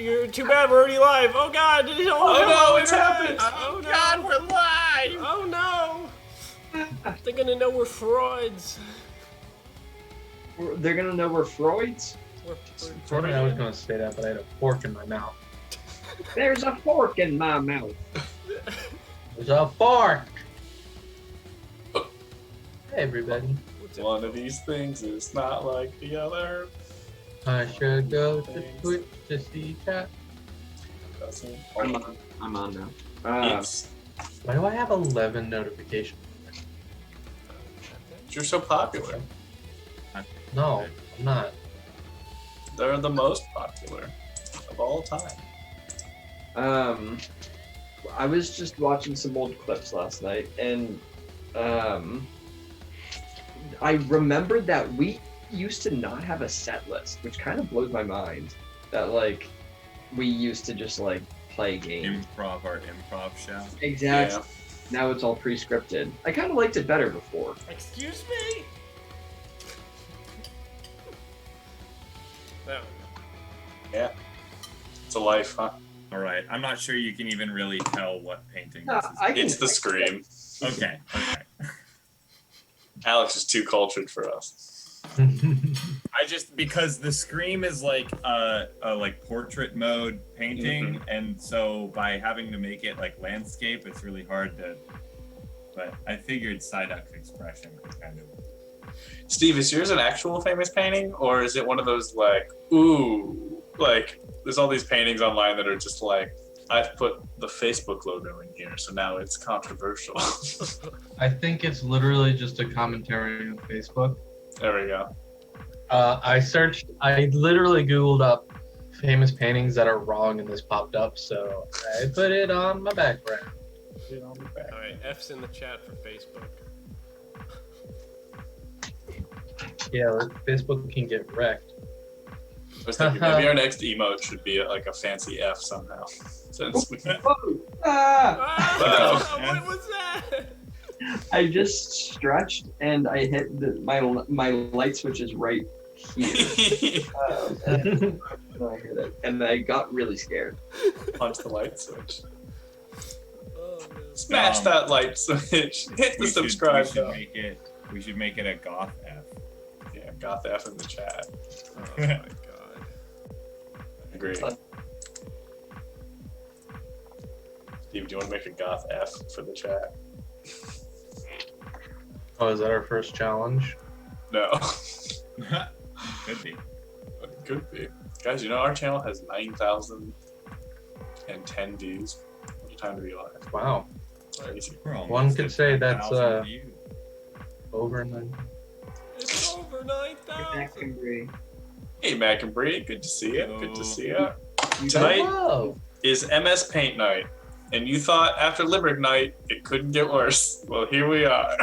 you're too bad. We're already live. Oh God! Oh no, it's happened! Oh no! God, we're live! Oh no! They're gonna know we're frauds. They're gonna know we're Freuds? Sorry, I was gonna say that, but I had a fork in my mouth. There's a fork in my mouth. There's a fork! Hey, everybody. One of these things is not like the other. I should go to Twitch to see chat. I'm on now. Why do I have 11 notifications? You're so popular. No, I'm not. They're the most popular of all time. I was just watching some old clips last night, and I remembered that we used to not have a set list, which kind of blows my mind. That like we used to just like play games. Improv our improv show. Exactly. Yeah. Now it's all pre-scripted. I kind of liked it better before. Excuse me. There we go. Yeah. It's a life, huh? All right. I'm not sure you can even really tell what painting No, this is. I can- It's the scream. Okay. Okay. Alex is too cultured for us. I just because the Scream is like a like portrait mode painting, and so by having to make it like landscape, it's really hard to. But I figured Psyduck's expression was kind of. Steve, is yours an actual famous painting, or is it one of those like, ooh, like there's all these paintings online that are just like, I've put the Facebook logo in here, so now it's controversial. I think it's literally just a commentary on Facebook. There we go. I literally Googled up famous paintings that are wrong, and this popped up, so I put it on my background. All right, F's in the chat for Facebook. Yeah, Facebook can get wrecked. I was thinking maybe our next emote should be like a fancy F somehow. Since we What was that? I just stretched and I hit my light switch is right here. And I hit it, and I got really scared. Punch the light switch. Oh, no. Smash that light switch. Hit the subscribe button. We should make it a goth F. Yeah, got the F in the chat. Oh my God. Agree. Steve, do you want to make a goth F for the chat? Oh, is that our first challenge? No. Could be. It could be. Guys, you know our channel has 9,010 views. What a time to be alive. Wow. Crazy. We're almost One could at say that's 10,000 views. over 9. It's over 9,000. Hey, Mac and Bree, good to see you. Good to see you. You Tonight Hello. is MS Paint Night, and you thought after Limerick Night it couldn't get worse. Well, here we are.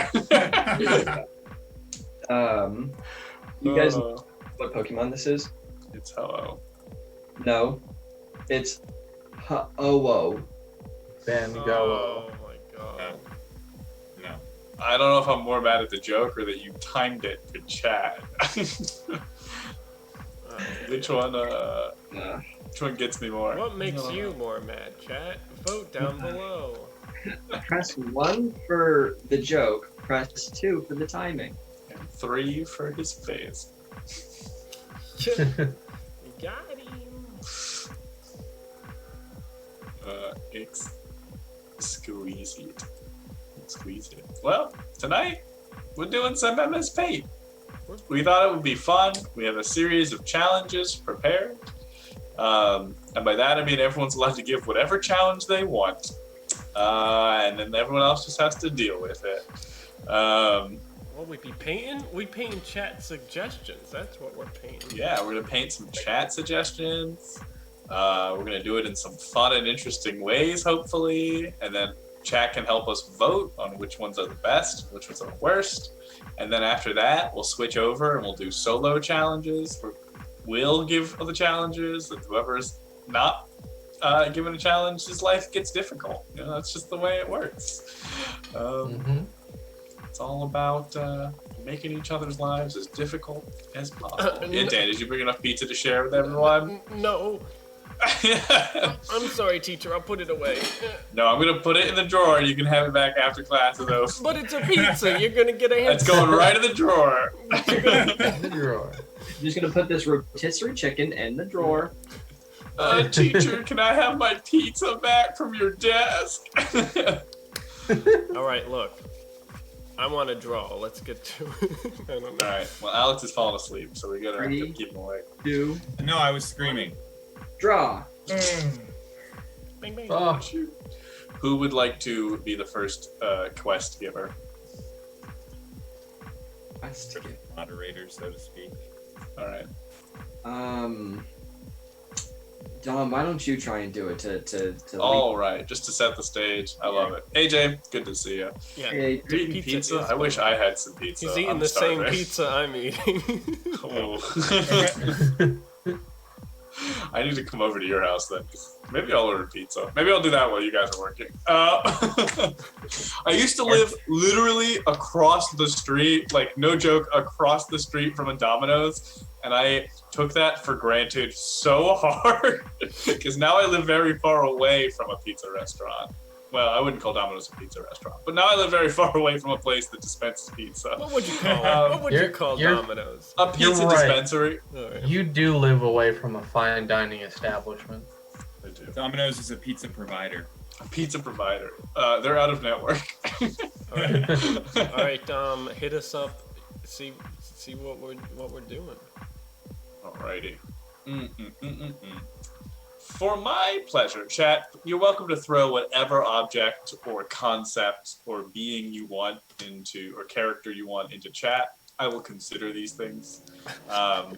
You guys know what Pokemon this is? It's hello. No, it's Ho-Oh. Van Gogh. Oh my God. No. I don't know if I'm more mad at the joke or that you timed it to chat. Which one gets me more? What makes you more mad, chat? Vote down below. Press 1 for the joke. Press 2 for the timing. And 3 for his face. You got him. Squeeze it. Squeeze it. Well, tonight we're doing some MS Paint. We thought it would be fun. We have a series of challenges prepared. And by that I mean everyone's allowed to give whatever challenge they want. And then everyone else just has to deal with it. What we be painting? We painting chat suggestions. That's what we're painting. Yeah, we're gonna paint some chat suggestions. We're gonna do it in some fun and interesting ways, hopefully. And then chat can help us vote on which ones are the best, which ones are the worst. And then after that, we'll switch over and we'll do solo challenges. We'll give the challenges, and whoever's not given a challenge, his life gets difficult. You know, that's just the way it works. It's all about making each other's lives as difficult as possible. Yeah, Dan, did you bring enough pizza to share with everyone? No. I'm sorry, teacher. I'll put it away. No, I'm gonna put it in the drawer. You can have it back after class is over. But it's a pizza. You're gonna get a hand. It's going right in the drawer. The drawer. I'm just gonna put this rotisserie chicken in the drawer. Teacher, can I have my pizza back from your desk? All right, look. I want to draw. Let's get to it. I don't know. All right. Well, Alex is falling asleep, so we gotta have to keep him awake. 2, No, I was screaming. draw. Bang, bang. Oh, Who would like to be the first quest giver? Quest giver. Moderator, so to speak. All right. Dom, why don't you try and do it to All right. Just to set the stage. I love it. AJ, good to see you. Yeah. Hey, You're eating pizza? I wish I had some pizza. He's eating I'm the same starving. pizza I'm eating. Oh. I need to come over to your house then. Maybe I'll order pizza. Maybe I'll do that while you guys are working. I used to live literally across the street, like no joke, across the street from a Domino's. And I took that for granted so hard because now I live very far away from a pizza restaurant. Well, I wouldn't call Domino's a pizza restaurant, but now I live very far away from a place that dispenses pizza. What would you call it? What would you You're- call you're- Domino's? A pizza You're right. dispensary. All right. you do live away from a fine dining establishment. I do. Domino's is a pizza provider. A pizza provider. They're out of network. All right. All right. Hit us up. See what we're doing. Alrighty. For my pleasure, chat, you're welcome to throw whatever object or concept or being you want into, or character you want into chat. I will consider these things. No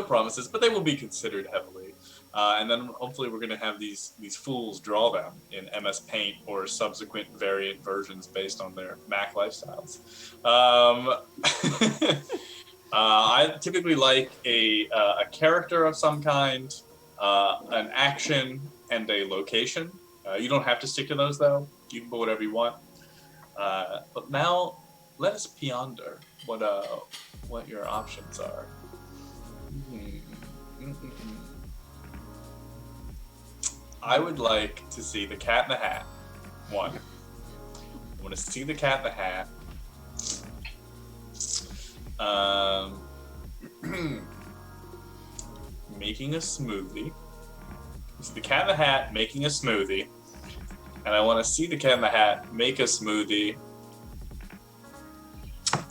promises, but they will be considered heavily. And then hopefully we're going to have these fools draw them in MS Paint or subsequent variant versions based on their Mac lifestyles. I typically like a character of some kind, an action, and a location. You don't have to stick to those though. You can put whatever you want. But now, let us ponder what your options are. I would like to see the Cat in the Hat. One. I want to see the Cat in the Hat. Making a smoothie. It's the Cat in the Hat making a smoothie, and I want to see the Cat in the Hat make a smoothie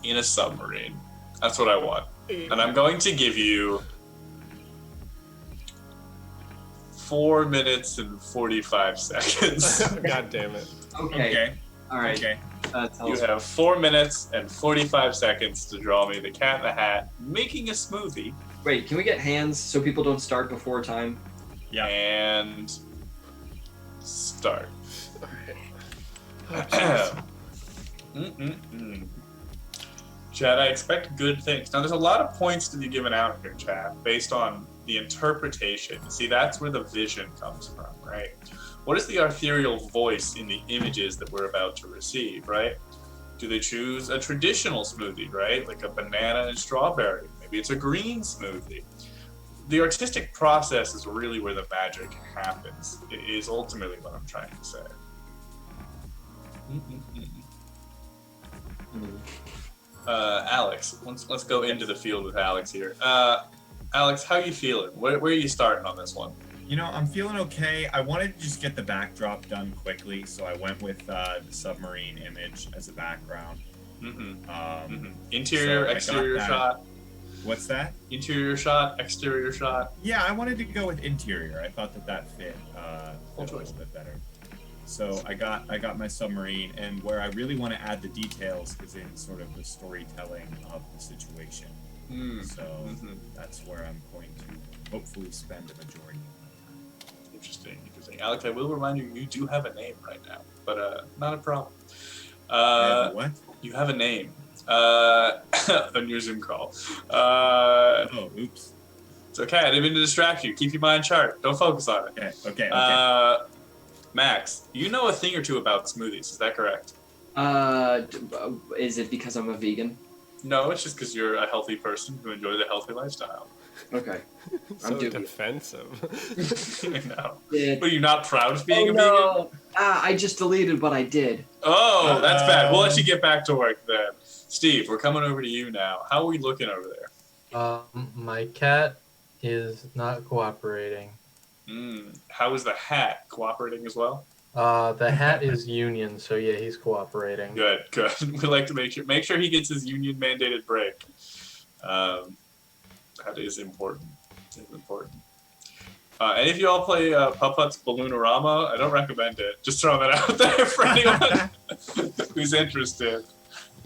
in a submarine. That's what I want, and I'm going to give you 4 minutes and 45 seconds. God damn it. Okay. All right. Okay. Tell You us. have 4 minutes and 45 seconds to draw me the Cat in the Hat making a smoothie. Wait, can we get hands so people don't start before time? Yeah. And start. Oh, Mm-mm-mm. Chad, I expect good things. Now, there's a lot of points to be given out here, Chad, based on the interpretation. See, that's where the vision comes from, right? What is the ethereal voice in the images that we're about to receive, right? Do they choose a traditional smoothie, right? Like a banana and strawberry. Maybe it's a green smoothie. The artistic process is really where the magic happens. It is ultimately what I'm trying to say. Alex, let's go into the field with Alex here. Alex, how you feeling? Where are you starting on this one? You know, I'm feeling okay. I wanted to just get the backdrop done quickly, so I went with the submarine image as a background. Interior, so I got exterior that. shot. What's that? Interior shot, exterior shot. Yeah, I wanted to go with interior. I thought that fit a choice. little bit better. So I got my submarine, and where I really want to add the details is in sort of the storytelling of the situation. So that's where I'm going to hopefully spend the majority of my time. Interesting. Alex, I will remind you, you do have a name right now, but not a problem. What? You have a name on your Zoom call. Oh, oops. It's okay. I didn't mean to distract you. Keep your mind sharp. Don't focus on it. Okay. Max, you know a thing or two about smoothies. Is that correct? Is it because I'm a vegan? No, it's just because you're a healthy person who enjoys a healthy lifestyle. Okay. So doing it. defensive. You know. Yeah. But are you not proud of Oh being a vegan? no! I just deleted what I did. Oh, that's bad. We'll let Uh-oh. you get back to work then. Steve, we're coming over to you now. How are we looking over there? My cat is not cooperating. How is the hat cooperating as well? The hat is union, so yeah, he's cooperating. Good, good. We like to make sure he gets his union mandated break. That is important. It's important. And if you all play Putt-Putt's Balloonorama, I don't recommend it. Just throwing that out there for anyone who's interested.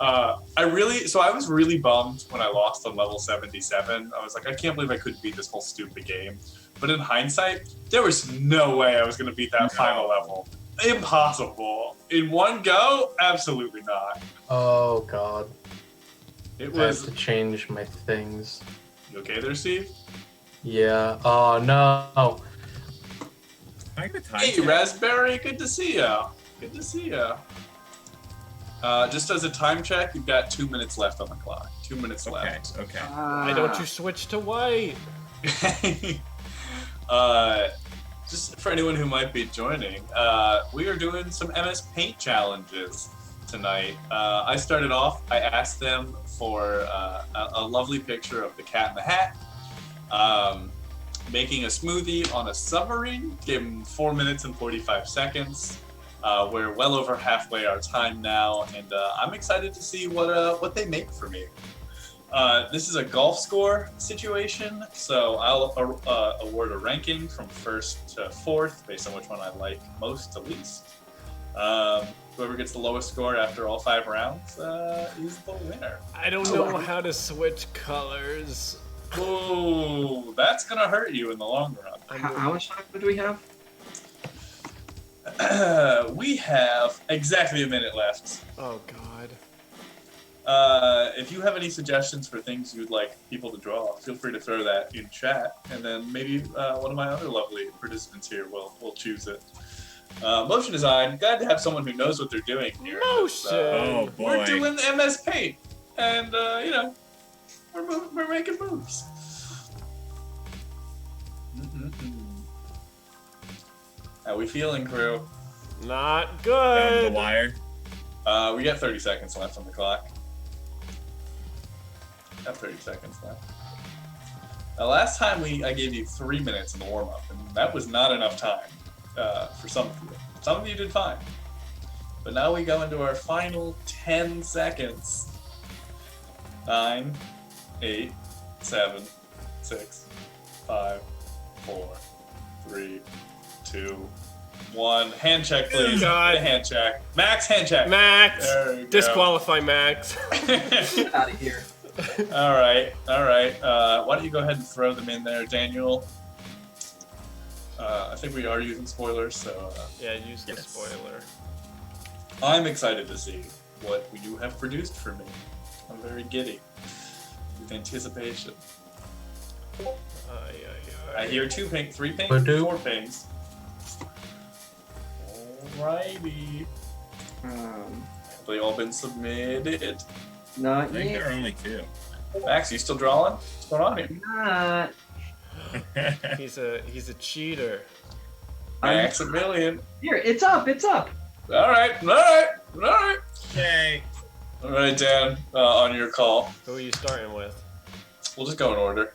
I was really bummed when I lost on level 77. I was like, I can't believe I couldn't beat this whole stupid game. But in hindsight, there was no way I was going to beat that final level. Impossible. In one go? Absolutely not. Oh god. It I have was... to change my things. You okay there, Steve? Yeah. Oh no. I get a time Hey, check. Raspberry, good to see ya. Good to see ya. Just as a time check, you've got 2 minutes left on the clock. 2 minutes Okay, left. okay. Why don't you switch to white? Just for anyone who might be joining, we are doing some MS Paint challenges tonight. I started off, I asked them for a lovely picture of the Cat in the Hat, making a smoothie on a submarine, gave them 4 minutes and 45 seconds. We're well over halfway our time now, and I'm excited to see what they make for me. This is a golf score situation, so I'll award a ranking from first to fourth based on which one I like most to least. Whoever gets the lowest score after all 5 rounds is the winner. I don't know how to switch colors. Ooh, that's gonna hurt you in the long run. How much time do we have? We have exactly a minute left. Oh god. If you have any suggestions for things you'd like people to draw, feel free to throw that in chat, and then maybe one of my other lovely participants here will choose it. Motion design, glad to have someone who knows what they're doing here. Motion! Oh boy. We're doing MS Paint, and you know, we're making moves. How we feeling, crew? Not Down the good. wire. We got 30 seconds left on the clock. Got 30 seconds left. Last time I gave you 3 minutes in the warm-up, and that was not enough time for some of you. Some of you did fine. But now we go into our final 10 seconds. 9, 8, 7, 6, 5, 4, 3, 2, 1. Hand check, please. God. Get a hand check. Max, hand check. Max! There we go. Disqualify Max. Get out of here. All right. Why don't you go ahead and throw them in there, Daniel? I think we are using spoilers, so Yeah, use the Yes. spoiler. I'm excited to see what you have produced for me. I'm very giddy with anticipation. I hear 2 ping, 3 pings, Badoo. 4 pings. Alrighty. Have they all been submitted? Not I think yet. there are only 2. Max, you still drawing? What's going on here? Not. He's a cheater. Maximilian. Here, it's up. It's up. Alright. Okay. Alright, Dan, on your call. Who are you starting with? We'll just go in order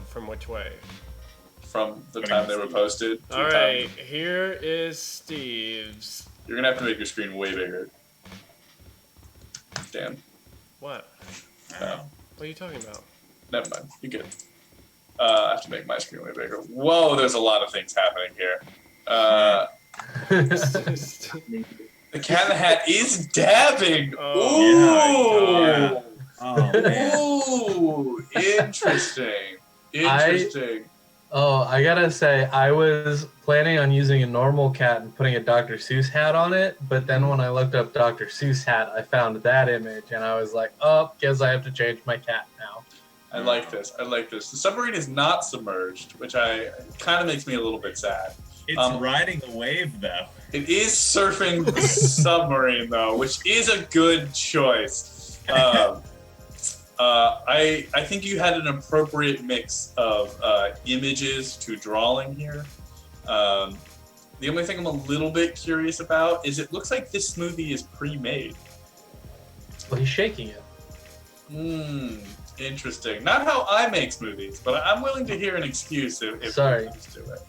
From which way? from the time they were posted to the Alright, time. here is Steve's. You're gonna have to make your screen way bigger. Dan. What? No. What are you talking about? Never mind. You good. I have to make my screen way bigger. Whoa, there's a lot of things happening here. The Cat in the Hat is dabbing. Oh, Oh man. Ooh, interesting. Interesting. I gotta say, I was planning on using a normal cat and putting a Dr. Seuss hat on it, but then when I looked up Dr. Seuss hat, I found that image, and I was like, oh, guess I have to change my cat now. I like this. The submarine is not submerged, which kind of makes me a little bit sad. It's riding a wave though. It is surfing the submarine though, which is a good choice. I think you had an appropriate mix of images to drawing here. The only thing I'm a little bit curious about is it looks like this smoothie is pre-made. Well, he's shaking it. Interesting. Not how I make smoothies, but I'm willing to hear an excuse if Sorry. it comes to it.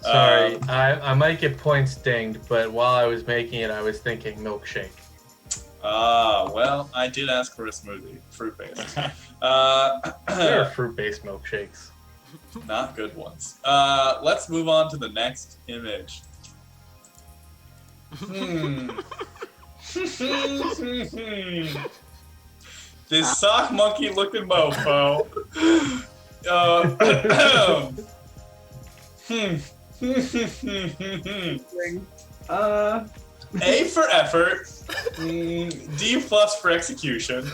Sorry, I might get points dinged, but while I was making it, I was thinking milkshake. Well, I did ask for a smoothie, fruit-based. There are fruit-based milkshakes. Not good ones. Let's move on to the next image. This sock monkey looking mofo. A for effort. D plus for execution.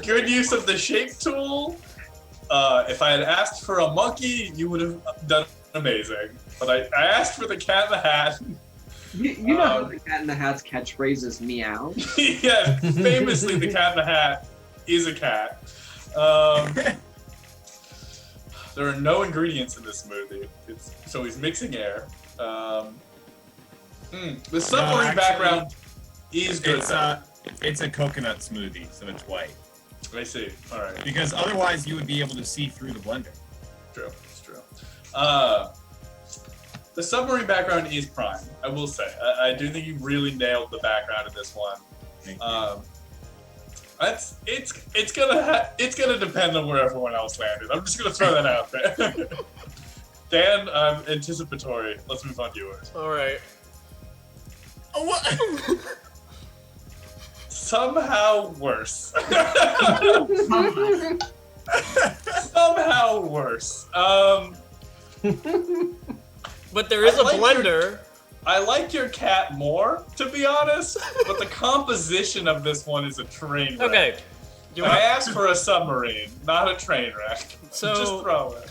Good use of the shape tool. If I had asked for a monkey, you would have done amazing. But I asked for the cat in the hat. You know how the Cat in the Hat's catchphrase is meow? Yeah, famously the cat in the hat is a cat. There are no ingredients in this smoothie. So he's mixing air. The submarine background is good. It's a coconut smoothie, so it's white. I see. All right. Because otherwise you would be able to see through the blender. True. It's true. The submarine background is prime. I will say. I do think you really nailed the background in this one. It's gonna depend on where everyone else landed. I'm just gonna throw that out there. Dan, anticipatory. Let's move on to yours. All right. Oh, what? Somehow worse. Somehow worse. But there is a like blender. I like your cat more, to be honest, but the composition of this one is a train wreck. Okay. I asked for a submarine, not a train wreck. So- Just throw it.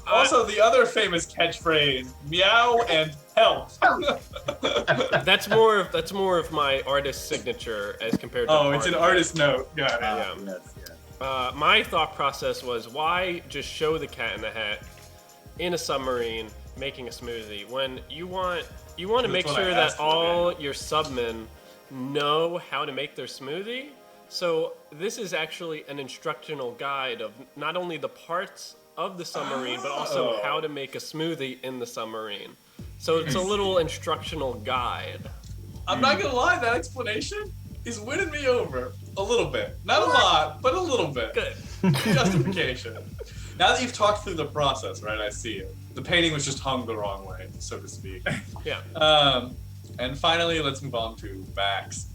Also, the other famous catchphrase, meow and help. That's more of my artist signature as compared to. Oh, it's an artist note. Got it. Yeah. Yes. My thought process was, why just show the Cat in the Hat in a submarine making a smoothie when you want to make what I sure asked that for, all Daniel. your submen know how to make their smoothie. So this is actually an instructional guide of not only the parts of the submarine, but also how to make a smoothie in the submarine. So it's a little instructional guide. I'm not gonna lie, that explanation is winning me over a little bit. Not a lot, but a little bit. Good. Justification. Now that you've talked through the process, right, I see it. The painting was just hung the wrong way, so to speak. Yeah. And finally, let's move on to Max.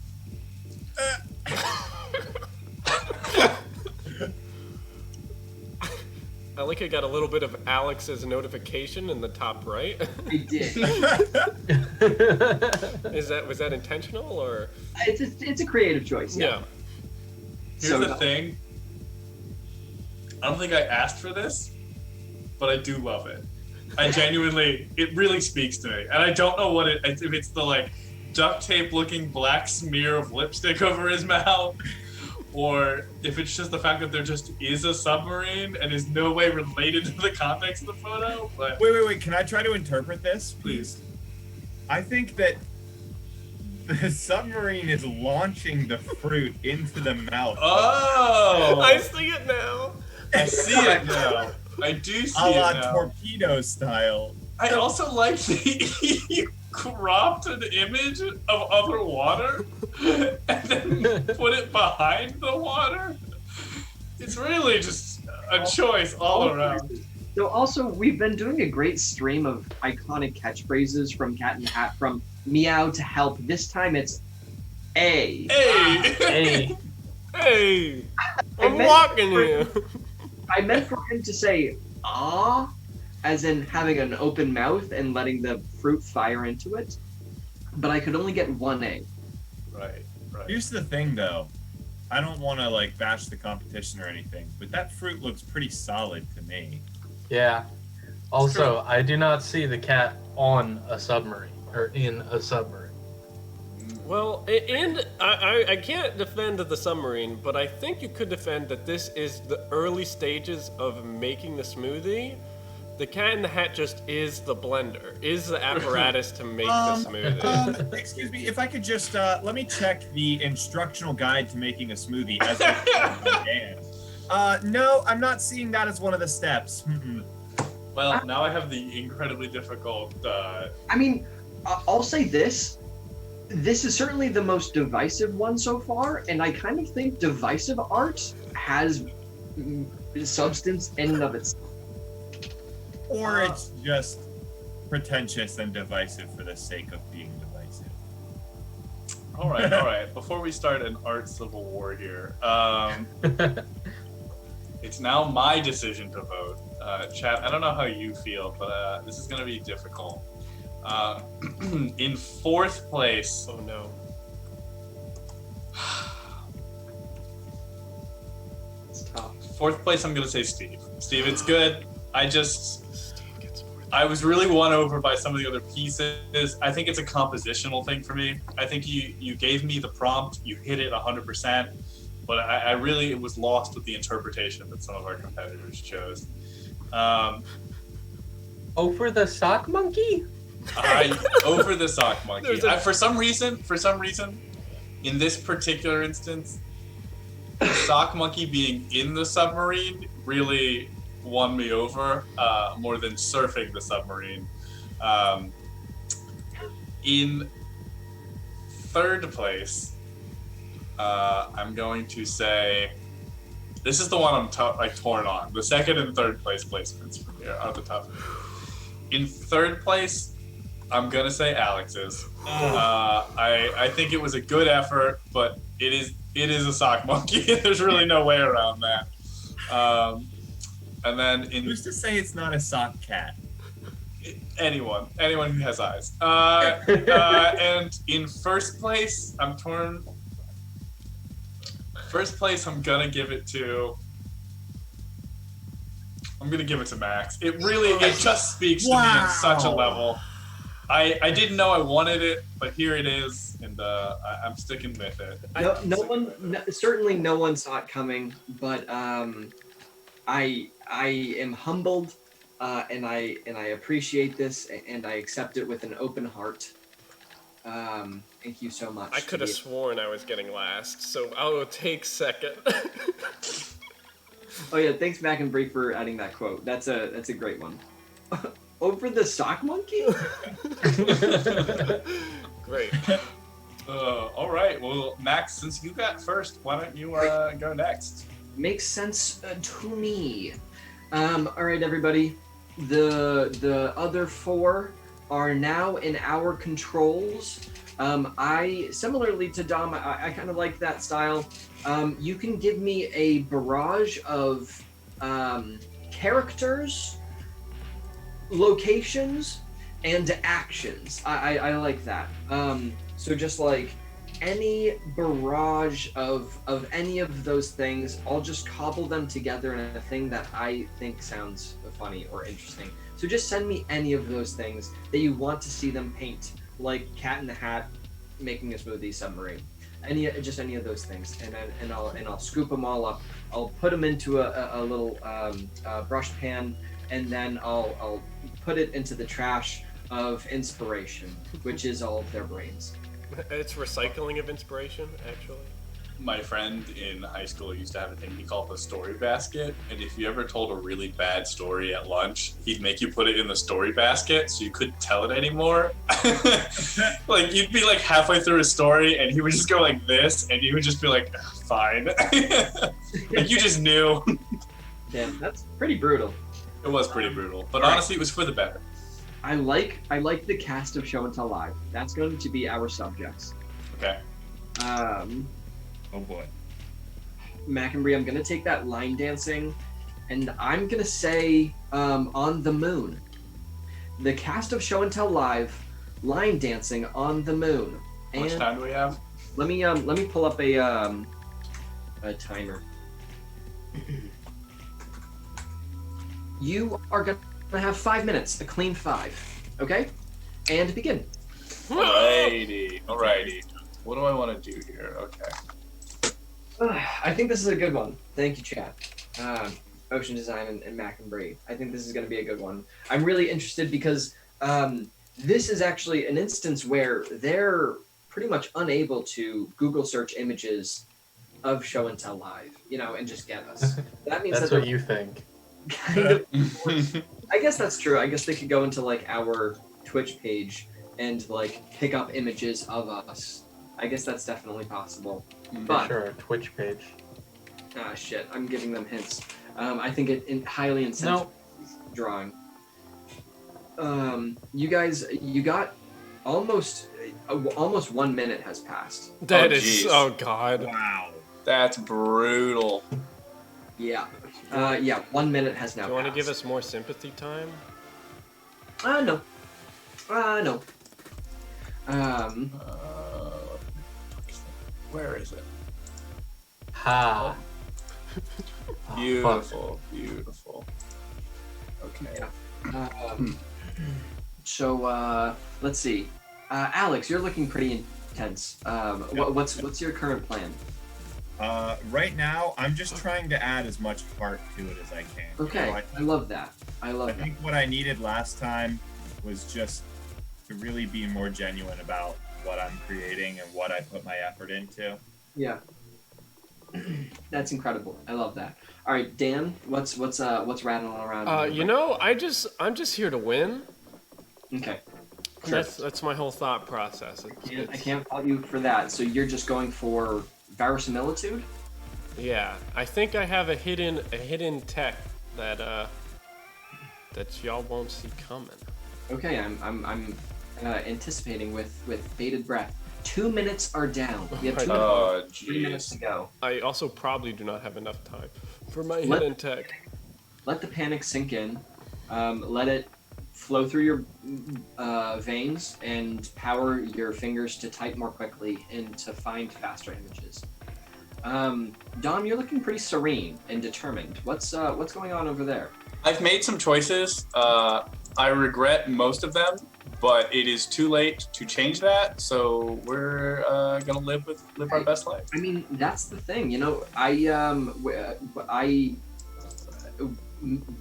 I like I got a little bit of Alex's notification in the top right. I did. Was that intentional or? It's a creative choice. Yeah. Here's the thing. I don't think I asked for this, but I do love it. I genuinely, it really speaks to me. And I don't know what if it's the like duct tape looking black smear of lipstick over his mouth, or if it's just the fact that there just is a submarine and is no way related to the context of the photo. But Wait. Can I try to interpret this? please. I think that the submarine is launching the fruit into the mouth. Oh! I see it now. I see it now. I do see A it la now. torpedo style. I also like that you cropped an image of other water and then put it behind the water. It's really just a choice all around. So also, we've been doing a great stream of iconic catchphrases from Cat in the Hat, from meow to help. This time it's A. Hey! Hey, Hey, I I'm meant walking for- here. I meant for him to say ah, as in having an open mouth and letting the fruit fire into it, but I could only get one A. Right. Here's the thing, though. I don't want to like bash the competition or anything, but that fruit looks pretty solid to me. yeah. Also, I do not see the cat on a submarine or in a submarine. Well, and I can't defend the submarine, but I think you could defend that this is the early stages of making the smoothie. The Cat in the Hat just is the blender, is the apparatus to make the smoothie. Excuse me, if I could just let me check the instructional guide to making a smoothie as I no, I'm not seeing that as one of the steps. Mm-mm. Well, now I have the incredibly difficult. I mean, I'll say this. This is certainly the most divisive one so far, and I kind of think divisive art has substance in and of itself. Or it's just pretentious and divisive for the sake of being divisive. All right. Before we start an art civil war here, it's now my decision to vote. Chat, I don't know how you feel, but this is going to be difficult. In fourth place. Oh no. It's tough. Fourth place, I'm going to say Steve. Steve, it's good. I was really won over by some of the other pieces. I think it's a compositional thing for me. I think you gave me the prompt, you hit it 100%, but I really was lost with the interpretation that some of our competitors chose. Over the sock monkey? Over the sock monkey. There's For some reason, in this particular instance, the sock monkey being in the submarine really won me over more than surfing the submarine. In third place, I'm going to say this is the one I'm torn on. The second and third place placements from here are the tough. In third place, I'm gonna say Alex's. I think it was a good effort, but it is a sock monkey. There's really no way around that. And then who's to say it's not a sock cat? Anyone who has eyes. And in first place, I'm torn. First place, I'm gonna give it to Max. It just speaks to me on such a level. I didn't know I wanted it, but here it is, and I'm sticking with it. Certainly no one saw it coming, but I am humbled, and I appreciate this, and I accept it with an open heart. Thank you so much. I could have sworn I was getting last, so I'll take second. Oh yeah, thanks Mac and Bree for adding that quote. That's a great one. Over the sock monkey? Great. All right. Well, Max, since you got first, why don't you go next? Makes sense to me. All right, everybody. The other four are now in our controls. I similarly to Dom, I kind of like that style. You can give me a barrage of characters, locations, and actions. I like that. So just like any barrage of any of those things, I'll just cobble them together in a thing that I think sounds funny or interesting. So just send me any of those things that you want to see them paint, like Cat in the Hat making a smoothie submarine. Any of those things, and I'll scoop them all up. I'll put them into a little brush pan, and then I'll put it into the trash of inspiration, which is all of their brains. It's recycling of inspiration, actually. My friend in high school used to have a thing he called the story basket, and if you ever told a really bad story at lunch, he'd make you put it in the story basket so you couldn't tell it anymore. Like, you'd be like halfway through a story, and he would just go like this, and you would just be like, fine. Like, you just knew. Damn, that's pretty brutal. It was pretty brutal, but honestly, it was for the better. I like the cast of Show and Tell Live. That's going to be our subjects. Okay. Oh boy. Mac and Brie, I'm going to take that line dancing, and I'm going to say on the moon. The cast of Show and Tell Live, line dancing on the moon. How much time do we have? Let me pull up a timer. You are going to have 5 minutes, a clean 5, okay? And begin. Alrighty. What do I want to do here? Okay. I think this is a good one. Thank you, chat. Ocean Design and Mac and Bree. I think this is going to be a good one. I'm really interested because this is actually an instance where they're pretty much unable to Google search images of Show and Tell Live, and just get us. That means That's that what you think. kind of. I guess that's true. I guess they could go into like our Twitch page and like pick up images of us. I guess that's definitely possible. But Sure, a Twitch page. shit, I'm giving them hints. I think it highly incentivizes drawing. You guys, you got almost 1 minute has passed. That Oh, is, geez. oh god. Wow. That's brutal. Yeah. 1 minute has now Do you want to passed. give us more sympathy time? No. No. Where is it? Ha. Oh, fuck. Beautiful, beautiful. Okay. So let's see. Alex, you're looking pretty intense. What's your current plan? Right now, I'm just trying to add as much heart to it as I can. Okay, I love that. I I love think what I needed last time was just to really be more genuine about what I'm creating and what I put my effort into. that. Yeah. That's incredible. I love that. All right, Dan, what's rattling around? I'm just here to win. Okay. Sure. That's my whole thought process. I can't fault you for that. So you're just going for verisimilitude? Yeah, I think I have a hidden tech that y'all won't see coming. Okay, I'm anticipating with bated breath. 2 minutes are down. We have 2 minutes. Oh, 3 minutes to jeez. go. I also probably do not have enough time for my Let- hidden tech. Let the panic sink in. Let it flow through your veins and power your fingers to type more quickly and to find faster images. Dom, you're looking pretty serene and determined. What's going on over there? I've made some choices. I regret most of them, but it is too late to change that. So we're gonna live our best life. I mean, that's the thing. I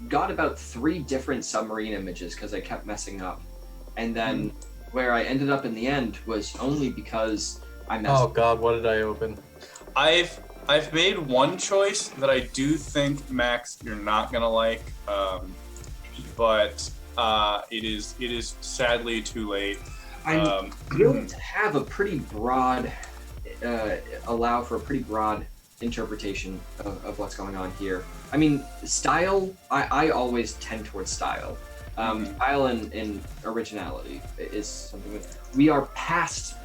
got about 3 different submarine images because I kept messing up, and then where I ended up in the end was only because I messed Oh up. god, what did I open? I've made one choice that I do think, Max, you're not gonna like, but it is sadly too late. I'm willing to have a pretty broad, allow for a pretty broad interpretation of what's going on here. I mean, style, I always tend towards style. Style and originality is something that we are past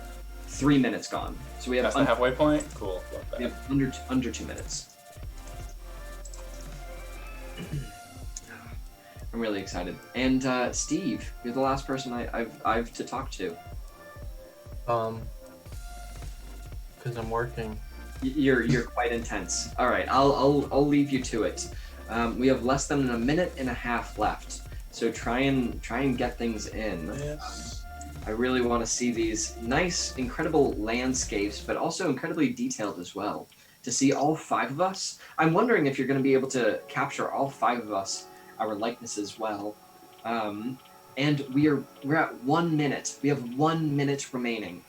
3 minutes gone. So we have That's the halfway point. Cool. Love that. we have under 2 minutes. I'm really excited. And Steve, you're the last person I've to talk to. Because I'm working. You're quite intense. All right, I'll leave you to it. We have less than a minute and a half left, so try and get things in. Yes. I really want to see these nice, incredible landscapes, but also incredibly detailed as well. To see all 5 of us, I'm wondering if you're going to be able to capture all 5 of us, our likenesses well. And we're at 1 minute. We have 1 minute remaining.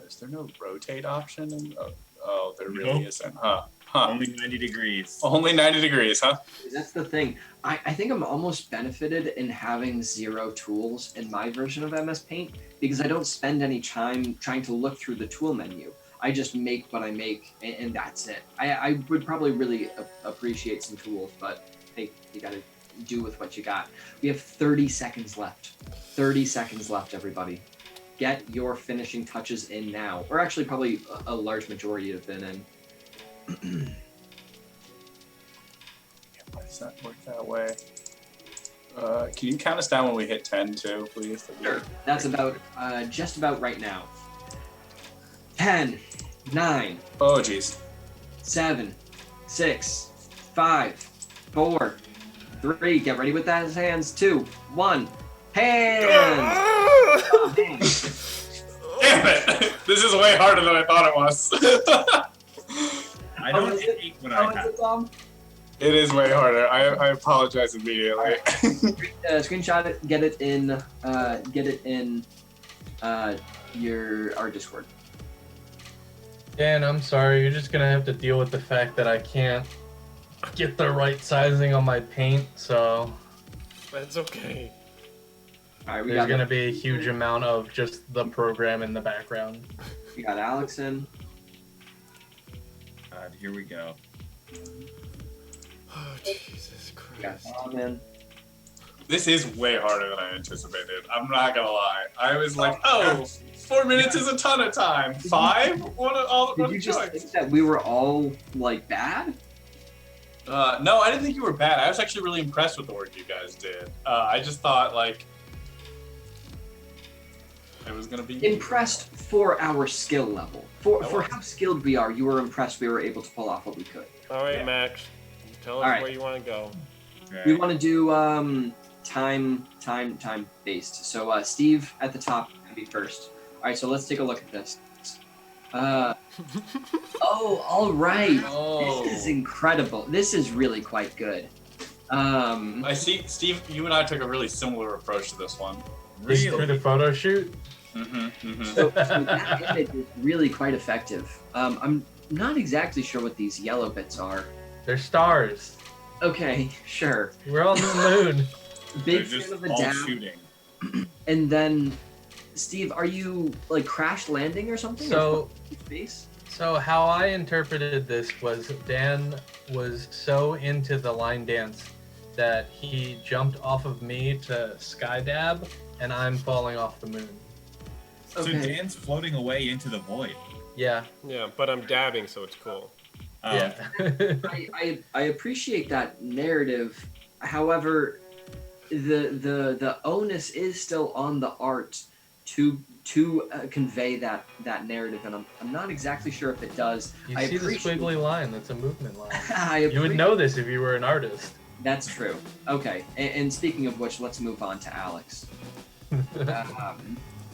Is there no rotate option? Oh, there really Nope. isn't, huh? Only 90 degrees. Only 90 degrees, huh? That's the thing. I think I'm almost benefited in having 0 tools in my version of MS Paint because I don't spend any time trying to look through the tool menu. I just make what I make, and that's it. I would probably really appreciate some tools, but hey, you gotta do with what you got. We have 30 seconds left. 30 seconds left, everybody. Get your finishing touches in now. Or actually, probably a large majority have been in. Why does that work that way? Can you count us down when we hit 10 too, please? Sure. That's about just about right now. 10, 9, Oh, jeez. 7, 6, 5, 4, 3. Get ready with that hands. 2, 1. Hands. Oh, hands. Damn it! This is way harder than I thought it was. I don't hate what I have. It is way harder. I apologize immediately. Screenshot it. Get it in. Our Discord. Dan, I'm sorry. You're just gonna have to deal with the fact that I can't get the right sizing on my paint, so That's okay. All right, there's gonna be a huge amount of just the program in the background. We got Alex in. God, here we go. Oh, Jesus We got Christ. Tom in. This is way harder than I anticipated. I'm not gonna lie. I was like, oh, 4 minutes is a ton of time. 5? What Did a you just choice. think that we were all like bad? No, I didn't think you were bad. I was actually really impressed with the work you guys did. I just thought like it was gonna be Impressed for our skill level. For how skilled we are, you were impressed we were able to pull off what we could. All right, Yeah. Max. Tell us All right. where you want to go. Okay. We want to do time based. So Steve at the top can be first. All right, so let's take a look at this. Oh, all right. Oh. This is incredible. This is really quite good. I see, Steve. You and I took a really similar approach to this one. Just for Really? the photo shoot. So that image is really quite effective. I'm not exactly sure what these yellow bits are. They're stars. Okay, sure. We're on the moon. They're Big just fan of a all dab. shooting. And then, Steve, are you like crash landing or something? So, Or space? so how I interpreted this was Dan was so into the line dance that he jumped off of me to skydab, and I'm falling off the moon. So Okay. Dan's floating away into the void. Yeah, Yeah, but I'm dabbing, so it's cool. yeah. I appreciate that narrative. However, the onus is still on the art to convey that narrative, and I'm not exactly sure if it does. You I see the appreciate- squiggly line? That's a movement line. I You would know this if you were an artist. That's true. Okay, and speaking of which, let's move on to Alex.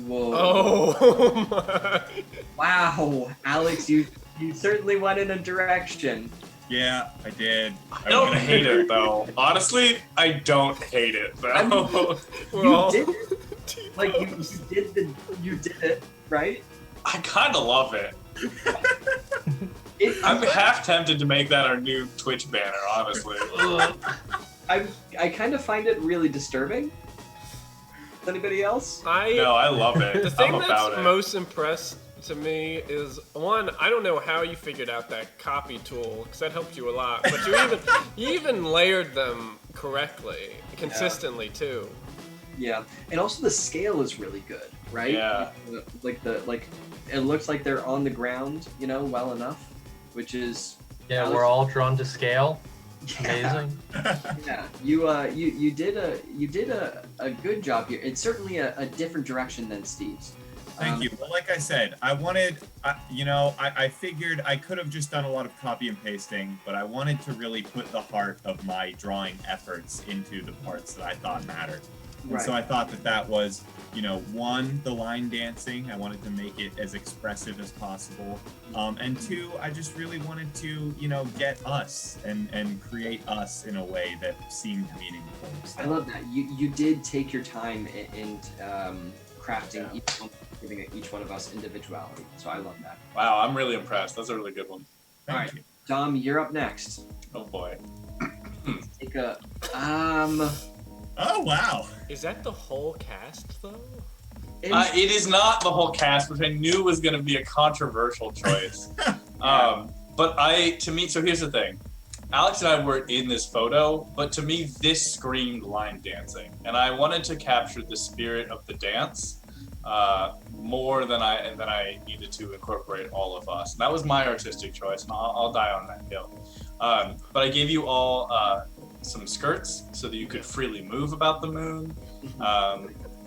Whoa. Oh my! Wow, Alex, you certainly went in a direction. Yeah, I did. I don't hate it though. Honestly, I don't hate it though. We're You all did it. Like you did it, right? I kind of love it. It, I'm half tempted to make that our new Twitch banner, honestly. I kind of find it really disturbing. Anybody else? No, I love it. The thing I'm about that's it. most impressed to me is one, I don't know how you figured out that copy tool because that helped you a lot, but you even layered them correctly, consistently too. Yeah, and also the scale is really good, right? Yeah. Like it looks like they're on the ground, well enough, which is Yeah, we're all drawn to scale. yeah. Amazing. Yeah, you did a good job here. It's certainly a different direction than Steve's. Thank you. Well, like I said, I figured I could have just done a lot of copy and pasting, but I wanted to really put the heart of my drawing efforts into the parts that I thought mattered. And Right. so I thought that was, one, the line dancing. I wanted to make it as expressive as possible. And two, I just really wanted to, get us and create us in a way that seemed meaningful. So, I love that. You did take your time in crafting giving each one of us individuality. So I love that. Wow, I'm really impressed. That's a really good one. thank Alright. you. Dom, you're up next. Oh boy. Take a Oh, wow. Is that the whole cast though? It is not the whole cast, which I knew was going to be a controversial choice. So here's the thing. Alex and I were in this photo, but to me, this screamed line dancing. And I wanted to capture the spirit of the dance more than I needed to incorporate all of us. And that was my artistic choice, and I'll die on that hill. But I gave you all some skirts so that you could freely move about the moon.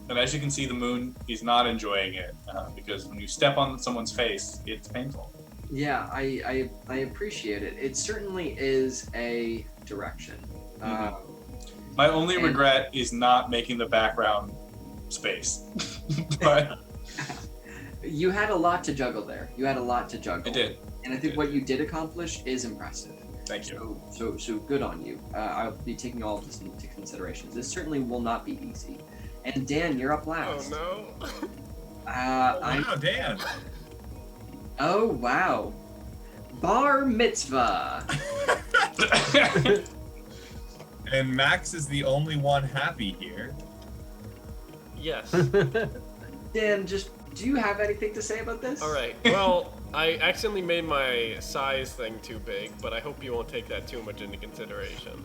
And as you can see, the moon is not enjoying it because when you step on someone's face, it's painful. Yeah, I appreciate it. It certainly is a direction. My only And- regret is not making the background space. But You had a lot to juggle there. You had a lot to juggle. I did. And I think what you did accomplish is impressive. Thank you. So good on you. I'll be taking all of this into consideration. This certainly will not be easy. And Dan, you're up Oh last. no. Wow, Dan. Oh wow. Bar mitzvah. And Max is the only one happy here. Yes. Dan, do you have anything to say about this? All right. Well, I accidentally made my size thing too big, but I hope you won't take that too much into consideration.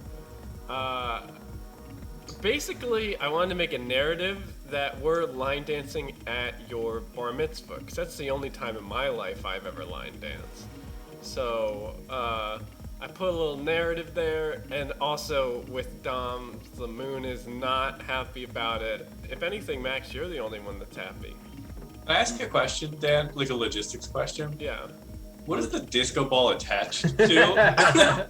Basically, I wanted to make a narrative that we're line dancing at your bar mitzvah, because that's the only time in my life I've ever line danced. So, I put a little narrative there, and also with Dom, the moon is not happy about it. If anything, Max, you're the only one that's happy. Can I ask you a question, Dan? Like a logistics question? Yeah. What is the disco ball attached to?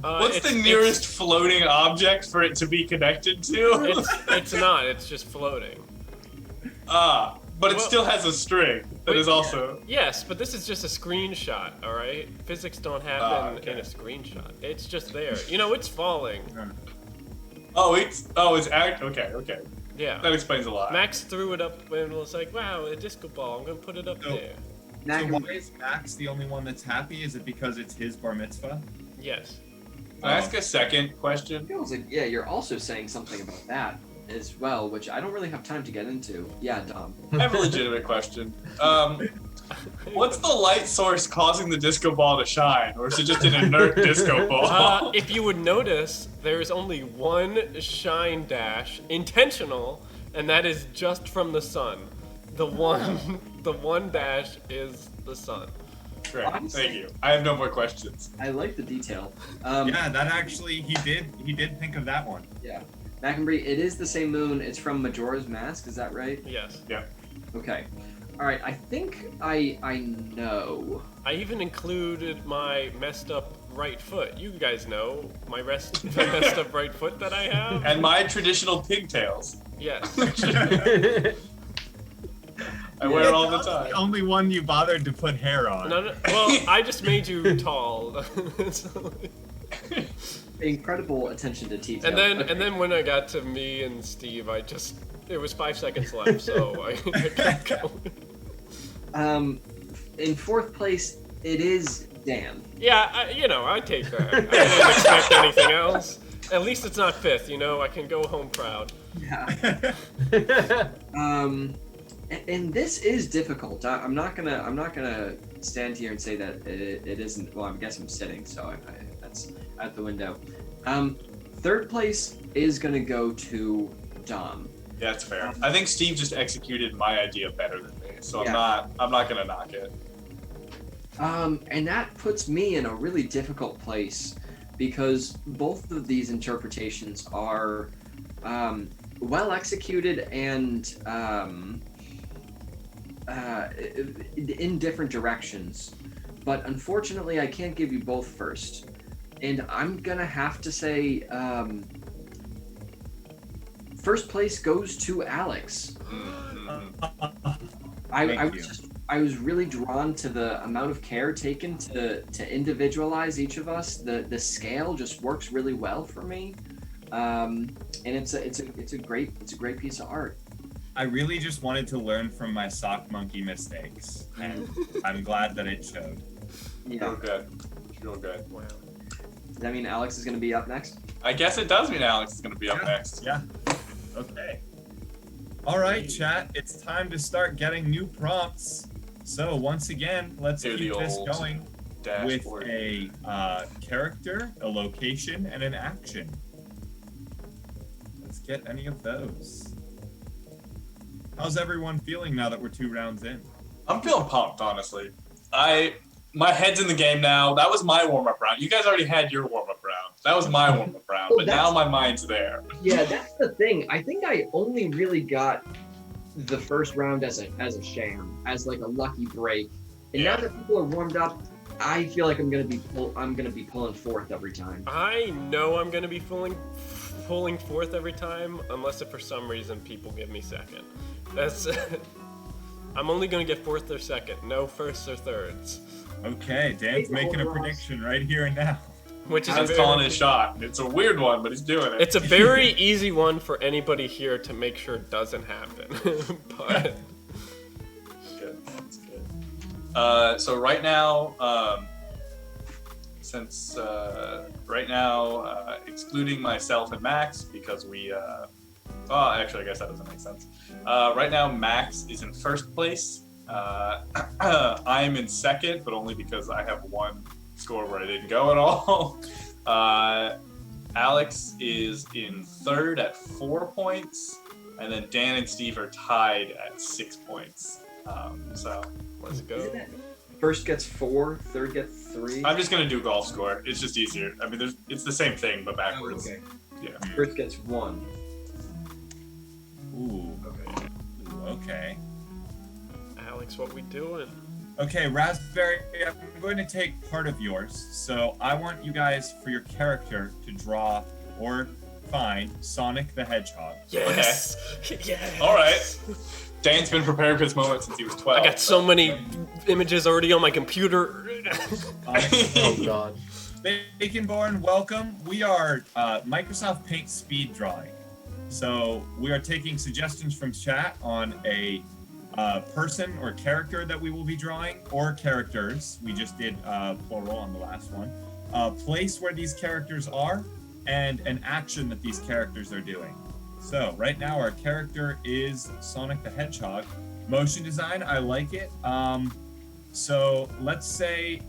What's the nearest floating object for it to be connected to? It's not. It's just floating. But it still has a string that is also... Yes, but this is just a screenshot, all right? Physics don't happen in a screenshot. It's just there. You know, it's falling. Okay. Yeah. That explains a lot. Max threw it up and was like, wow, a disco ball. I'm going to put it up there. So why is Max the only one that's happy? Is it because it's his bar mitzvah? Yes. Can I ask a second question? Feels like, yeah, you're also saying something about that as well, which I don't really have time to get into. Yeah, Dom. I have a legitimate question. What's the light source causing the disco ball to shine? Or is it just an inert disco ball? If you would notice, there is only one shine dash, intentional, and that is just from the sun. The one dash is the sun. Great, thank you. I have no more questions. I like the detail. Yeah, that actually, he did think of that one. Yeah. Mackenbury, it is the same moon. It's from Majora's Mask, is that right? Yes. Yeah. Okay. All right, I think I know. I even included my messed up right foot. You guys know my messed up right foot that I have? And my traditional pigtails. Yes. I wear it all the time. The only one you bothered to put hair on. No, well, I just made you tall. Incredible attention to detail. And then when I got to me and Steve, it was 5 seconds left, so I kept going. In fourth place, it is Dan. Yeah, I take that. I didn't expect anything else. At least it's not fifth, I can go home proud. Yeah. And this is difficult. I'm not gonna stand here and say that it isn't. Well, I guess I'm sitting, so that's out the window. Third place is gonna go to Dom. Yeah, that's fair. I think Steve just executed my idea better than me, so Yeah. I'm not gonna knock it. And that puts me in a really difficult place because both of these interpretations are well executed and in different directions. But unfortunately, I can't give you both first. And I'm gonna have to say first place goes to Alex. I was really drawn to the amount of care taken to individualize each of us. The scale just works really well for me, and it's a great piece of art. I really just wanted to learn from my sock monkey mistakes, and I'm glad that it showed. Yeah. Real good. Wow. Does that mean Alex is going to be up next? I guess it does mean Alex is going to be up next. Yeah. Okay. All right, chat. It's time to start getting new prompts. So once again, let's Do keep the this old going with dashboard. a character, a location, and an action. Let's get any of those. How's everyone feeling now that we're 2 rounds in? I'm feeling pumped, honestly. My head's in the game now. That was my warm-up round. You guys already had your warm-up round. That was my warm-up round, but now my mind's there. Yeah, that's the thing. I think I only really got the first round as a sham, as like a lucky break. And now that people are warmed up, I feel like I'm gonna be pulling fourth every time. I know I'm gonna be pulling fourth every time, unless if for some reason people give me second. That's I'm only gonna get fourth or second, no firsts or thirds. Okay, Dan's making a prediction right here and now. Which is He's calling his shot. It's a weird one, but he's doing it. It's a very easy one for anybody here to make sure it doesn't happen. But good. That's good. So right now, excluding myself and Max, because we, actually, I guess that doesn't make sense. Right now, Max is in first place. I'm in second, but only because I have one score where I didn't go at all. Alex is in third at 4 points, and then Dan and Steve are tied at 6 points. So let's go. Isn't it first gets 4, third gets 3? I'm just gonna do golf score. It's just easier. I mean, it's the same thing but backwards. Okay. Yeah. First gets 1. Ooh. Okay. Ooh, okay. Alex, what we doing? Okay, Raspberry, I'm going to take part of yours. So I want you guys, for your character, to draw or find Sonic the Hedgehog. Yes. Yes. All right. Dan's been preparing for this moment since he was 12. I got so many images already on my computer. Oh god. Baconborn, welcome. We are Microsoft Paint speed drawing. So we are taking suggestions from chat on a person or character that we will be drawing, or characters. We just did plural on the last one. Place where these characters are, and an action that these characters are doing. So right now our character is Sonic the Hedgehog. Motion design, I like it. So let's say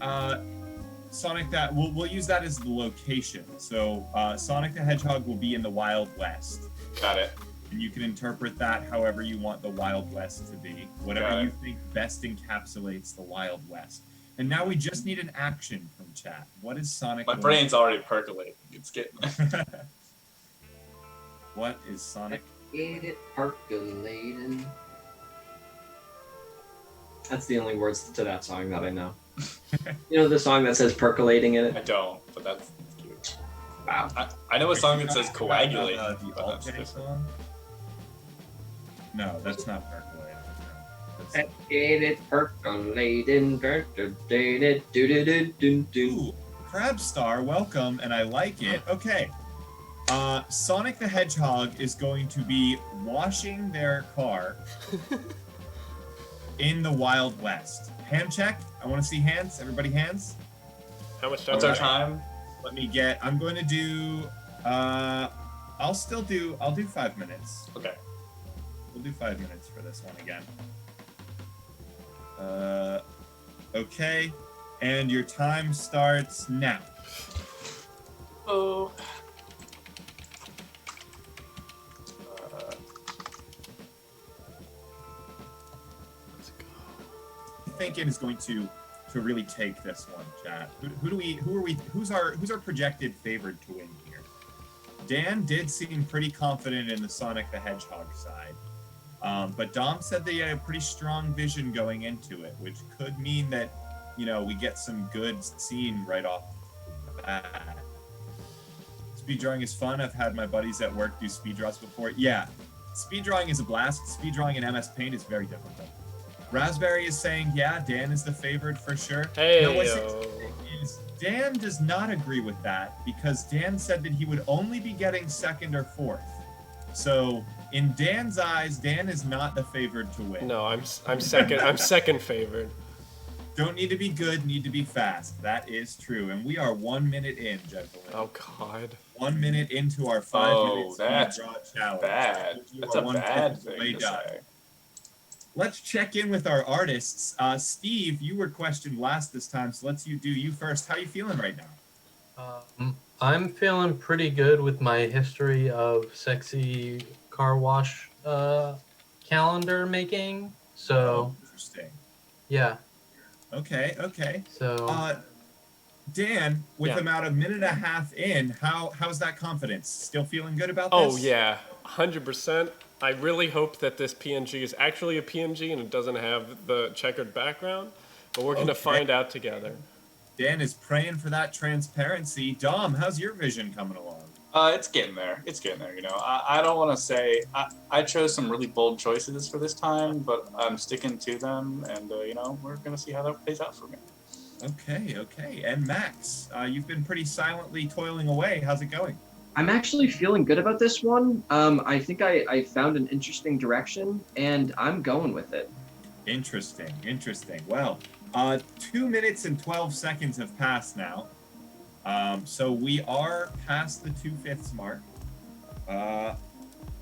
Sonic that we'll use that as the location. So Sonic the Hedgehog will be in the Wild West. Got it. And you can interpret that however you want the Wild West to be. Whatever you think best encapsulates the Wild West. And now we just need an action from chat. What is Sonic? My brain's already percolating. It's getting. What is Sonic? Get it percolating. That's the only words to that song that I know. You know the song that says percolating in I it? don't, but that's cute. Wow. I know a song that says coagulate. The but that's Alt-J different. song? No, that's not percolating. No, that's- Get it percolating, percolated, do-do-do-do-do. Ooh, Crab Star, welcome, and I like it. Okay. Sonic the Hedgehog is going to be washing their car in the Wild West. Hand check. I want to see hands. Everybody hands. How much time? What's our time? Let me get. I'm going to do. I'll do 5 minutes. Okay. We'll do 5 minutes for this one again. Okay. And your time starts now. Oh. Thinking is going to really take this one, chat. Who's our projected favored to win here? Dan did seem pretty confident in the Sonic the Hedgehog side, but Dom said they had a pretty strong vision going into it, which could mean that we get some good scene right off the bat. Speed drawing is fun. I've had my buddies at work do speed draws before. Yeah, speed drawing is a blast. Speed drawing in MS Paint is very difficult. Raspberry is saying, yeah, Dan is the favorite for sure. Hey, now, what's interesting is Dan does not agree with that because Dan said that he would only be getting second or fourth. So in Dan's eyes, Dan is not the favored to win. No, I'm second. I'm second favored. Don't need to be good, need to be fast. That is true. And we are 1 minute in, gentlemen. Oh God. 1 minute into our 5 minute that's speed draw challenge. Bad. That's a bad thing to say. Let's check in with our artists. Steve, you were questioned last this time, so let's do you first. How are you feeling right now? I'm feeling pretty good with my history of sexy car wash calendar making. So Interesting. yeah. Okay. So Dan, with Yeah. about a minute and a half in, how's that confidence? Still feeling good about Oh this? yeah, 100%. I really hope that this PNG is actually a PNG and it doesn't have the checkered background, but we're gonna Okay. find out together. Dan is praying for that transparency. Dom, how's your vision coming along? It's getting there. It's getting there. You know, I don't want to say I chose some really bold choices for this time, but I'm sticking to them, and you know, we're gonna see how that plays out for me. Okay. And Max, you've been pretty silently toiling away. How's it going? I'm actually feeling good about this one. I think I found an interesting direction, and I'm going with it. Interesting. Well, 2 minutes and 12 seconds have passed now. So we are past the 2/5 mark.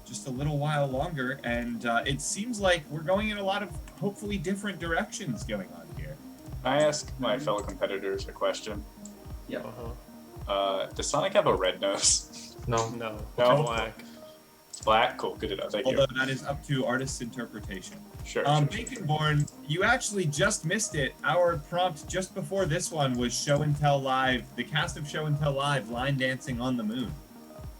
Just a little while longer, and it seems like we're going in a lot of hopefully different directions going on here. Can I ask my fellow competitors a question? Yep. Does Sonic have a red nose? No. No. No? Black. It's black? Cool, good enough. Thank you. Although that is up to artist's interpretation. Sure. Baconborn, you actually just missed it. Our prompt just before this one was Show and Tell Live, the cast of Show and Tell Live line dancing on the moon.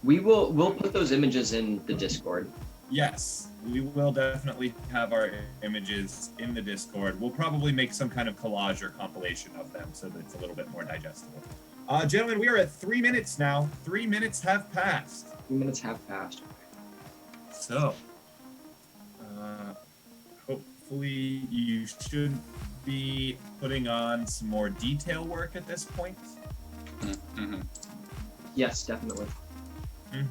We'll put those images in the Discord. Yes, we will definitely have our images in the Discord. We'll probably make some kind of collage or compilation of them so that it's a little bit more digestible. Gentlemen, we are at 3 minutes now. 3 minutes have passed. 3 minutes have passed. So, hopefully you should be putting on some more detail work at this point. Mm-hmm. Yes, definitely.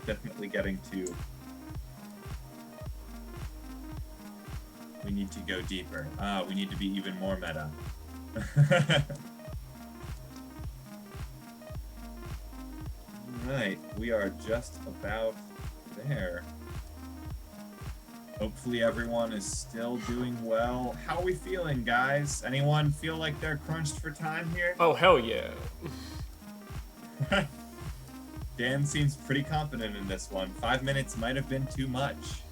Definitely getting to. We need to go deeper. We need to be even more meta. Right, we are just about there. Hopefully everyone is still doing well. How are we feeling, guys? Anyone feel like they're crunched for time here? Oh, hell yeah. Dan seems pretty confident in this one. 5 minutes might have been too much.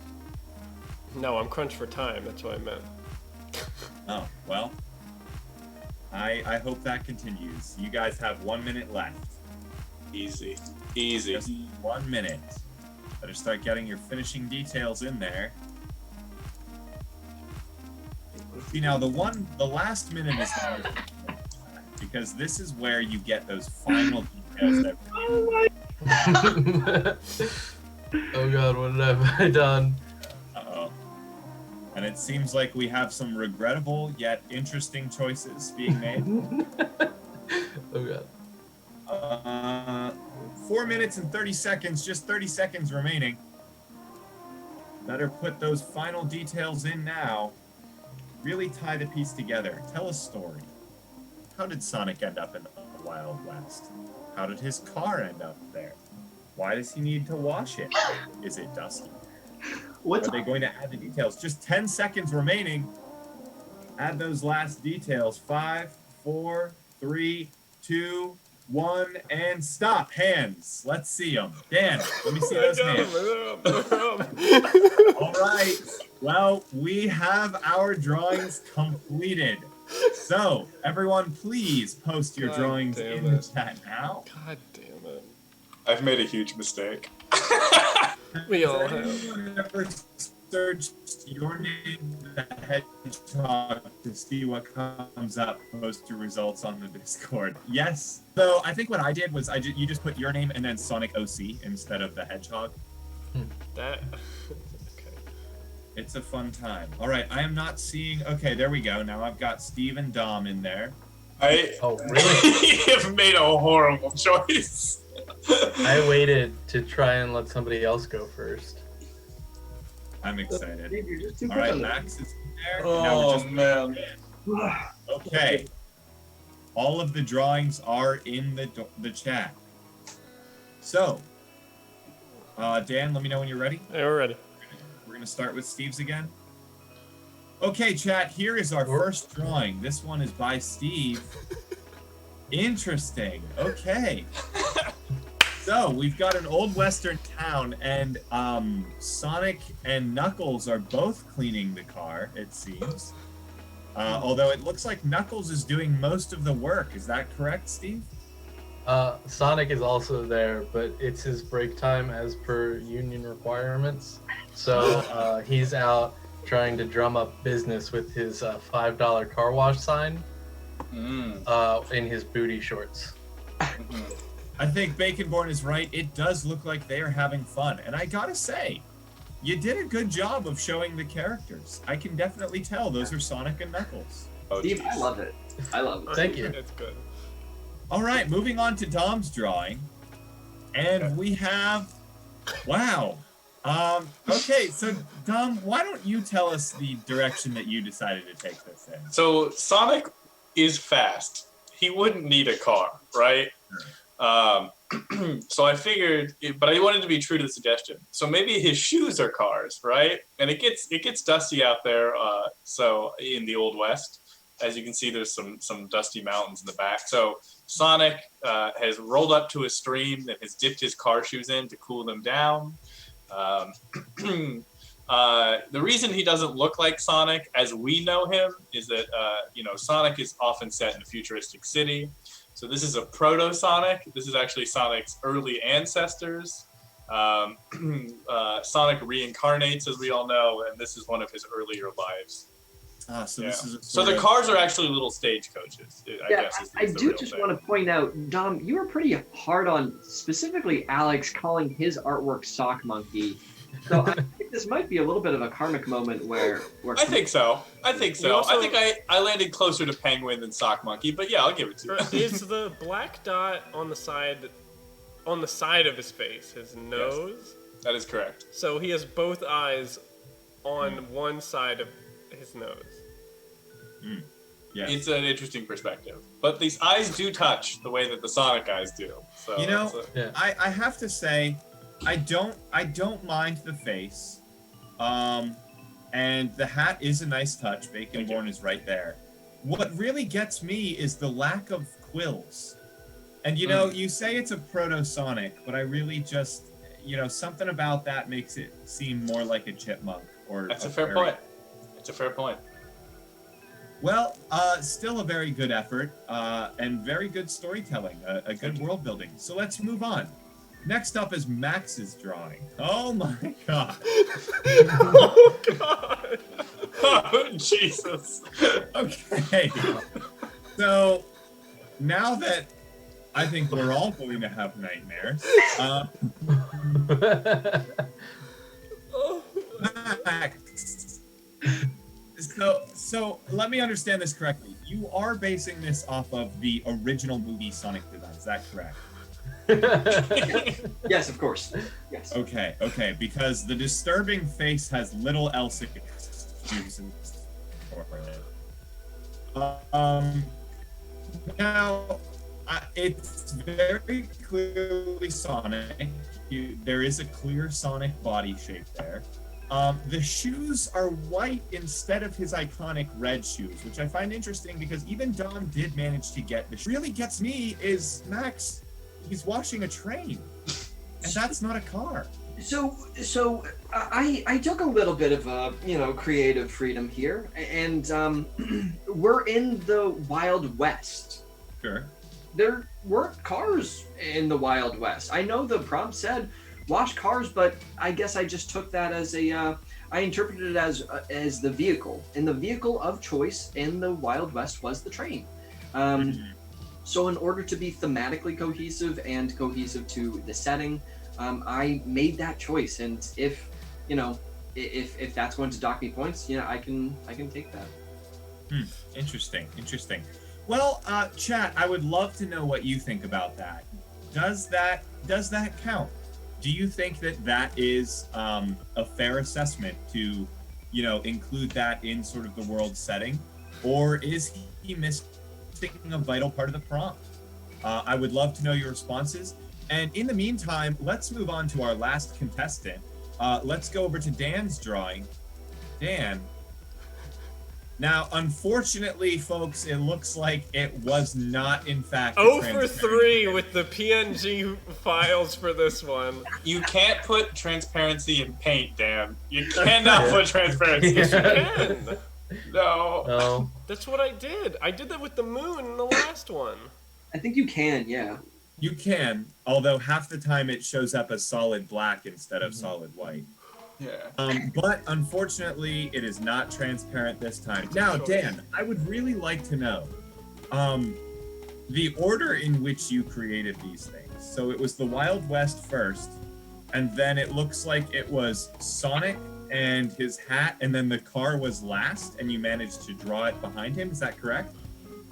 No, I'm crunched for time. That's what I meant. Oh, well. I hope that continues. You guys have 1 minute left. Easy. Just 1 minute. Better start getting your finishing details in there. See, now the last minute is not because this is where you get those final details that. Oh god, what have I done? Uh-oh. And it seems like we have some regrettable yet interesting choices being made. Oh god. 4 minutes and 30 seconds, just 30 seconds remaining. Better put those final details in now. Really tie the piece together. Tell a story. How did Sonic end up in the Wild West? How did his car end up there? Why does he need to wash it? Is it dusty? Are they going to add the details? Just 10 seconds remaining. Add those last details. 5, 4, 3, 2, 1, and stop. Hands. Let's see them. Dan, let me see those hands. All right. Well, we have our drawings completed. So, everyone, please post your drawings in the chat now. God damn it. I've made a huge mistake. We all Has have. anyone ever searched your name, the hedgehog, to see what comes up? Post your results on the Discord. Yes. So I think what I did was you just put your name and then Sonic OC instead of the hedgehog. That. It's a fun time. All right, I am not seeing. Okay, there we go. Now I've got Steve and Dom in there. Oh, really? have made a horrible choice. I waited to try and let somebody else go first. I'm excited. Dude, you're just too All right, good. Max is in there. Oh, Now we're just man. okay. All of the drawings are in the chat. So, Dan, let me know when you're ready. Hey, we're ready. We're going to start with Steve's again. Okay, chat, here is our first drawing. This one is by Steve. Interesting. Okay. So, we've got an old western town, and Sonic and Knuckles are both cleaning the car, it seems. Although it looks like Knuckles is doing most of the work. Is that correct, Steve? Sonic is also there, but it's his break time as per union requirements. So he's out trying to drum up business with his $5 car wash sign in his booty shorts. I think Baconborn is right. It does look like they are having fun. And I gotta say, you did a good job of showing the characters. I can definitely tell those are Sonic and Knuckles. Oh, Steve, geez. I love it. I love it. Thank you. It's good. All right, moving on to Dom's drawing. And we have, wow. Okay, so Dom, why don't you tell us the direction that you decided to take this in? So Sonic is fast. He wouldn't need a car, right? So I figured, but I wanted to be true to the suggestion. So maybe his shoes are cars, right? And it gets dusty out there. So in the Old West, as you can see, there's some dusty mountains in the back. So Sonic has rolled up to a stream and has dipped his car shoes in to cool them down. The reason he doesn't look like Sonic as we know him is that Sonic is often set in a futuristic city. So this is a proto-Sonic. This is actually Sonic's early ancestors. Sonic reincarnates, as we all know, and this is one of his earlier lives. This is So the cars are actually little stagecoaches. I guess. I do just want to point out, Dom, you were pretty hard on specifically Alex calling his artwork Sock Monkey. So I think this might be a little bit of a karmic moment where I think so. I Also, think I landed closer to Penguin than Sock Monkey, but yeah, I'll give it to you. Is the black dot on the side of his face his nose? That is correct. So he has both eyes on one side of his nose. Yes. It's an interesting perspective, but these eyes do touch the way that the Sonic eyes do. So I have to say, I don't mind the face, and the hat is a nice touch. Baconborn is right there. What really gets me is the lack of quills, and you say it's a proto-Sonic, but I really just something about that makes it seem more like a chipmunk or. That's a fair point. It's a fair point. Well, still a very good effort, and very good storytelling, a good world building. So let's move on. Next up is Max's drawing. Oh my god. Oh god. Oh, Jesus. Okay. So now that I think we're all going to have nightmares, Max. So let me understand this correctly. You are basing this off of the original movie Sonic design. Is that correct? Yes, of course. Yes. Okay, because the disturbing face has little else excuses for it. Now, it's very clearly Sonic. There is a clear Sonic body shape there. The shoes are white instead of his iconic red shoes, which I find interesting because even Dom did manage to get this. What really gets me is Max. He's washing a train, and that's not a car. So I took a little bit of creative freedom here, and we're in the Wild West. Sure. There weren't cars in the Wild West. I know the prompt said wash cars, but I guess I just took that as I interpreted it as the vehicle, and the vehicle of choice in the Wild West was the train. So in order to be thematically cohesive and cohesive to the setting, I made that choice. And if that's going to dock me points, I can take that. Interesting. Well, chat, I would love to know what you think about that. Does that count? Do you think that is a fair assessment to, include that in sort of the world setting, or is he missing a vital part of the prompt? I would love to know your responses. And in the meantime, let's move on to our last contestant. Let's go over to Dan's drawing. Dan. Now, unfortunately, folks, it looks like it was not, in fact, 0 for 3 with the PNG files for this one. You can't put transparency in paint, Dan. You cannot put transparency. Yes, you can. No. That's what I did. I did that with the moon in the last one. I think you can, yeah. You can, although half the time it shows up as solid black instead of solid white. Yeah. But unfortunately, it is not transparent this time. Now, Dan, I would really like to know the order in which you created these things. So it was the Wild West first, and then it looks like it was Sonic and his hat, and then the car was last, and you managed to draw it behind him. Is that correct?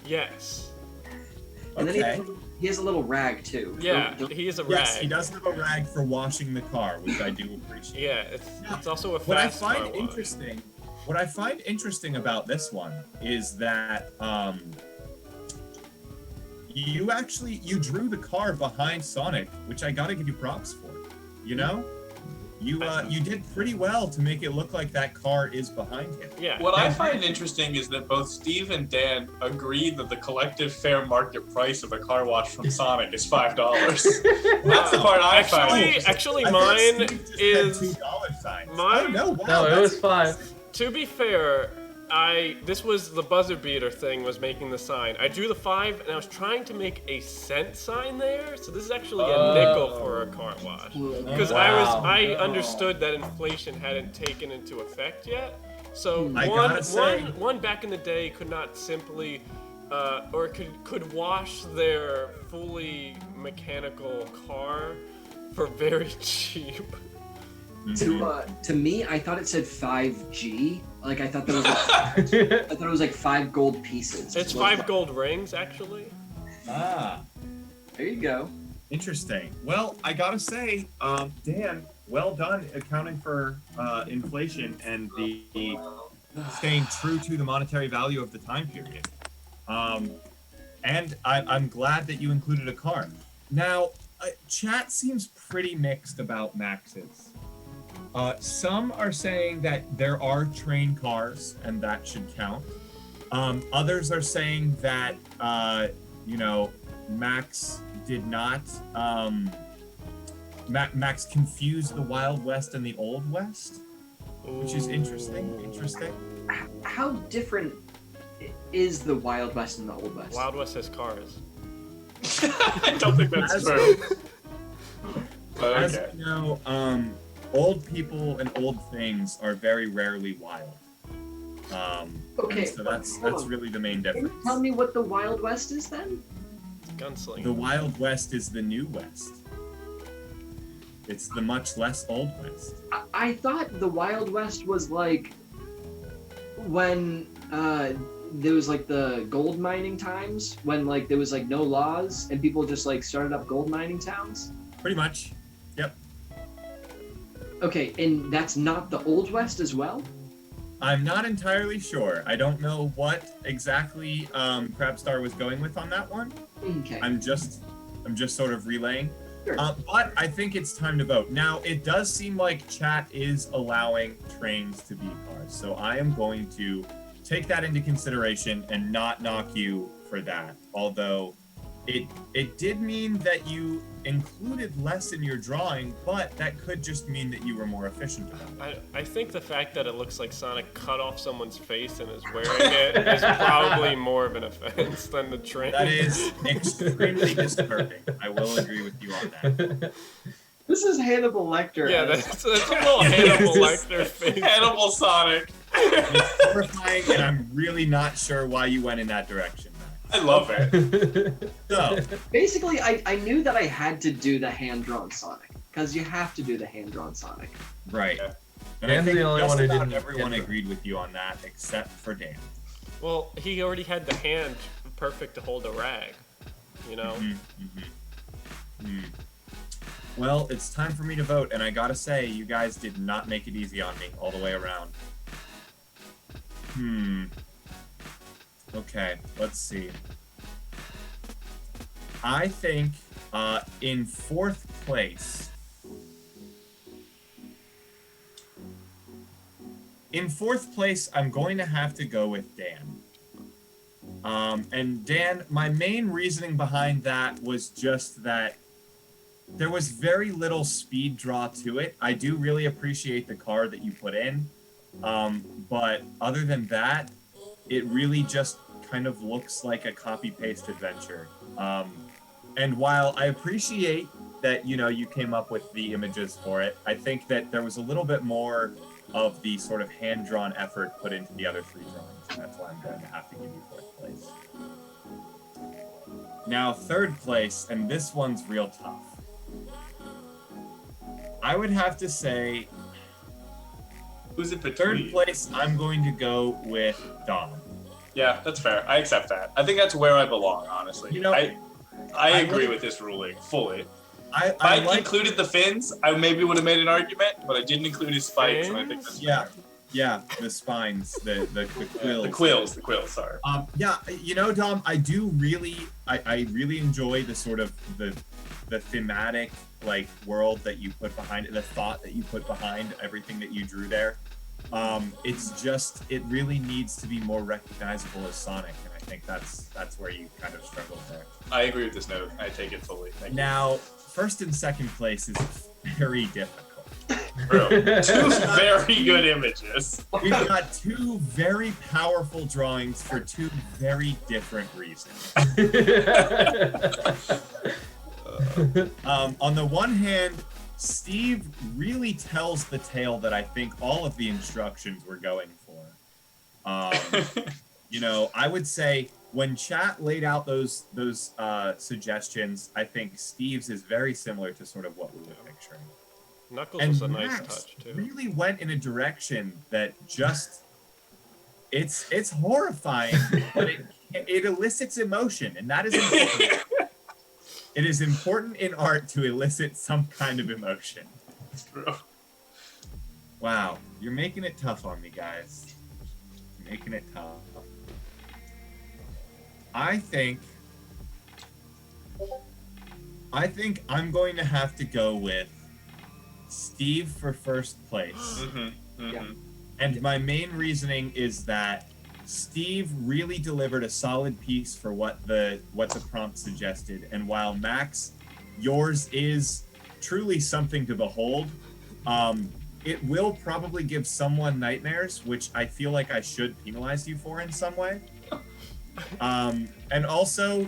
Yes. And Okay. then he has a little rag too. Yeah, Don't- he is a rag. Yes, he does have a rag for washing the car, which I do appreciate. Yeah, it's also a What I fast car find wash. interesting, what I find interesting about this one is that you drew the car behind Sonic, which I gotta give you props for. You know, you did pretty well to make it look like that car is behind him. Yeah. What I find interesting is that both Steve and Dan agree that the collective fair market price of a car wash from Sonic is $5. That's the part I find. Actually, I thought mine Steve just is. had $2 signs. mine- Oh no! Wow, No, it that's was 5. To be fair, this was the buzzer beater thing was making the sign. I drew the 5 and I was trying to make a cent sign there, so this is actually a nickel for a car wash. Because Wow. I understood that inflation hadn't taken into effect yet. So I gotta say- one back in the day could not simply or could wash their fully mechanical car for very cheap. To me, I thought it said 5G. Like I thought that was I thought it was like 5 gold pieces. It's 5 gold rings actually. Ah. There you go. Interesting. Well, I gotta say, Dan, well done accounting for inflation and the staying true to the monetary value of the time period. And I'm glad that you included a car. Now, chat seems pretty mixed about Max's. Some are saying that there are train cars and that should count. Others are saying that, Max did not, Max confused the Wild West and the Old West, which is interesting. How different is the Wild West and the Old West? Wild West has cars. I don't think that's As- true. But As okay. you know, old people and old things are very rarely wild. Okay, and so that's hold on. really the main Can you difference. tell me what the Wild West is then? Gunslinger. The Wild West is the New West. It's the much less Old West. I thought the Wild West was like when there was like the gold mining times, when like there was like no laws and people just like started up gold mining towns. Pretty much. Yep. Okay, and that's not the Old West as well? I'm not entirely sure. I don't know what exactly Crabstar was going with on that one. Okay. I'm just sort of relaying. Sure. But I think it's time to vote. Now, it does seem like chat is allowing trains to be cars, so I am going to take that into consideration and not knock you for that. Although it did mean that you included less in your drawing, but that could just mean that you were more efficient about it. I think the fact that it looks like Sonic cut off someone's face and is wearing it is probably more of an offense than the train. That is extremely disturbing. I will agree with you on that. This is Hannibal Lecter. Yeah, that's a little Hannibal Lecter face. Hannibal Sonic. It's horrifying, and I'm really not sure why you went in that direction, Max. I love it. So, Basically, I knew that I had to do the hand-drawn Sonic, because you have to do the hand-drawn Sonic. right. Yeah. And I Dan's think the only just one who about didn't everyone get it. agreed with you on that, except for Dan. Well, he already had the hand perfect to hold a rag, you know? Well, it's time for me to vote, and I gotta say, you guys did not make it easy on me all the way around. Okay, let's see. I think in fourth place. In fourth place, I'm going to have to go with Dan. And Dan, my main reasoning behind that was just that there was very little speed draw to it. I do really appreciate the car that you put in. But other than that, it really just kind of looks like a copy-paste adventure. And while I appreciate that, you came up with the images for it, I think that there was a little bit more of the sort of hand-drawn effort put into the other three drawings. And that's why I'm going to have to give you fourth place. Now, third place, and this one's real tough. I would have to say, Who's it between? third place, I'm going to go with Dom. Yeah, that's fair. I accept that. I think that's where I belong, honestly. You know, I agree with this ruling fully. If I I like, included the fins, I maybe would have made an argument, but I didn't include his spikes, and I think that's yeah, fair. yeah, the spines, the quills. The quills, sorry. Yeah, you know, Dom, I really enjoy the sort of the thematic like world that you put behind it, the thought that you put behind everything that you drew there. It's just, it really needs to be more recognizable as Sonic, and I think that's where you kind of struggled there. I agree with this note. I take it fully. Thank you. Now, first and second place is very difficult. Bro, two very good images. We've got two very powerful drawings for two very different reasons. On the one hand, Steve really tells the tale that I think all of the instructions were going for. You know, I would say when chat laid out those suggestions, I think Steve's is very similar to sort of what we were picturing. Knuckles And was a nice Max touch too. really went in a direction that just it's horrifying, but it elicits emotion, and that is important. It is important in art to elicit some kind of emotion. Bro. Wow, you're making it tough on me, guys. You're making it tough. I think I'm going to have to go with Steve for first place. Yeah. And my main reasoning is that Steve really delivered a solid piece for what the prompt suggested. And while Max, yours is truly something to behold, it will probably give someone nightmares, which I feel like I should penalize you for in some way. And also,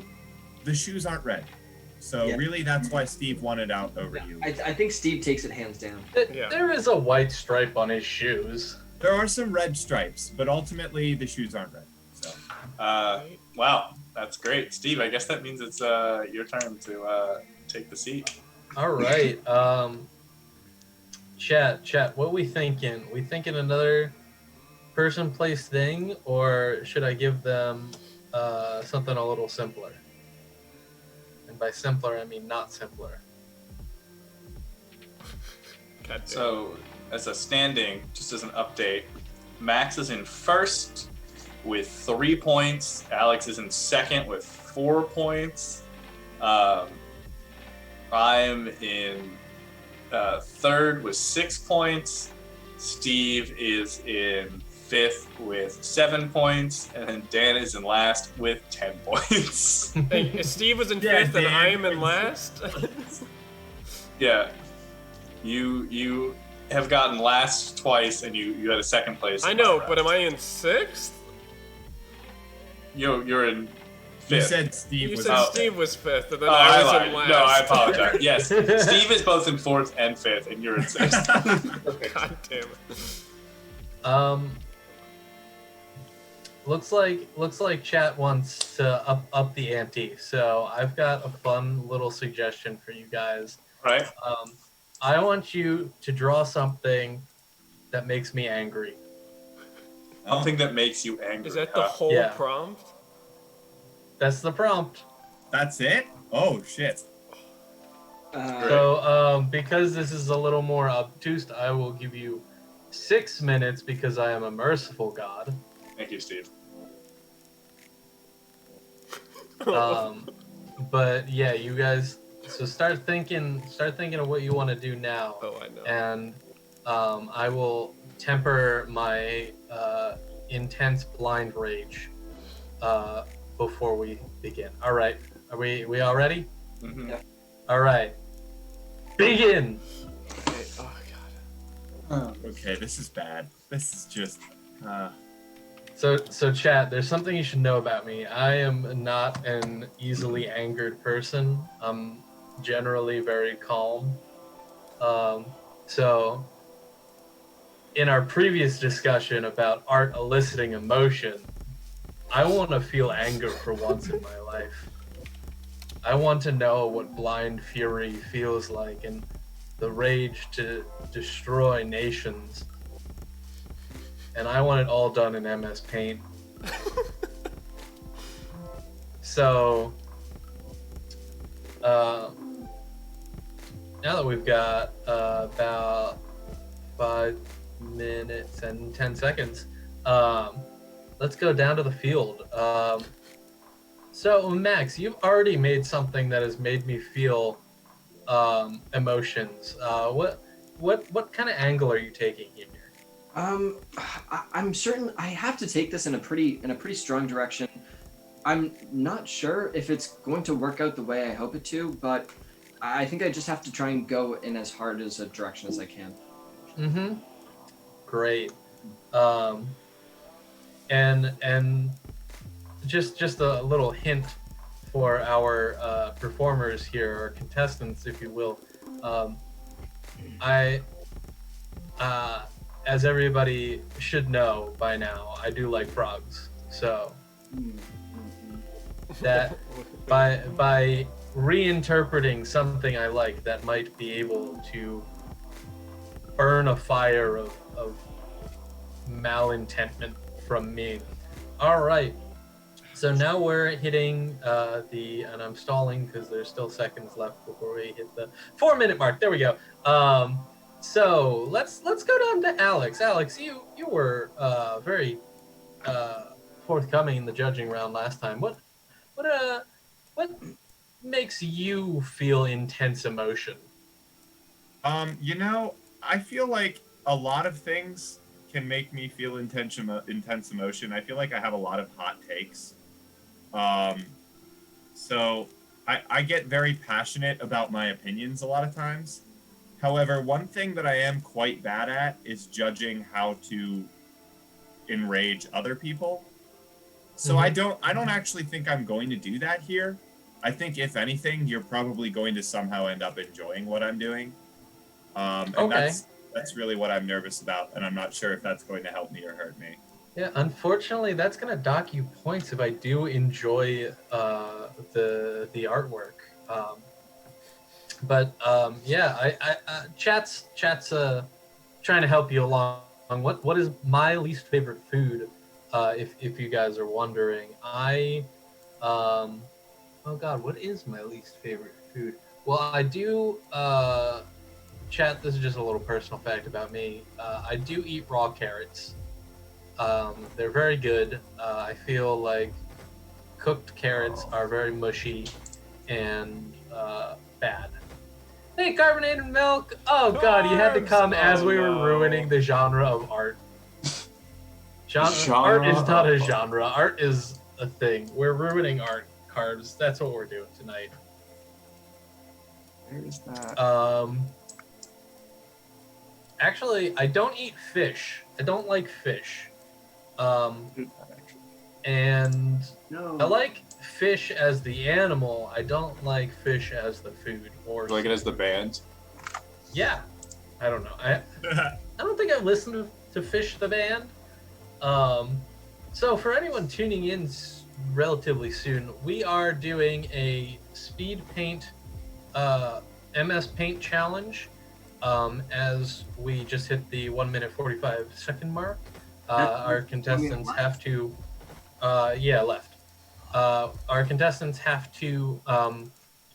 the shoes aren't red. So Yeah. really, that's why Steve won it out over you. I think Steve takes it hands down. Yeah. There is a white stripe on his shoes. There are some red stripes, but ultimately the shoes aren't red. So Wow, that's great. Steve, I guess that means it's your turn to take the seat. All right. Chat. What we thinking? We thinking another person, place, thing, or should I give them something a little simpler? And by simpler, I mean not simpler. God damn. So, as a standing, just as an update, Max is in first with 3 points. Alex is in second with 4 points. I'm in third with 6 points. Steve is in fifth with 7 points, and then Dan is in last with 10 points. Hey, Steve was in Yeah, fifth and Dan. I am in last. Yeah, you have gotten last twice, and you had a second place. I know, but am I in sixth? You're in you fifth. said Steve You was said out. Steve was fifth, and then Oh, I was lied. in last. No, I apologize. Yes, Steve is both in fourth and fifth, and you're in sixth. God damn it. Looks like chat wants to up the ante. So I've got a fun little suggestion for you guys. Right? I want you to draw something that makes me angry. Something that makes you angry. Is that the huh? whole Yeah. prompt? That's the prompt. That's it? Oh shit. So because this is a little more obtuse, I will give you 6 minutes because I am a merciful god. Thank you, Steve. But yeah, you guys. So start thinking of what you want to do now, Oh, I know. and I will temper my intense blind rage before we begin. All right, are we all ready? Mm-hmm. Yeah. All right, begin. Okay. Oh god. Okay, this is bad. This is just So chat, there's something you should know about me. I am not an easily angered person. I'm generally very calm. So in our previous discussion about art eliciting emotion, I want to feel anger for once in my life. I want to know what blind fury feels like and the rage to destroy nations. And I want it all done in MS Paint. So, now that we've got about 5 minutes and 10 seconds, let's go down to the field. So, Max, you've already made something that has made me feel emotions. What kind of angle are you taking here? I'm certain I have to take this in a pretty strong direction. I'm not sure if it's going to work out the way I hope it to, but I think I just have to try and go in as hard as a direction as I can. Mm-hmm. Great. And just a little hint for our performers here, or contestants, if you will. As everybody should know by now, I do like frogs. So that by reinterpreting something I like, that might be able to burn a fire of malintentment from me. All right. So now we're hitting and I'm stalling because there's still seconds left before we hit the 4-minute mark. There we go. So let's go down to Alex. Alex, you were very forthcoming in the judging round last time. What makes you feel intense emotion? I feel like a lot of things can make me feel intense emotion. I feel like I have a lot of hot takes. So I get very passionate about my opinions a lot of times. However, one thing that I am quite bad at is judging how to enrage other people. So I don't actually think I'm going to do that here. I think if anything, you're probably going to somehow end up enjoying what I'm doing. And Okay. that's really what I'm nervous about, and I'm not sure if that's going to help me or hurt me. Yeah, unfortunately, that's gonna dock you points if I do enjoy the artwork. Chat's trying to help you along. What is my least favorite food? If you guys are wondering, oh God, what is my least favorite food? Well, I do. Chat, this is just a little personal fact about me. I do eat raw carrots. They're very good. I feel like cooked carrots are very mushy and bad. Hey, carbonated milk! Oh God, you had to come as we were ruining the genre of art. Art is not a genre. Art is a thing. We're ruining art. Carbs. That's what we're doing tonight. Where's that? Actually, I don't eat fish. I don't like fish. And No. I like fish as the animal. I don't like fish as the food. Or You like it as the band? yeah, I don't know. I don't think I've listened to Fish the band. So for anyone tuning in relatively soon, we are doing a speed paint, MS Paint challenge. As we just hit the 1 minute 45 second mark, our contestants have to, left. Our contestants have to,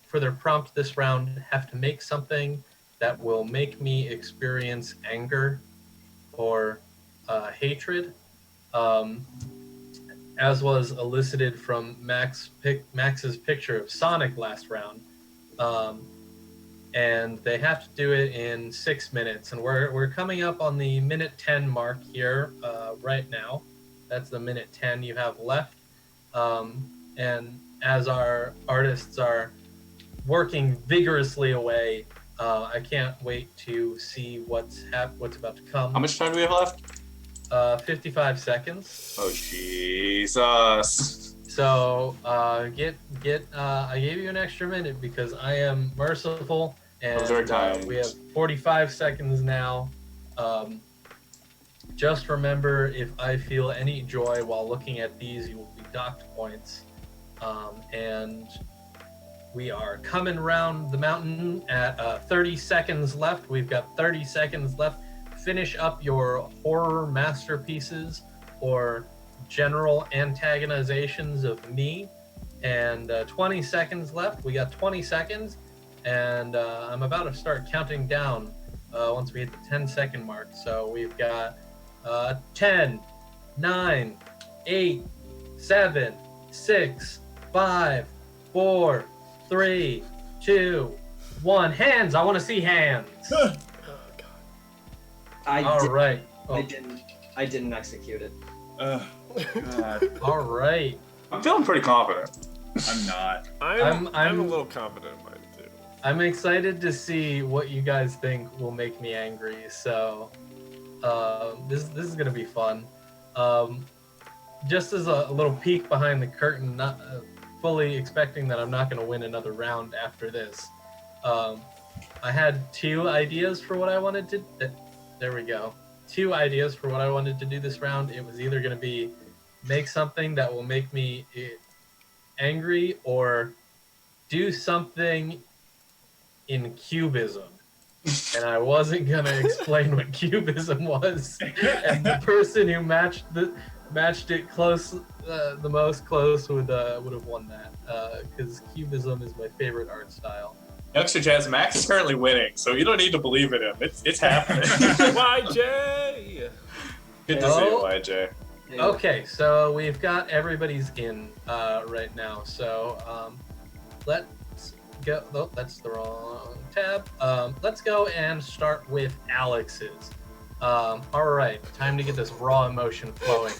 for their prompt this round, have to make something that will make me experience anger or hatred, as was elicited from Max's picture of Sonic last round. And they have to do it in 6 minutes, and we're coming up on the minute 10 mark here right now. That's the minute 10 you have left. And as our artists are working vigorously away, I can't wait to see what's about to come. How much time do we have left? 55 seconds. Oh Jesus! So I gave you an extra minute because I am merciful, and we have 45 seconds now. Just remember, if I feel any joy while looking at these, you will be docked points. And We are coming around the mountain at 30 seconds left. We've got 30 seconds left. Finish up your horror masterpieces or general antagonizations of me. And 20 seconds left. We got 20 seconds. And I'm about to start counting down once we hit the 10-second mark. So we've got 10, 9, 8, 7, 6, 5, 4, 3, 2, 1. Hands. I want to see hands. Oh, God. All right. Oh. I didn't execute it. Oh, God. All right. I'm feeling pretty confident. I'm not. I'm a little confident in mine, too. I'm excited to see what you guys think will make me angry. So this is gonna be fun. Just as a little peek behind the curtain, not fully expecting that I'm not gonna win another round after this. I had 2 ideas for what I wanted to. There we go. 2 ideas for what I wanted to do this round. It was either gonna be make something that will make me angry or do something in cubism. And I wasn't gonna explain what cubism was. And the person who matched it close, the most close would have won that. Because cubism is my favorite art style. Youngster Jazz, Max is currently winning, so you don't need to believe in him. It's happening. YJ! Good to see you, YJ. Okay, so we've got everybody's in right now. So let's go. Oh, that's the wrong tab. Let's go and start with Alex's. All right, time to get this raw emotion flowing.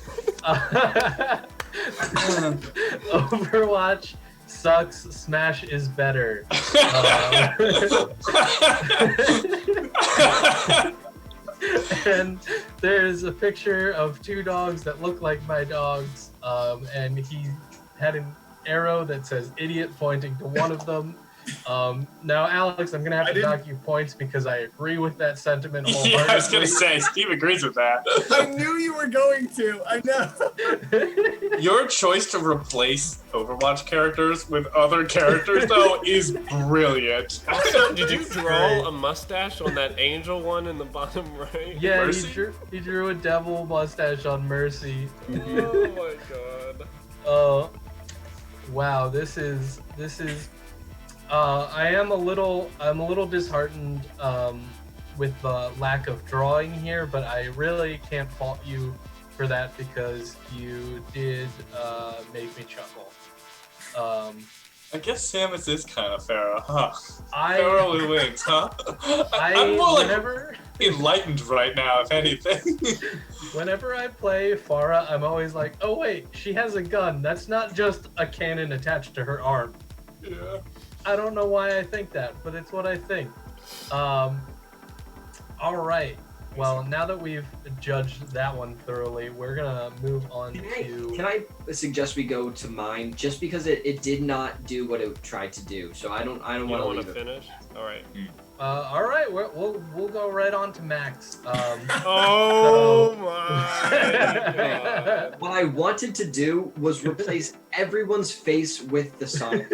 Overwatch sucks. Smash is better. And there's a picture of 2 dogs that look like my dogs, and he had an arrow that says idiot pointing to one of them. Now, Alex, I'm gonna have to knock you points because I agree with that sentiment wholeheartedly. Yeah, I was gonna say, Steve agrees with that. I knew you were going to. I know. Your choice to replace Overwatch characters with other characters, though, is brilliant. Also, did you draw a mustache on that angel one in the bottom right? Yeah, Mercy? he drew a devil mustache on Mercy. Oh my God. Oh, wow, this is. I'm a little disheartened with the lack of drawing here, but I really can't fault you for that because you did make me chuckle. I guess Samus is kind of Pharaoh, huh? I Pharaoh with wings, huh? I'm more like whenever enlightened right now, if anything. whenever I play Farah, I'm always like, oh wait, she has a gun. That's not just a cannon attached to her arm. Yeah. I don't know why I think that, but it's what I think. All right. Well, now that we've judged that one thoroughly, we're gonna move on to. Can I suggest we go to mine just because it did not do what it tried to do, so I don't You want to don't leave want to it. finish? All right. All right. We'll go right on to Max. Oh my God. What I wanted to do was replace everyone's face with the sun.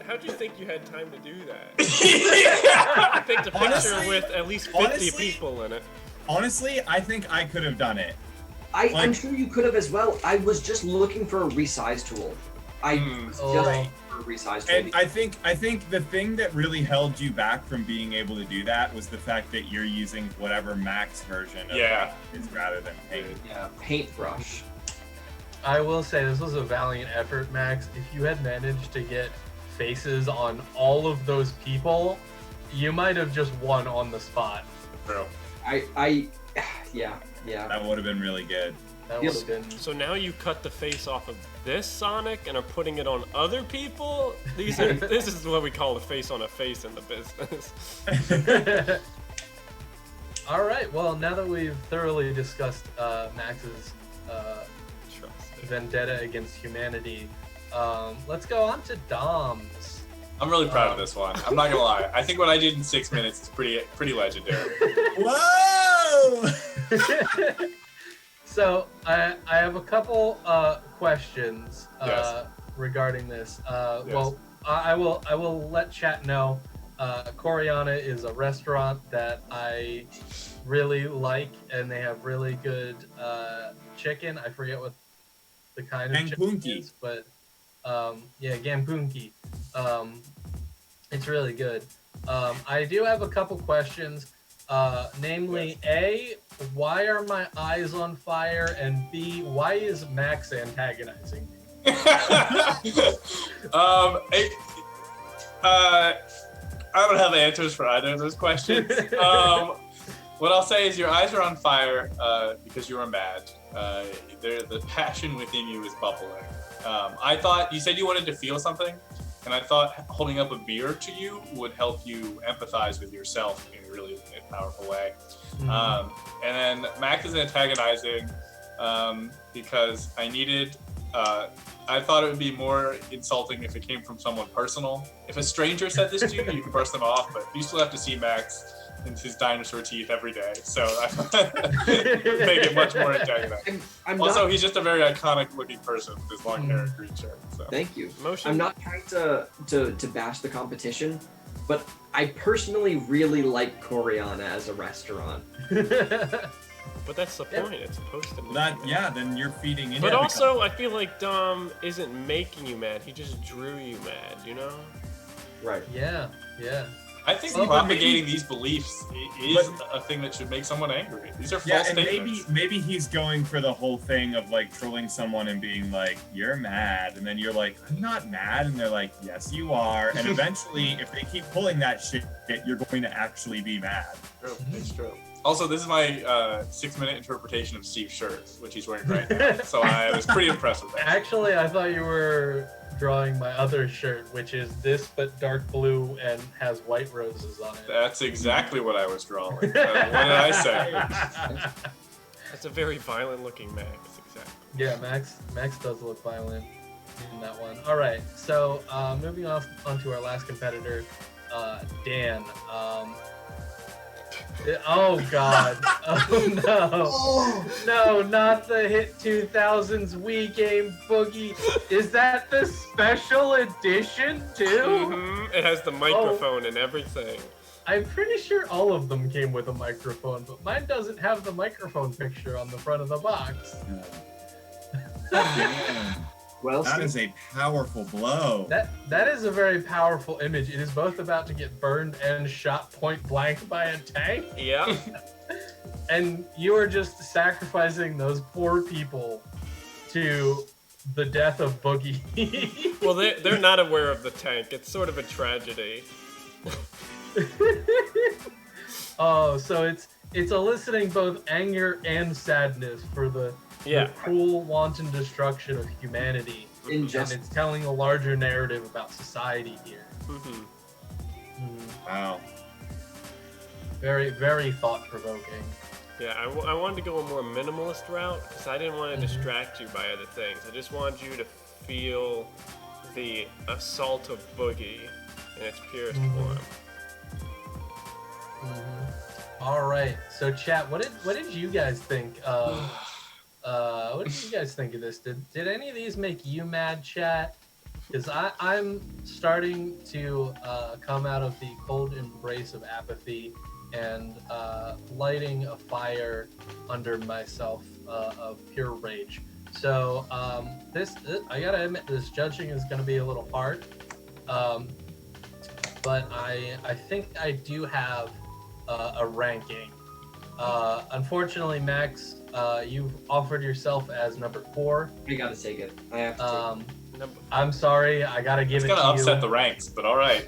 How'd you think you had time to do that? Yeah. I picked a picture Honestly- with at least 50 honestly- people in it. Honestly, I think I could have done it. I'm sure you could have as well. I was just looking for a resize tool. I was just looking for a resize tool. And I think the thing that really held you back from being able to do that was the fact that you're using whatever Max version of Yeah. it is rather than Paint. Yeah, paintbrush. I will say this was a valiant effort, Max. If you had managed to get faces on all of those people, you might have just won on the spot. Bro. Yeah. That would have been really good. That Yes. would have been. So now you cut the face off of this Sonic and are putting it on other people? This is what we call a face on a face in the business. All right. Well, now that we've thoroughly discussed Max's Trust. vendetta against humanity, let's go on to Dom's. I'm really proud of this one. I'm not gonna lie. I think what I did in 6 minutes is pretty legendary. Whoa! So I have a couple questions Yes. regarding this. Yes. Well, I will let chat know. Coriana is a restaurant that I really like, and they have really good chicken. I forget what the kind of chicken Gampunki. is, but yeah, gampunki. It's really good. I do have a couple questions. Namely, A, why are my eyes on fire? And B, why is Max antagonizing me? I don't have answers for either of those questions. What I'll say is your eyes are on fire because you are mad. The passion within you is bubbling. I thought you said you wanted to feel something, and I thought holding up a beer to you would help you empathize with yourself in a really powerful way. And then Max is antagonizing because I needed. I thought it would be more insulting if it came from someone personal. If a stranger said this to you, you can brush them off, but you still have to see Max and his dinosaur teeth every day. So I make it much more antagonizing. He's just a very iconic looking person with his long hair and green shirt. So. Thank you. Motion. I'm not trying to bash the competition, but I personally really like Coriana as a restaurant. But that's the point. It's supposed to be. Then you're feeding into. But also, I feel like Dom isn't making you mad. He just drew you mad. You know? Right. Yeah. I think propagating these beliefs is a thing that should make someone angry. These are false statements. Maybe he's going for the whole thing of like trolling someone and being like, "You're mad," and then you're like, "I'm not mad," and they're like, "Yes, you are." And eventually, if they keep pulling that shit, you're going to actually be mad. True. It's true. Also, this is my 6-minute interpretation of Steve's shirt, which he's wearing right now. So I was pretty impressed with that. Actually, I thought you were drawing my other shirt, which is this but dark blue and has white roses on it. That's exactly what I was drawing. What did I say? That's a very violent looking Max. Exactly. Yeah, Max does look violent in that one. All right, so moving on to our last competitor, Dan. Oh God! Oh no! No, not the hit 2000s Wii game Boogie. Is that the special edition too? Mm-hmm. It has the microphone and everything. I'm pretty sure all of them came with a microphone, but mine doesn't have the microphone picture on the front of the box. Well, that is a powerful blow. That is a very powerful image. It is both about to get burned and shot point blank by a tank. Yeah. And you are just sacrificing those poor people to the death of Boogie. Well, they're not aware of the tank. It's sort of a tragedy. Oh, so it's eliciting both anger and sadness for the cruel, wanton destruction of humanity. And it's telling a larger narrative about society here. Wow. Very, very thought-provoking. Yeah, I wanted to go a more minimalist route because I didn't want to distract you by other things. I just wanted you to feel the assault of Boogie in its purest form. All right, so chat, what did you guys think of? What did you guys think of this? Did any of these make you mad, chat? Because I'm starting to come out of the cold embrace of apathy and lighting a fire under myself of pure rage. So this I gotta admit, this judging is gonna be a little hard. But I think I do have a ranking. Unfortunately, Max, you've offered yourself as number 4. You gotta take it. I have to take it. I'm sorry, I gotta give it to you. It's gonna upset the ranks, but all right.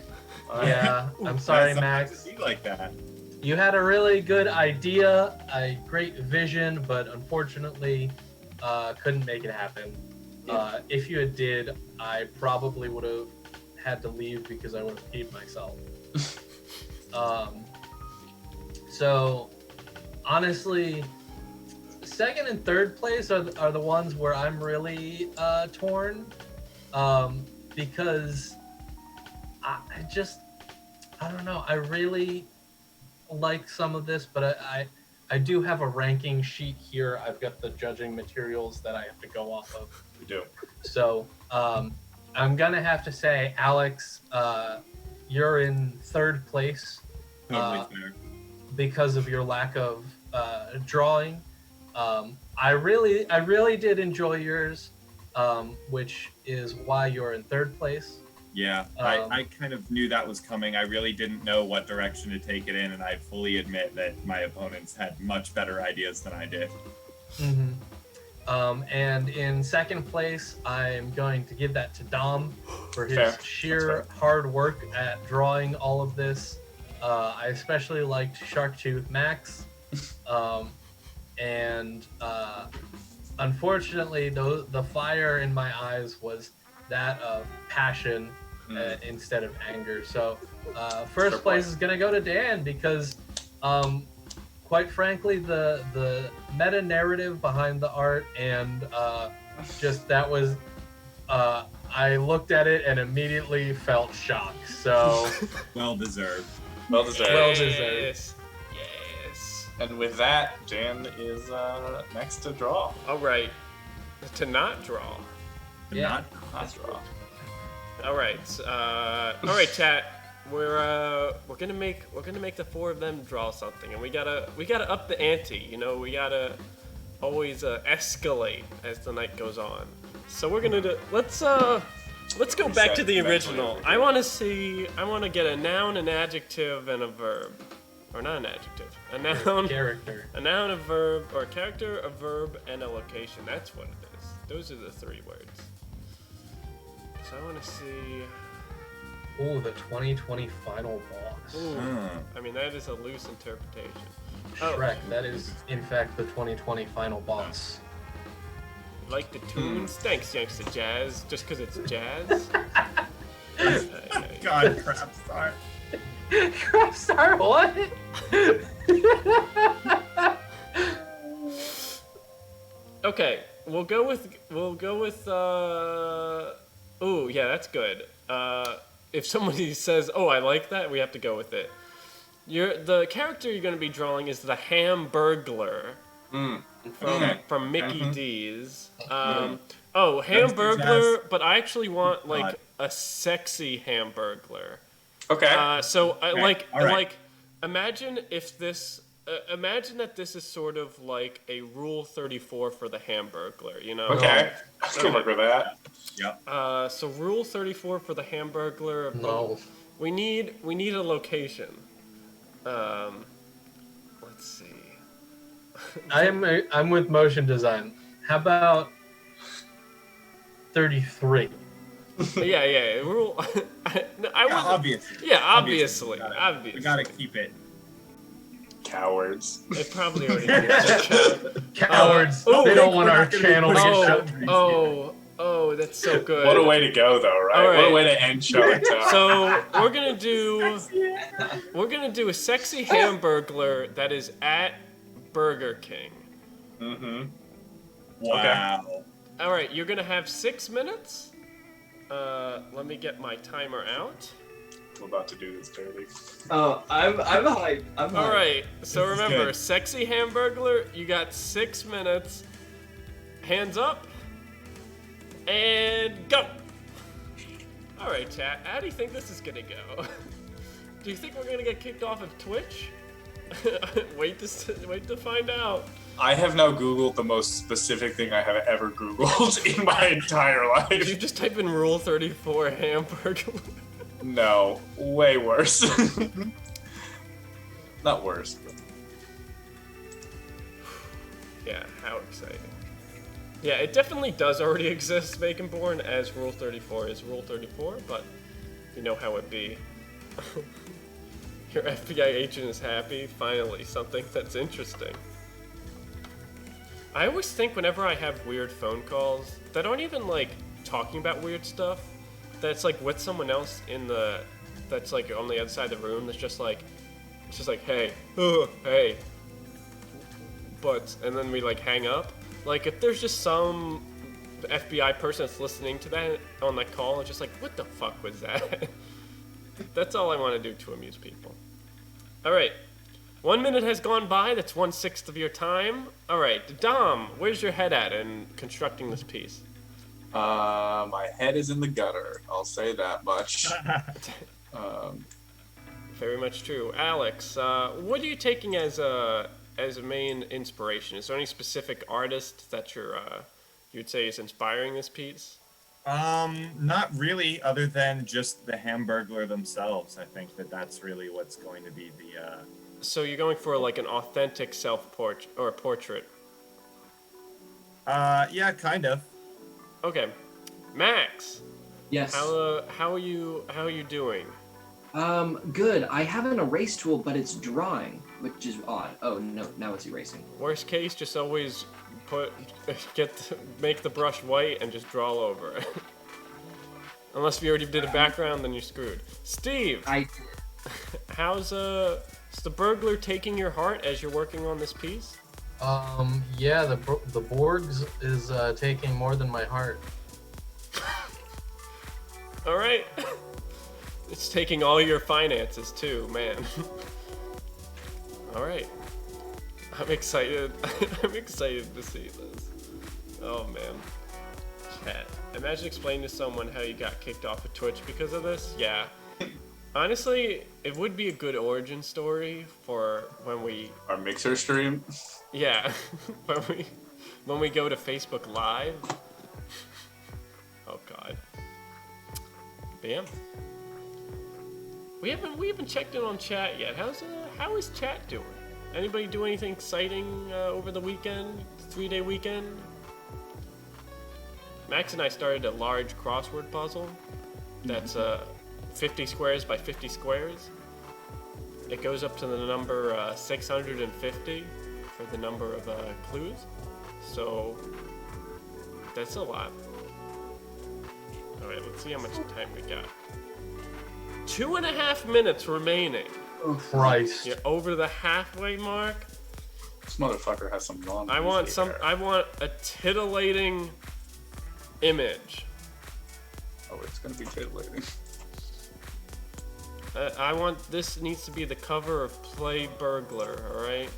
Yeah, I'm sorry, Max. You like that? You had a really good idea, a great vision, but unfortunately, couldn't make it happen. If you did, I probably would have had to leave because I would have peed myself. So, honestly, second and third place are the ones where I'm really torn, because I don't know. I really like some of this, but I do have a ranking sheet here. I've got the judging materials that I have to go off of. We do. So I'm gonna have to say, Alex, you're in third place Totally fair. because of your lack of drawing. I really did enjoy yours, which is why you're in third place. Yeah, I kind of knew that was coming. I really didn't know what direction to take it in, and I fully admit that my opponents had much better ideas than I did. Mm-hmm. And in second place, I'm going to give that to Dom for his Fair. sheer hard work at drawing all of this. I especially liked Sharktooth Max. And unfortunately, the fire in my eyes was that of passion instead of anger. So first place is going to go to Dan because, quite frankly, the meta narrative behind the art and just that was, I looked at it and immediately felt shocked. So Well deserved. Well deserved. Well deserved. Yes. And with that, Jan is next to draw. All right. To not draw. Yeah. Not draw. All right. All right, chat. We're gonna make the four of them draw something, and we gotta up the ante. You know, we gotta always escalate as the night goes on. So we're gonna do. Let's go back to the original. I want to get a noun, an adjective, and a verb. Or not an adjective. A noun. Character. A noun, a verb, or a character, a verb, and a location. That's what it is. Those are the three words. So I want to see. Oh, the 2020 final boss. Ooh. I mean, that is a loose interpretation. Shrek, that is in fact the 2020 final boss. Like the tunes? Thanks, youngster jazz. Just because it's jazz? God, crap star. Crapstar, what? Okay, we'll go with. Ooh, yeah, that's good. If somebody says, "Oh, I like that," we have to go with it. The character you're going to be drawing is the Hamburglar from Mickey D's. Hamburglar, but I actually want like a sexy Hamburglar. Okay. So I Okay, like all right. like imagine if this imagine that this is sort of like a Rule 34 for the Hamburglar, you know? Okay. I can work with that. Yep. So Rule 34 for the Hamburglar. No. We need a location. Let's see. I'm with motion design. How about 33? Yeah. Rule. I would. Obviously. Yeah, obviously. We gotta keep it. Cowards. They probably already did. Cowards. They don't want our channel to get shut. Oh, that's so good. What a way to go, though, right? All right. What a way to end show and tell. So we're gonna do a sexy Hamburglar that is at Burger King. Mm-hmm. Wow. All right, you're gonna have 6 minutes. Let me get my timer out. I'm about to do this dirty. Oh, I'm hyped. I'm hyped. All right, so This is remember, good. sexy Hamburglar, you got 6 minutes. Hands up, and go. All right, chat. How do you think this is gonna go? Do you think we're gonna get kicked off of Twitch? wait to find out. I have now Googled the most specific thing I have ever Googled in my entire Did you life. just type in Rule 34 Hamburglar? No, way worse. Not worse, but Yeah, how exciting. Yeah, it definitely does already exist, Baconborn, as Rule 34 is Rule 34, but you know how it be. Your FBI agent is happy, finally, something that's interesting. I always think whenever I have weird phone calls that aren't even like talking about weird stuff, that's like with someone else that's like on the other side of the room, that's just like, it's just like, hey, hey, but, and then we like hang up. Like if there's just some FBI person that's listening to that on that call, it's just like, what the fuck was that? That's all I want to do to amuse people. All right. 1 minute has gone by. That's 1/6 of your time. All right, Dom, where's your head at in constructing this piece? My head is in the gutter. I'll say that much. Very much true. Alex, what are you taking as a main inspiration? Is there any specific artist that you'd say is inspiring this piece? Not really, other than just the Hamburglar themselves. I think that's really what's going to be the. So you're going for like an authentic self-portrait or portrait? Yeah, kind of. Okay, Max. Yes. How are you doing? Good. I have an erase tool, but it's drawing, which is odd. Oh no, now it's erasing. Worst case, just always make the brush white and just draw over it. Unless you already did a background, then you're screwed. Steve, how's the burglar taking your heart as you're working on this piece? Yeah, the Borgs is taking more than my heart. All right. It's taking all your finances too, man. All right. I'm excited. I'm excited to see this. Oh man. Chat. Imagine explaining to someone how you got kicked off of Twitch because of this. Yeah. Honestly, it would be a good origin story for when we Our Mixer stream. Yeah. when we go to Facebook Live. Oh god. But yeah. We haven't checked in on chat yet. How is chat doing? Anybody do anything exciting over the weekend? 3-day weekend? Max and I started a large crossword puzzle. That's 50 squares by 50 squares. It goes up to the number 650 for the number of clues. So that's a lot. All right, let's see how much time we got. 2.5 minutes remaining. Oh, Christ. You're over the halfway mark. This motherfucker has some long. I want a titillating image. Oh, it's gonna be titillating. This needs to be the cover of Play Burglar, alright?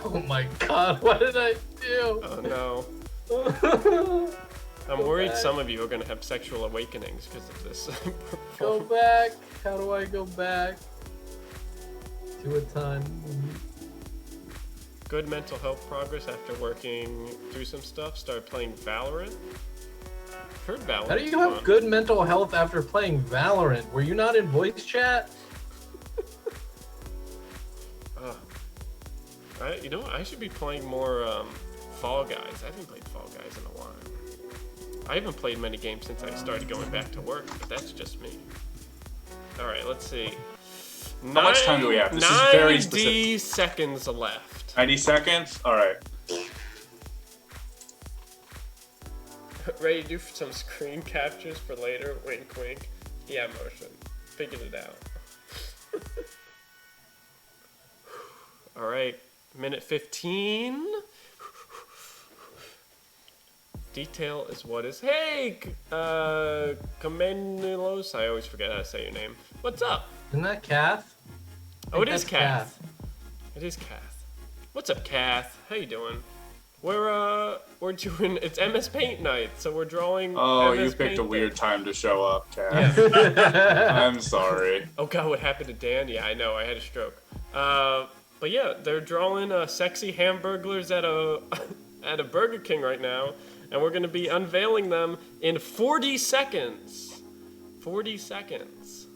Oh my god, what did I do? Oh no. I'm worried some of you are going to have sexual awakenings because of this. Go back. How do I go back? To a time. Good mental health progress after working through some stuff. Started playing Valorant. Heard Valorant. How do you have good mental health after playing Valorant? Were you not in voice chat? You know what? I should be playing more Fall Guys. I haven't played Fall Guys in a while. I haven't played many games since I started going back to work, but that's just me. Alright, let's see. How much time do we have? This is very specific. 90 seconds left. 90 seconds? Alright. Ready to do some screen captures for later? Wink, wink. Yeah, motion. Figured it out. Alright, minute 15. Detail is what is. Hey, Comenulos. I always forget how to say your name. What's up? Isn't that Kath? Oh, it is Kath. It is Kath. What's up, Kath? How you doing? We're doing. It's MS Paint night, so we're drawing. Oh, MS you picked Paint a weird things. time to show up, Kat. I'm sorry. Oh god, what happened to Dan? Yeah, I know. I had a stroke. But yeah, they're drawing sexy hamburglers at a at a Burger King right now, and we're gonna be unveiling them in 40 seconds. 40 seconds.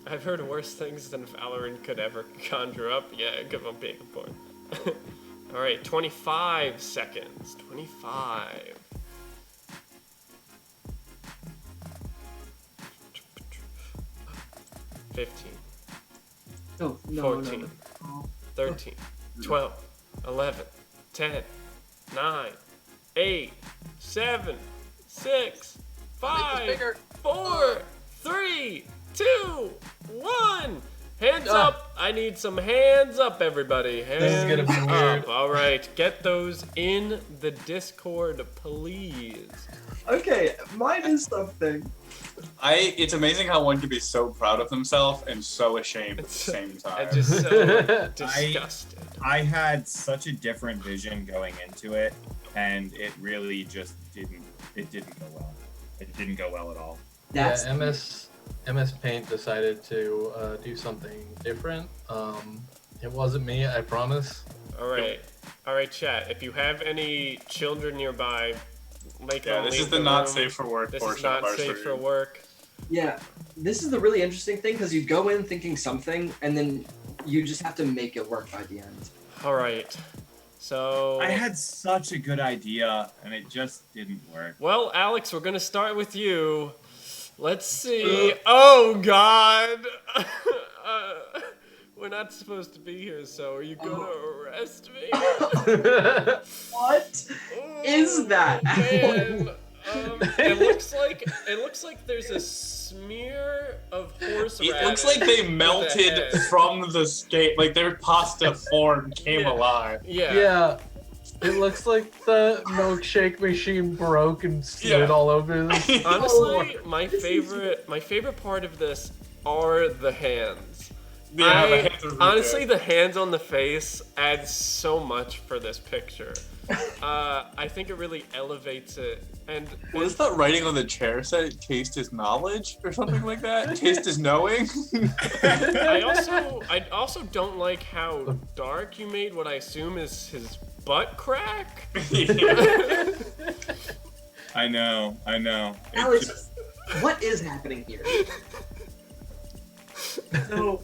I've heard worse things than Valorant could ever conjure up. Yeah, good on being born. Alright, 25 seconds. 25. $15. No, 14. no. 13, 12, 11, 10, 9, 8, 7, 6, 5, 4, 3, 2, 1. Hands up. I need some hands up, everybody. Hands This is gonna be weird. up. All right, get those in the Discord, please. Okay, mine is something. It's amazing how one can be so proud of himself and so ashamed at the same time. I'm just so disgusted. I had such a different vision going into it, and it really just didn't go well. It didn't go well at all. That's Yeah, MS Paint decided to do something different. It wasn't me, I promise. All right, chat. If you have any children nearby, make them This leave is the room. not safe for work This portion is not of our safe stream. for work. Yeah, this is the really interesting thing because you go in thinking something and then you just have to make it work by the end. All right. So I had such a good idea, and it just didn't work. well, Alex, we're gonna start with you. Let's see. Oh God. We're not supposed to be here, so are you gonna arrest me? What is that? Man, it looks like there's a smear of horse It radish looks like they with a melted head. from the skate, like their pasta form came Yeah. alive. Yeah. Yeah, it looks like the milkshake machine broke and slid Yeah. all over this. Honestly, my favorite part of this are the hands. Yeah, the hands are really Honestly, good. the hands on the face add so much for this picture. I think it really elevates it. And What is that writing on the chair said? Taste is knowledge or something like that? Taste is knowing? I also don't like how dark you made what I assume is his butt crack. I know. It Alex, just- what is happening here? So,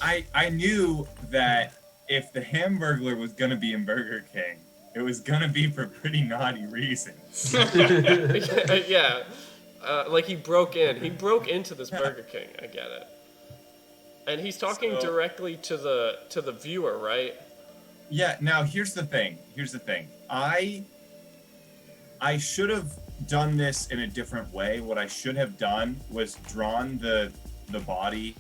I knew that if the Hamburglar was gonna be in Burger King, it was gonna be for pretty naughty reasons. Yeah. Like he broke into this Burger King. I get it. And he's talking So- directly to the viewer, right? Yeah. Now here's the thing. I should have done this in a different way. What I should have done was drawn the body,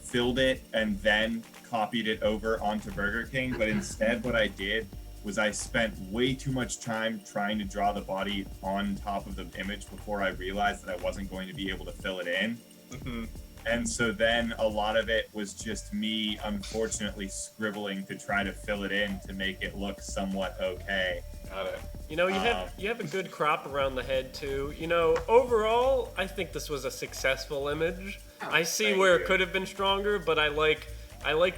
filled it, and then copied it over onto Burger King. But instead, what I did was I spent way too much time trying to draw the body on top of the image before I realized that I wasn't going to be able to fill it in. Mhm. And so then a lot of it was just me, unfortunately, scribbling to try to fill it in to make it look somewhat okay. Got it. You know, you have a good crop around the head too. You know, overall, I think this was a successful image. I see thank where you. it could have been stronger, but I like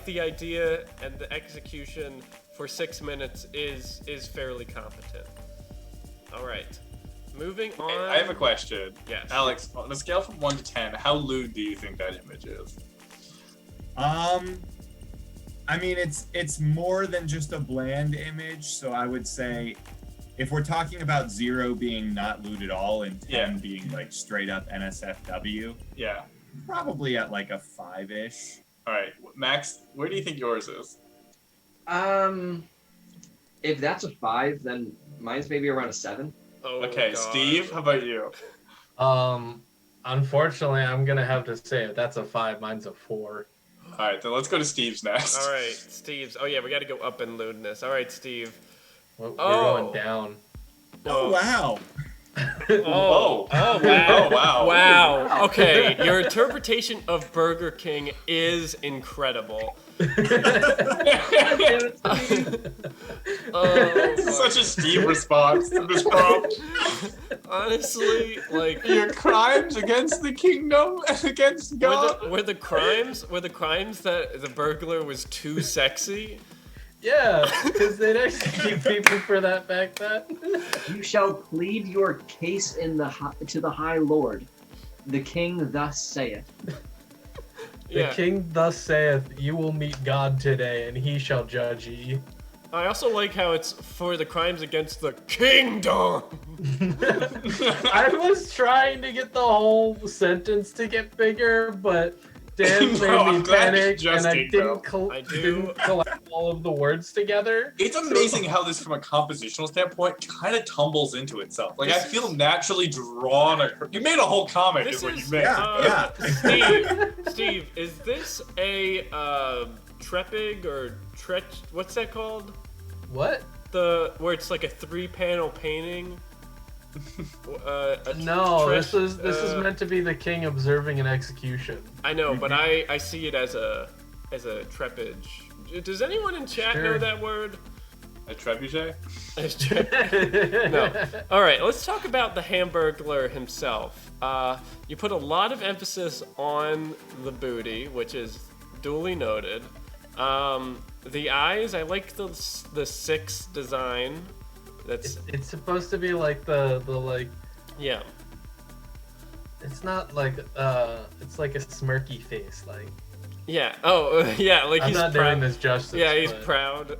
the idea, and the execution for 6 minutes is fairly competent. All right, moving on. I have a question. Yes. Alex, on a scale from 1 to 10, how lewd do you think that image is? I mean, it's more than just a bland image, so I would say if we're talking about 0 being not lewd at all and 10 being like straight up NSFW, Yeah. probably at like a 5-ish. All right, Max, where do you think yours is? If that's a 5, then mine's maybe around a 7. Oh, Okay, God. Steve, how about you? Unfortunately, I'm gonna have to say if that's a 5, mine's a 4. All right, then let's go to Steve's next. All right, Steve's. Oh yeah, we got to go up in lewdness. All right, Steve. We're Oh. going down. Oh, wow. Oh, Oh, wow. wow. Wow. Okay, your interpretation of Burger King is incredible. Such a Steve response to this prompt. Honestly, like Your crimes against the kingdom and against God. were the crimes that the burglar was too sexy? Yeah, because they'd execute people for that back then. You shall plead your case to the High Lord. The king thus saith. The Yeah. king thus saith, you will meet God today, and he shall judge ye. I also like how it's for the crimes against the kingdom. I was trying to get the whole sentence to get bigger, but Dan No, made I'm me glad you panic, just and I did, bro. didn't collect all of the words together. It's amazing how this, from a compositional standpoint, kind of tumbles into itself. Like, I feel naturally drawn. You made a whole comic, This is what you is made. Steve, is this a trepig or what's that called? What? Where it's like a 3-panel painting. No, trash- this is meant to be the king observing an execution. I know, but I see it as a trepidge. Does anyone in chat know Sure. that word? A trebuchet? No. All right, let's talk about the Hamburglar himself. You put a lot of emphasis on the booty, which is duly noted. The eyes, I like the 6 design. That's It's supposed to be like the like. yeah. It's not like it's like a smirky face. Like Yeah. Oh, yeah. Like I'm he's not proud. doing this justice. Yeah, he's but- proud.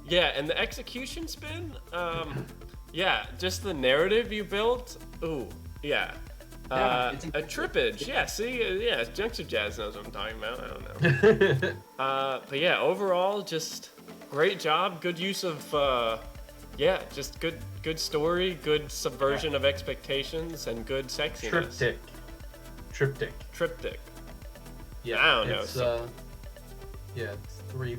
Yeah, and the execution spin. Yeah, just the narrative you built. Ooh, yeah. Yeah, it's A impressive. trippage. Yeah. See, yeah, Junkster Jazz knows what I'm talking about. I don't know. But yeah, overall, just great job. Good use of. Yeah, just good story, good subversion of expectations, and good sexiness. Triptych. Yeah, I don't know. It's, yeah, it's three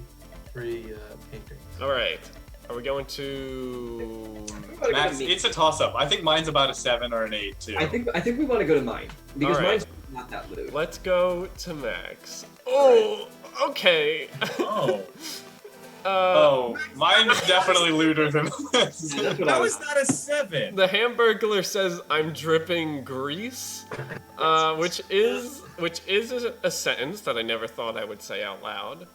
paintings. All right. Are we going to? Max, it's a toss-up. I think mine's about a 7 or an 8 too. I think we want to go to mine because All right. mine's not that lewd. Let's go to Max. Oh, okay. Oh, Oh, mine's definitely lewder than this. That's what I how was. is that a 7? The Hamburglar says, "I'm dripping grease," which is a sentence that I never thought I would say out loud.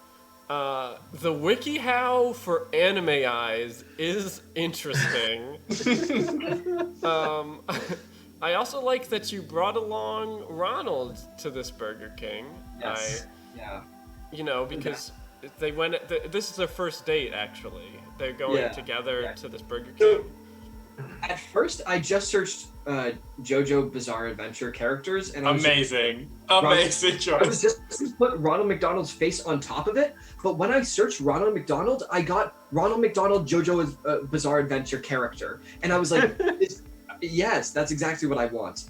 The WikiHow for anime eyes is interesting. I also like that you brought along Ronald to this Burger King. Yes. Yeah. You know, because they went. This is their first date, actually. They're going Yeah. together Yeah. to this Burger King. At first, I just searched JoJo Bizarre Adventure characters, and I was Amazing I choice. was just to put Ronald McDonald's face on top of it, but when I searched Ronald McDonald, I got Ronald McDonald JoJo's Bizarre Adventure character, and I was like, yes, that's exactly what I want.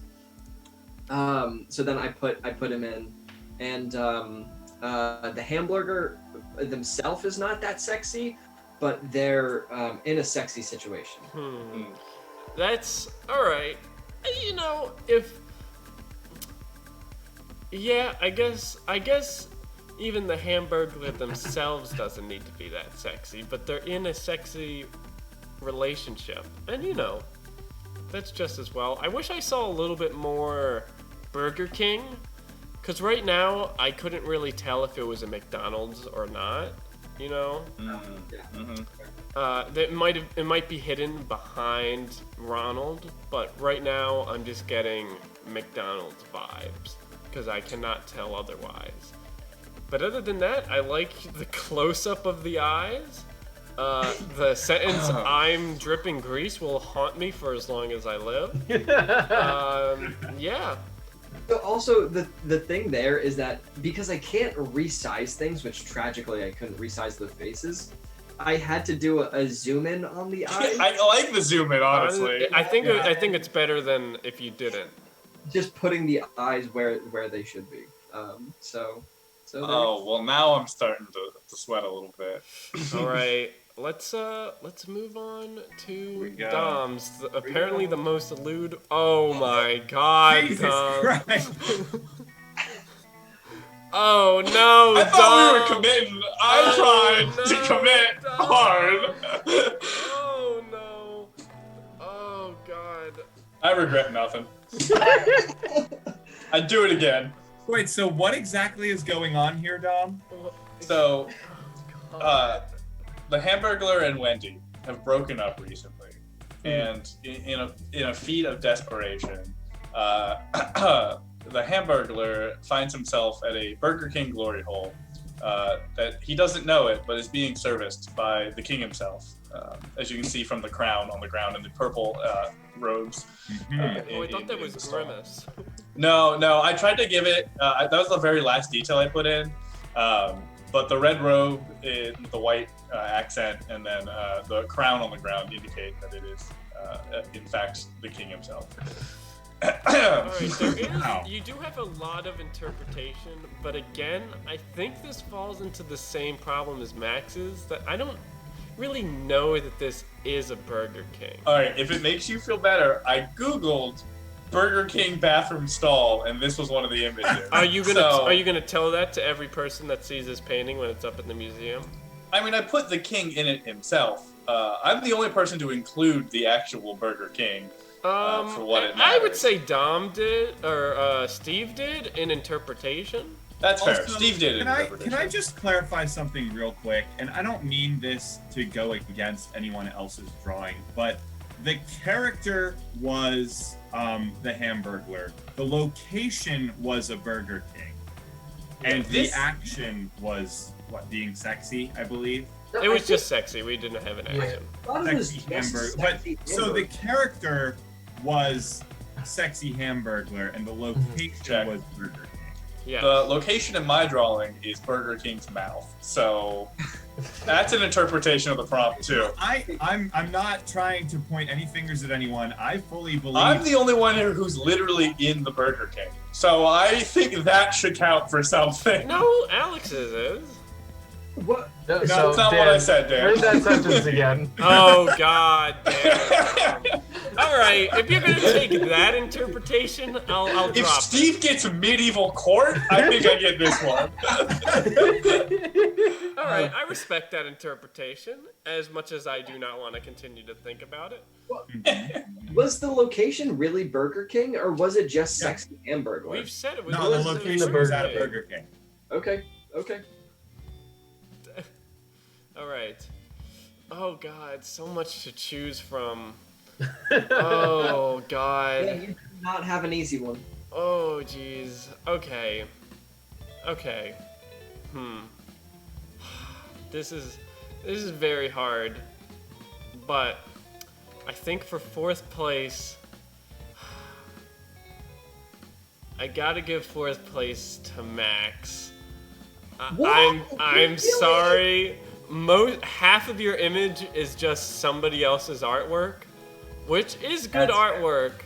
So then I put him in, and the hamburger themselves is not that sexy, but they're in a sexy situation. That's all right. You know, if yeah, I guess even the Hamburglar themselves doesn't need to be that sexy, but they're in a sexy relationship, and you know, that's just as well. I wish I saw a little bit more Burger King, because right now I couldn't really tell if it was a McDonald's or not. You know. It might be hidden behind Ronald, but right now I'm just getting McDonald's vibes because I cannot tell otherwise. But other than that, I like the close-up of the eyes. The sentence "I'm dripping grease" will haunt me for as long as I live. Yeah. So also the thing there is that because I can't resize things, which tragically I couldn't resize the faces, I had to do a zoom in on the eyes. I like the zoom in, honestly. I think it's better than if you didn't. Just putting the eyes where they should be. So there Oh well, now I'm starting to sweat a little bit. All right, let's move on we to go. Dom's. Apparently the most lewd. Oh my God, Jesus Dom. Christ. Oh no, I Dom. thought we were committing. I Oh, tried to no, commit Dom. hard. Oh no. Oh God. I regret nothing. I'd do it again. Wait, so what exactly is going on here, Dom? So, God. the Hamburglar and Wendy have broken up recently, and in a feat of desperation, the Hamburglar finds himself at a Burger King glory hole that he doesn't know it, but is being serviced by the king himself, as you can see from the crown on the ground and the purple robes. Oh, I in thought that was the stall. Grimace. No, I tried to give it. That was the very last detail I put in. But the red robe in the white accent and then the crown on the ground indicate that it is, in fact, the king himself. Alright, there is, Wow. you do have a lot of interpretation, but again, I think this falls into the same problem as Max's, that I don't really know that this is a Burger King. All right, if it makes you feel better, I googled Burger King bathroom stall, and this was one of the images. Are you gonna tell that to every person that sees this painting when it's up in the museum? I mean, I put the king in it himself. I'm the only person to include the actual Burger King for what it matters. I would say Dom did, or Steve did, in interpretation. That's fair. Also, Steve did it. Can I just clarify something real quick? And I don't mean this to go against anyone else's drawing, but the character was the Hamburglar. The location was a Burger King. And the action was, being sexy, I believe? It was just sexy. We didn't have an action. Sexy Hamburglar. But, so the character was sexy Hamburglar, and the location was Burger King. Yeah. The location in my drawing is Burger King's mouth, so that's an interpretation of the prompt too. I'm not trying to point any fingers at anyone. I fully believe I'm the only one here who's literally in the Burger King, so I think that should count for something. No, Alex's is. What? That's not what I said, Dan. Read that sentence again. Oh, God damn. All right, if you're going to take that interpretation, I'll If drop Steve gets medieval court, I think I get this one. it. All right, I respect that interpretation as much as I do not want to continue to think about it. Was the location really Burger King, or was it just sexy Hamburglar? We've said it was no, the was location was at a Burger King. Okay. All right. Oh, God, so much to choose from. Oh, God. Yeah, you do not have an easy one. Oh, jeez. Okay. This is very hard, but I think for fourth place, I gotta give fourth place to Max. What? I'm sorry. Half of your image is just somebody else's artwork, which is good artwork.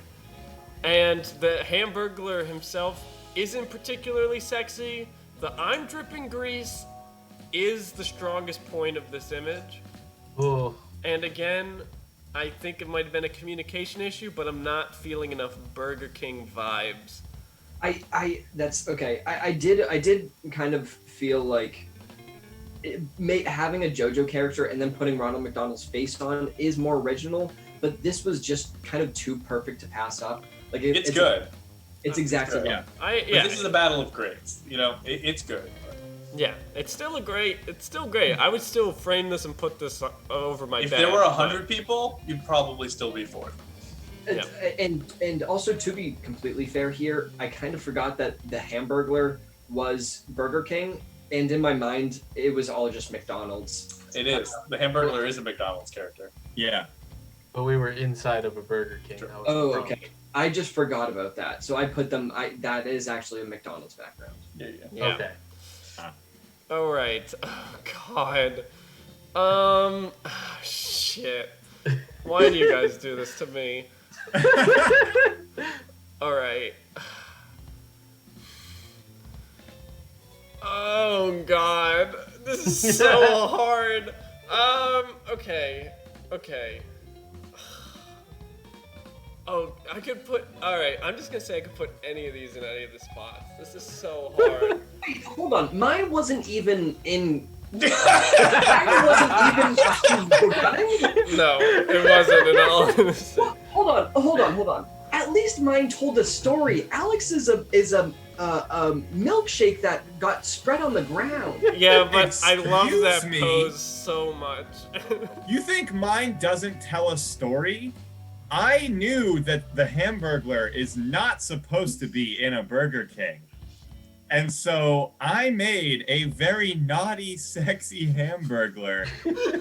And the Hamburglar himself isn't particularly sexy. The I'm dripping grease is the strongest point of this image. Ooh. And again, I think it might have been a communication issue, but I'm not feeling enough Burger King vibes. That's okay. I did kind of feel like having a JoJo character and then putting Ronald McDonald's face on is more original, but this was just kind of too perfect to pass up. Like It's good. It's exactly good. right. But this is a battle of grades. You know, it's good. Yeah, it's still great. I would still frame this and put this over my bed. If there were 100 people, you'd probably still be fourth. Yeah. And also, to be completely fair here, I kind of forgot that the Hamburglar was Burger King, and in my mind, it was all just McDonald's. It is. The Hamburglar is a McDonald's character. Yeah. But we were inside of a Burger King. Sure. That was the problem. Okay. I just forgot about that. So I put them, that is actually a McDonald's background. Yeah. Okay. All right. Oh, God. Shit. Why do you guys do this to me? All right. Oh, God. This is so hard. Okay. Oh, I could put... Alright, I'm just gonna say I could put any of these in any of the spots. This is so hard. Wait, hold on. Mine wasn't even in... Mine wasn't even running? No, it wasn't at all. Well, hold on. At least mine told a story. Alex is a milkshake that got spread on the ground. Yeah, but I love that Excuse me. pose so much. You think mine doesn't tell a story? I knew that the Hamburglar is not supposed to be in a Burger King. And so I made a very naughty, sexy Hamburglar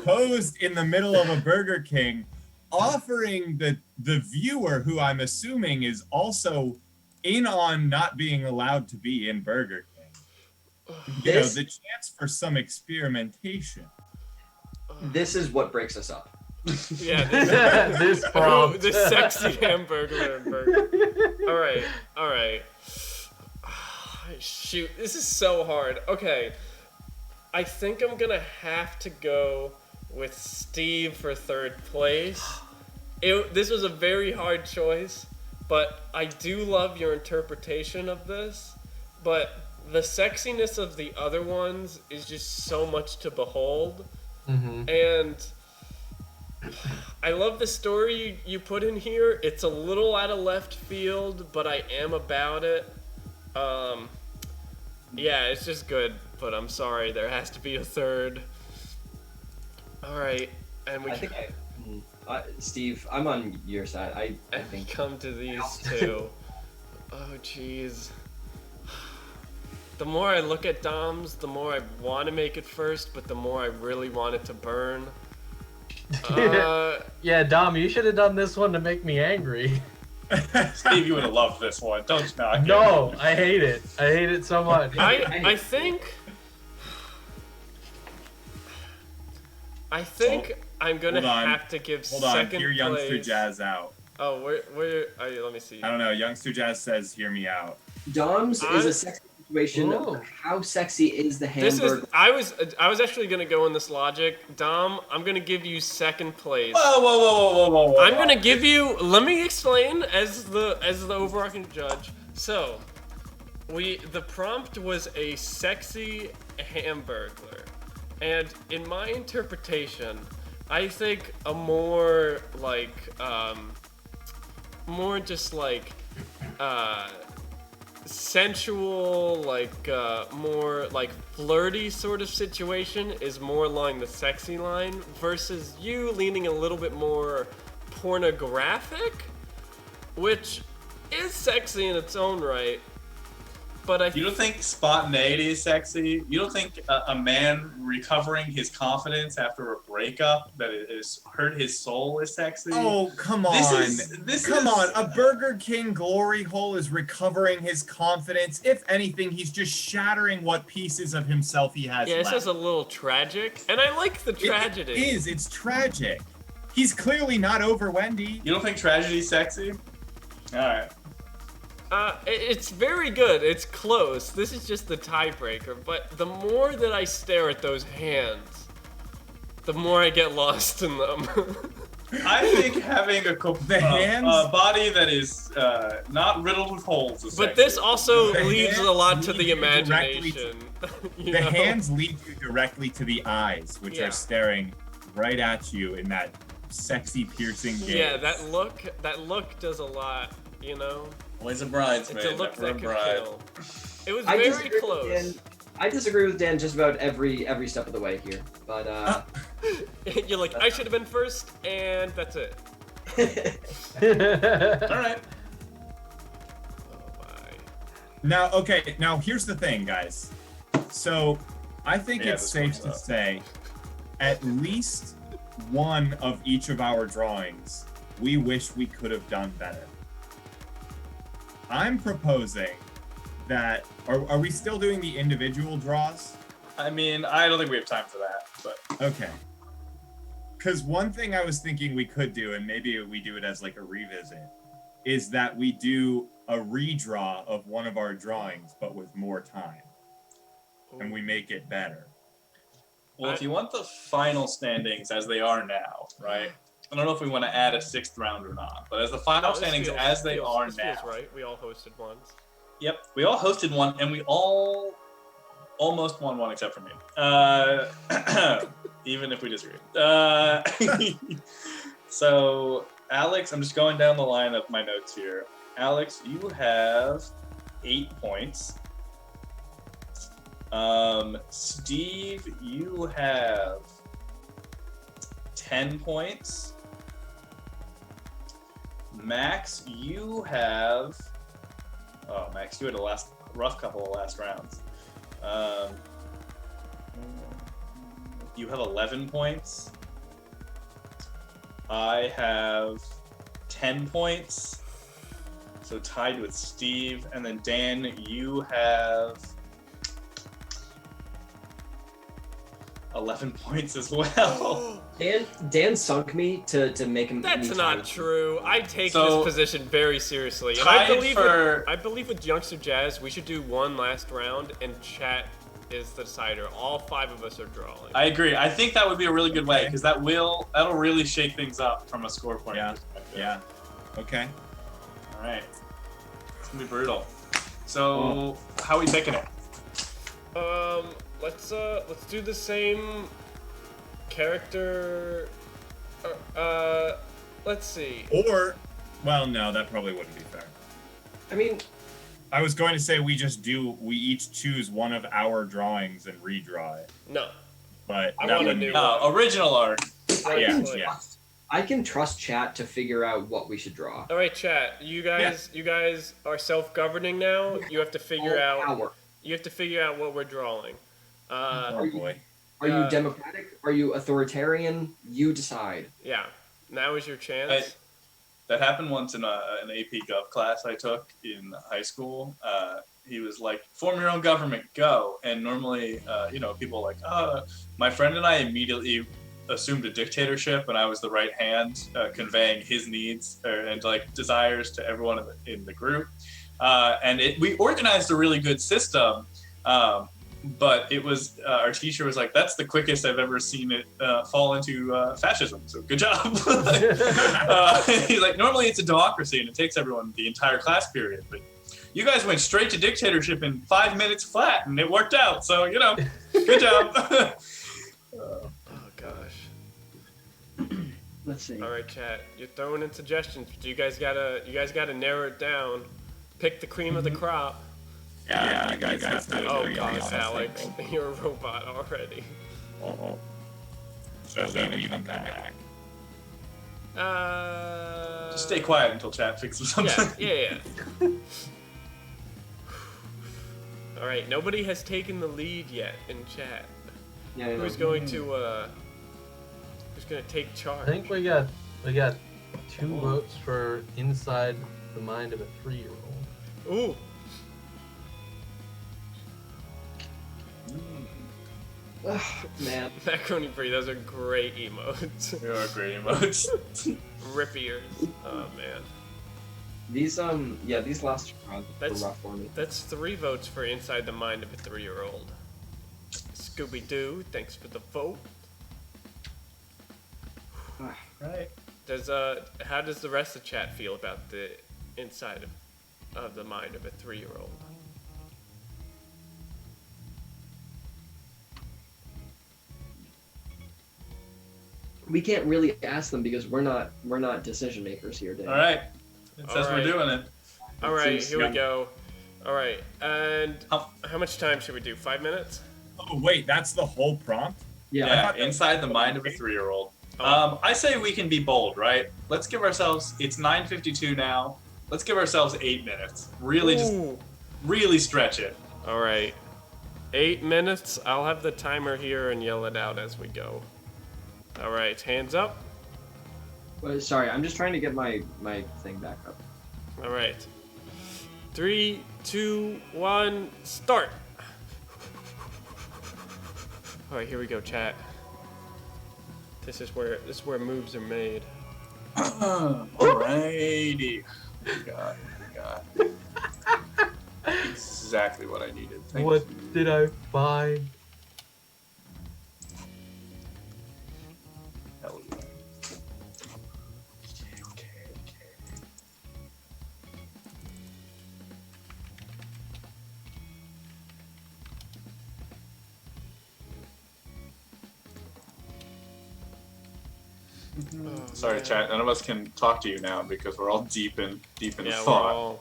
posed in the middle of a Burger King, offering the viewer, who I'm assuming is also in on not being allowed to be in Burger King, the chance for some experimentation. This is what breaks us up. Yeah, This prompt. this sexy hamburger and burger. All right. Shoot, this is so hard. Okay, I think I'm gonna have to go with Steve for third place. This was a very hard choice, but I do love your interpretation of this. But the sexiness of the other ones is just so much to behold. And I love the story you put in here. It's a little out of left field, but I am about it. Yeah, it's just good, but I'm sorry, there has to be a third. Alright, and we Steve, I'm on your side. I think come to these two. Oh, jeez. The more I look at Dom's, the more I want to make it first, but the more I really want it to burn. Yeah, Dom, you should have done this one to make me angry. Steve, you would have loved this one. Don't knock it. No, I hate it. I hate it so much. I think I'm gonna have to give Hold on, second hear Youngster place. Jazz out. Oh, where are you? Let me see. I don't know. Youngster Jazz says, "Hear me out." Dom's is a sexy situation. Ooh. How sexy is the This hamburger? is. I was actually gonna go in this logic, Dom. I'm gonna give you second place. Whoa. I'm gonna give you. Let me explain as the overarching judge. So, the prompt was a sexy hamburger, and in my interpretation, I think a more like more just like sensual, like more like flirty sort of situation is more along the sexy line versus you leaning a little bit more pornographic, which is sexy in its own right. But You don't think spontaneity is sexy? You don't think a man recovering his confidence after a breakup that has hurt his soul is sexy? Oh, come on. Come on. A Burger King glory hole is recovering his confidence. If anything, he's just shattering what pieces of himself he has yeah, left. this is a little tragic, and I like the tragedy. It is. It's tragic. He's clearly not over Wendy. You don't think tragedy's sexy? All right. It's very good. It's close. This is just the tiebreaker. But the more that I stare at those hands, the more I get lost in them. I think having a body that is not riddled with holes is But sexy. this also The leaves a hands lot to lead the you directly imagination. The hands lead you directly to the eyes, which Yeah. are staring right at you in that sexy, piercing gaze. Yeah, that look does a lot, you know? Always a bridesmaid, It's a look never that a could bride. kill. It was I very disagree with close. Dan. I disagree with Dan just about every step of the way here, but You're like, I should have been first, and that's it. All right. Oh my. Now here's the thing, guys. So, I think Yeah, it's this safe works to out. say at least one of each of our drawings, we wish we could have done better. I'm proposing that. Are we still doing the individual draws? I mean, I don't think we have time for that, but Okay. Because one thing I was thinking we could do, and maybe we do it as like a revisit, is that we do a redraw of one of our drawings, but with more time, and we make it better. well, if you want the final standings as they are now, right? I don't know if we want to add a sixth round or not, but as the final This standings feels- as they feels- are this now. feels right. We all hosted ones. Yep, we all hosted one, and we all almost won one except for me. Even if we disagree. So, Alex, I'm just going down the line of my notes here. Alex, you have 8 points. Steve, you have 10 points. Max, you have... Oh, Max, you had a rough couple of last rounds. You have 11 points. I have 10 points. So tied with Steve. And then Dan, you have 11 points as well. Dan sunk me to make him. That's me not tired. true. I take So, this position very seriously. And tied I believe for- I believe with Youngster Jazz, we should do one last round and chat is the decider. All 5 of us are drawing. I agree. I think that would be a really good way Okay. because that'll really shake things up from a score point Yeah. perspective. Yeah. Okay. All right. It's gonna be brutal. So, how are we picking it? Let's do the same character. Let's see. Or, well, no, that probably wouldn't be fair. I mean, I was going to say we each choose one of our drawings and redraw it, No. but I that want a wouldn't new be. one. Original art. Yeah, Right. yeah. I can trust chat to figure out what we should draw. All right, chat. You guys are self-governing now. You have to figure All out. power. You have to figure out what we're drawing. Oh boy. Are Uh, you democratic? Are you authoritarian? You decide. Yeah. Now is your chance. That happened once in an AP Gov class I took in high school. He was like, "Form your own government, go!" And normally, people are like, my friend and I immediately assumed a dictatorship, and I was the right hand, conveying his needs and like desires to everyone in the group. And we organized a really good system. But it was our teacher was like, "That's the quickest I've ever seen it fall into fascism. So good job." He's like, "Normally it's a democracy and it takes everyone the entire class period, but you guys went straight to dictatorship in 5 minutes flat, and it worked out. So good job." Oh gosh. Let's see. All right, chat. You're throwing in suggestions, but you guys gotta narrow it down. Pick the cream of the crop. Yeah, you guys have to. Oh gosh, Alex, you're a robot already. Oh. So even back. Just stay quiet until chat fixes something. Yeah. All right, nobody has taken the lead yet in chat. Yeah, Who's going to take charge? I think we got 2 votes for inside the mind of a 3-year-old. Ooh. man. Macaroni Free, those are great emotes. You're great emotes. Rip ears. Oh man. These last rounds were That's- rough for me. That's 3 votes for inside the mind of a 3-year-old. Scooby Doo, thanks for the vote. Right. How does the rest of chat feel about the inside of the mind of a 3-year-old? We can't really ask them because we're not decision makers here, Dave. All right. It says All right. we're doing it. All right, seems- here we go. All right, and How- how much time should we do? 5 minutes? Oh wait, that's the whole prompt. Yeah. Yeah, thought that- inside the mind of a 3-year-old. Oh. I say we can be bold, right? Let's give ourselves. It's 9:52 now. Let's give ourselves 8 minutes. Ooh. Really stretch it. All right, 8 minutes. I'll have the timer here and yell it out as we go. All right, hands up. Well, sorry, I'm just trying to get my thing back up. All right, 3, 2, 1, start. All right, here we go, chat. This is where moves are made. Alrighty. God. Exactly what I needed. Thank What you. did I find? Hell yeah. Okay. Sorry, chat. None of us can talk to you now because we're all deep in Yeah, thought.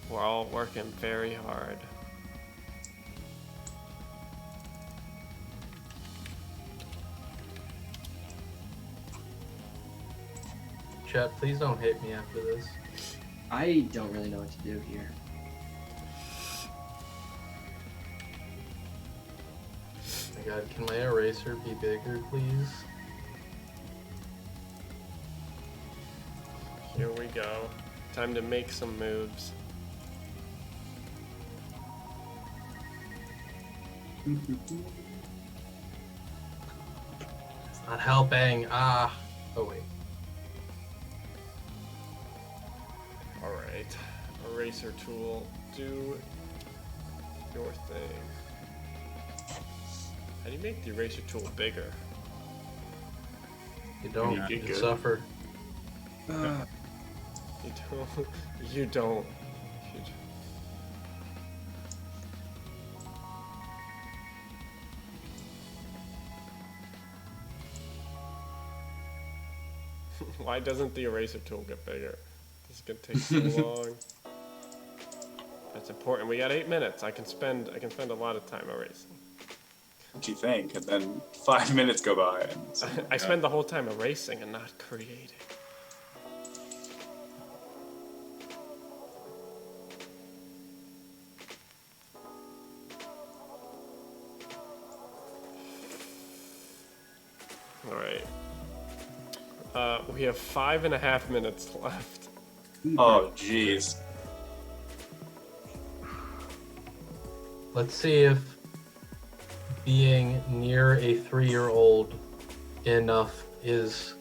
we're all working very hard. Chat, please don't hate me after this. I don't really know what to do here. Oh my god, can my eraser be bigger, please? Here we go. Time to make some moves. It's not helping. Ah. Oh wait. All right, eraser tool, do your thing. How do you make the eraser tool bigger? You don't. You You good. suffer. You don't. You don't. Why doesn't the eraser tool get bigger? This is gonna take so long. That's important. We got 8 minutes. I can spend a lot of time erasing. What you think? And then 5 minutes go by. And I spend the whole time erasing and not creating. All right. We have 5.5 minutes left. oh, jeez. Let's see if being near a 3-year-old enough is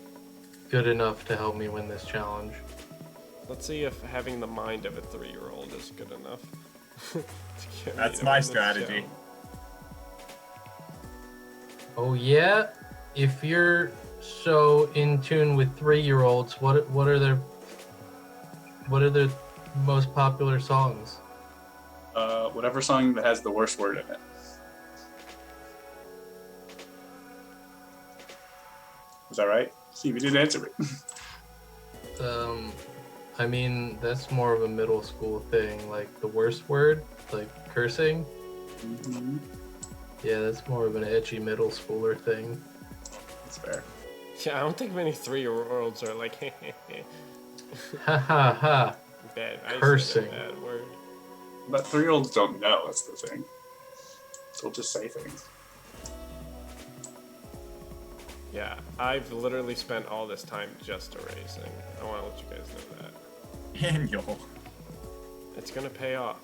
good enough to help me win this challenge. Let's see if having the mind of a 3-year-old is good enough. to get me That's to my win this strategy. challenge. Oh yeah? If you're so in tune with 3-year-olds, what are their most popular songs? Whatever song that has the worst word in it. Is that right? Steve, you didn't answer me. I mean, that's more of a middle school thing, like the worst word, like cursing. Mhm. Yeah, that's more of an edgy middle schooler thing. That's fair. Yeah, I don't think many 3-year-olds are like, Ha ha ha. bad. I said a Cursing. bad word. But 3-year-olds don't know, that's the thing. They'll just say things. Yeah, I've literally spent all this time just erasing. I want to let you guys know that. And you'll. It's gonna pay off.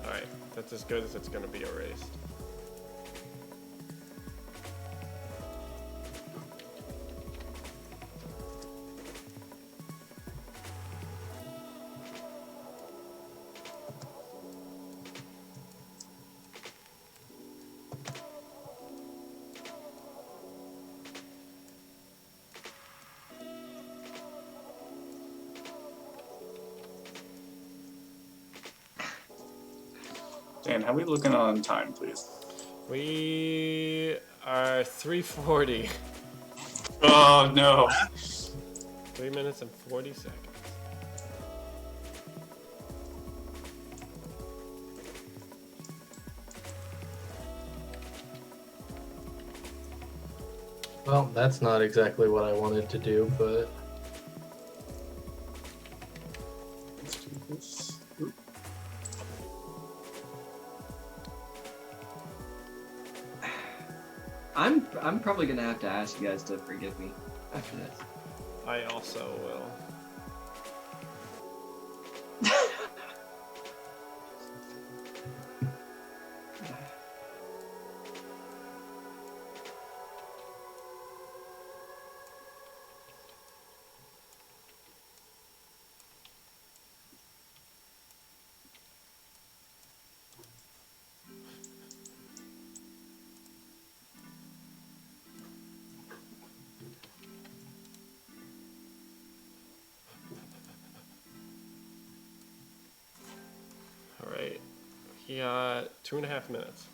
Alright, that's as good as it's gonna be erased. Dan, how are we looking on time, please? We are 3:40. Oh, no. 3 minutes and 40 seconds. Well, that's not exactly what I wanted to do, but Let's do this. Oop. I'm probably gonna have to ask you guys to forgive me after this. I also will. Alright. We got 2.5 minutes.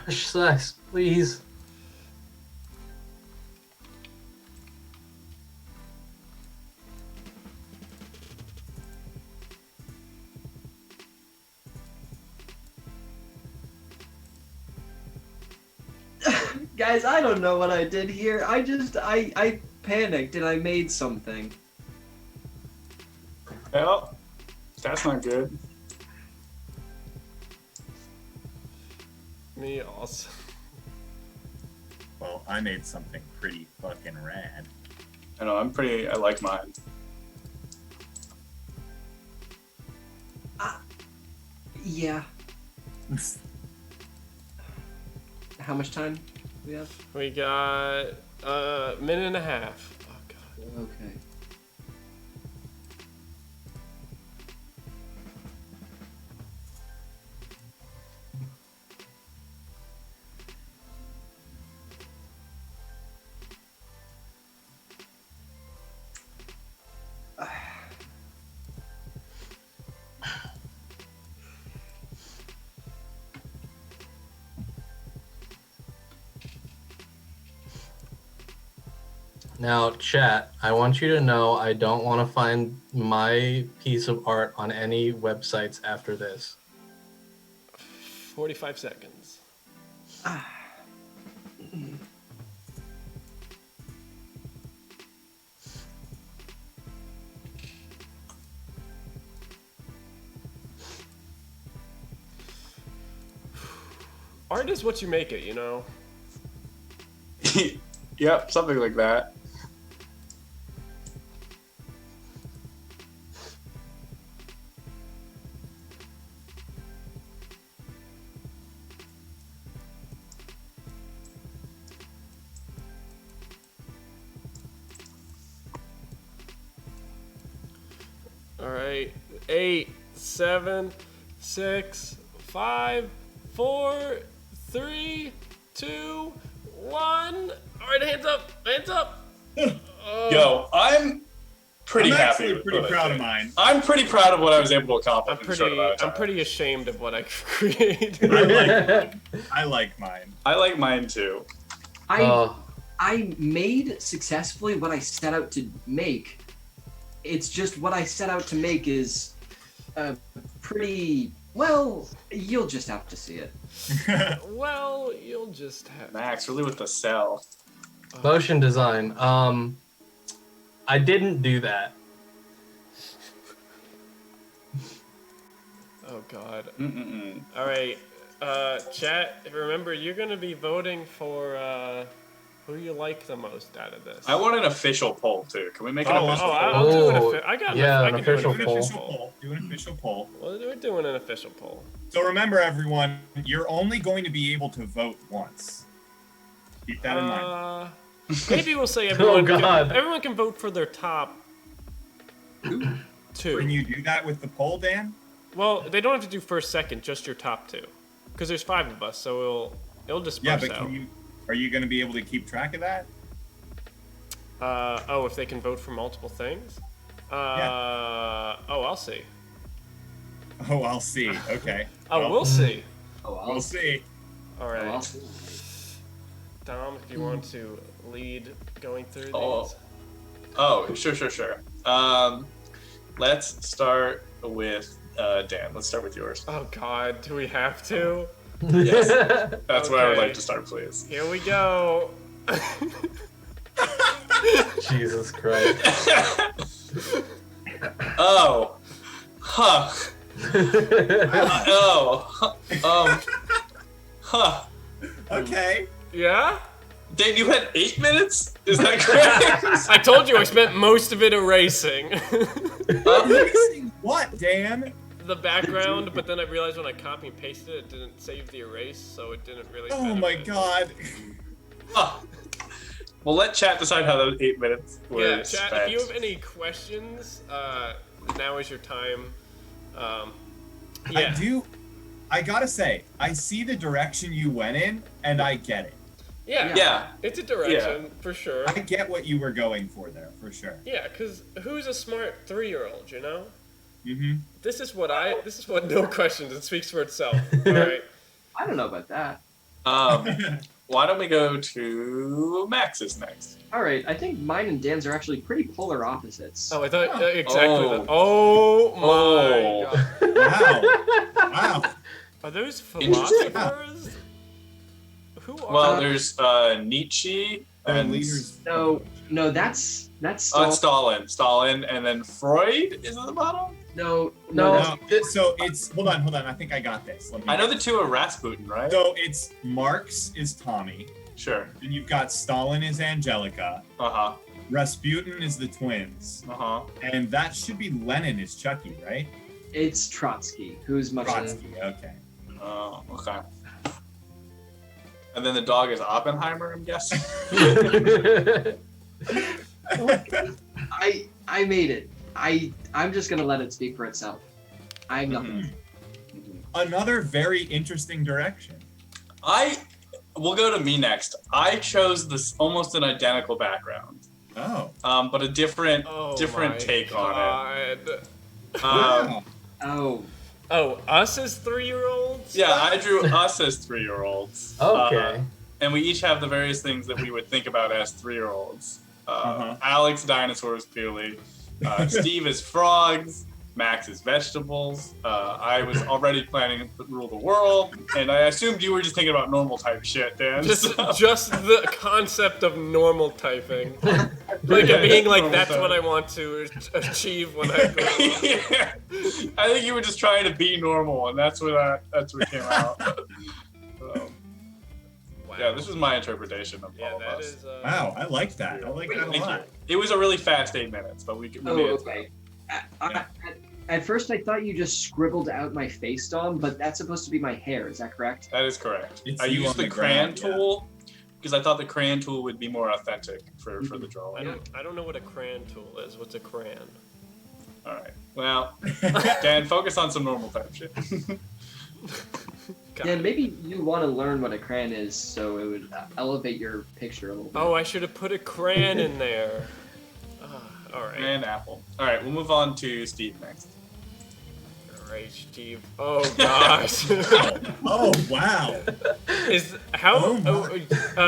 crush sucks, please. Guys, I don't know what I did here. I panicked and I made something. Well, that's not good. Me also. Well, I made something pretty fucking rad. I know, I like mine. Yeah. How much time? we have? We got a minute and a half. Oh god. Okay. Now, chat, I want you to know I don't want to find my piece of art on any websites after this. 45 seconds. Art is what you make it, you know? Yep, something like that. All right. 8, 7, 6, 5, 4, 3, 2, 1. All right, hands up. Hands up. Yo, I'm pretty I'm happy. actually with pretty what I proud did. of mine. I'm pretty proud of what I was able to accomplish I'm in a short amount of time. pretty ashamed of what I created. I like mine. I like mine too. I made successfully what I set out to make. It's just what I set out to make is pretty well. You'll just have to see it. Well, you'll just have. Max, really with the cell. Motion design. I didn't do that. Oh God. Mm-mm-mm. All right, chat. Remember, you're gonna be voting for who you like the most out of this. I want an official poll too. Can we make an Oh, official poll? I'll do an Oh, I got yeah, I an can do official Do an poll. official poll. Do an official poll. Well, we're doing an official poll. So remember, everyone, you're only going to be able to vote once. Keep that in mind. Maybe we'll say everyone. God. Everyone can vote for their top Can two. you do that with the poll, Dan? Well, they don't have to do first, second, just your top two, because there's 5 of us, so it'll disperse Yeah, but out. are you going to be able to keep track of that? Oh, if they can vote for multiple things. Oh, I'll see. Oh, I'll see. Okay. Oh, Well, we'll see. Oh, We'll see. All Oh, right. I'll see. Dom, if you want to lead going through Oh. these. Oh, sure. Let's start with Dan. Let's start with yours. Oh God, do we have to? Yes. That's where I would Okay. like to start, please. Here we go. Jesus Christ. Oh. Huh. Oh. Huh. Okay. Yeah? Dan, you had 8 minutes? Is that correct? I told you I spent most of it erasing Erasing what, Dan? the background, but then I realized when I copy and pasted it, it didn't save the erase, so it didn't really. Oh my benefit. God. Huh. Well, let chat decide how those 8 minutes were Yeah, chat. spent. If you have any questions, now is your time. Yeah. I gotta say, I see the direction you went in, and I get it. Yeah. Yeah. It's a direction for sure. I get what you were going for there, for sure. Yeah, because who's a smart 3-year-old, you know? Mm-hmm. This is what no questions. It speaks for itself. All right. I don't know about that. Why don't we go to Max's next? All right, I think mine and Dan's are actually pretty polar opposites. Oh, I thought exactly Oh. that. Oh my Oh. God. Wow. Are those Interesting. philosophers? Who are? Well, there's Nietzsche and leaders. No, that's it's Stalin. Stalin, and then Freud is at the bottom. No. No, so it's hold on. I think I got this. Let me I know the two are Rasputin, right? So it's Marx is Tommy, Sure. and you've got Stalin is Angelica, Uh-huh. Rasputin is the twins, Uh-huh. and that should be Lenin is Chucky, right? It's Trotsky, who's much. Trotsky. Okay. Oh, okay. And then the dog is Oppenheimer, I'm guessing. I made it. I'm just gonna let it speak for itself. I'm nothing. Another very interesting direction. We'll go to me next. I chose this almost an identical background. Oh. But a different my take on it. Wow. Oh, us as 3-year-olds? Yeah, I drew us as 3-year-olds. Okay. And we each have the various things that we would think about as 3-year-olds. Alex, dinosaurs, clearly. Steve is frogs. Max is vegetables. I was already planning to rule the world, and I assumed you were just thinking about normal type shit, Dan. Just the concept of normal typing. Like it being like, that's what I want to achieve when I grow up. Yeah. I think you were just trying to be normal, and that's what came out. So, Wow. yeah, this is my interpretation of all of that us. is. Wow, I like that. I like that a Thank lot. you. It was a really fast 8 minutes, but we made it. Okay. At first, I thought you just scribbled out my face, Dom, but that's supposed to be my hair. Is that correct? That is correct. It's I you used on the the crayon ground, yeah. tool because I thought the crayon tool would be more authentic for the drawing. I don't know what a crayon tool is. What's a crayon? All right. Well, Dan, focus on some normal type shit. Got Yeah, it. maybe you want to learn what a crayon is, so it would elevate your picture a little bit. Oh, I should have put a crayon in there. All right. And apple. All right, we'll move on to Steve next. All right, Steve. Oh gosh. Oh, wow.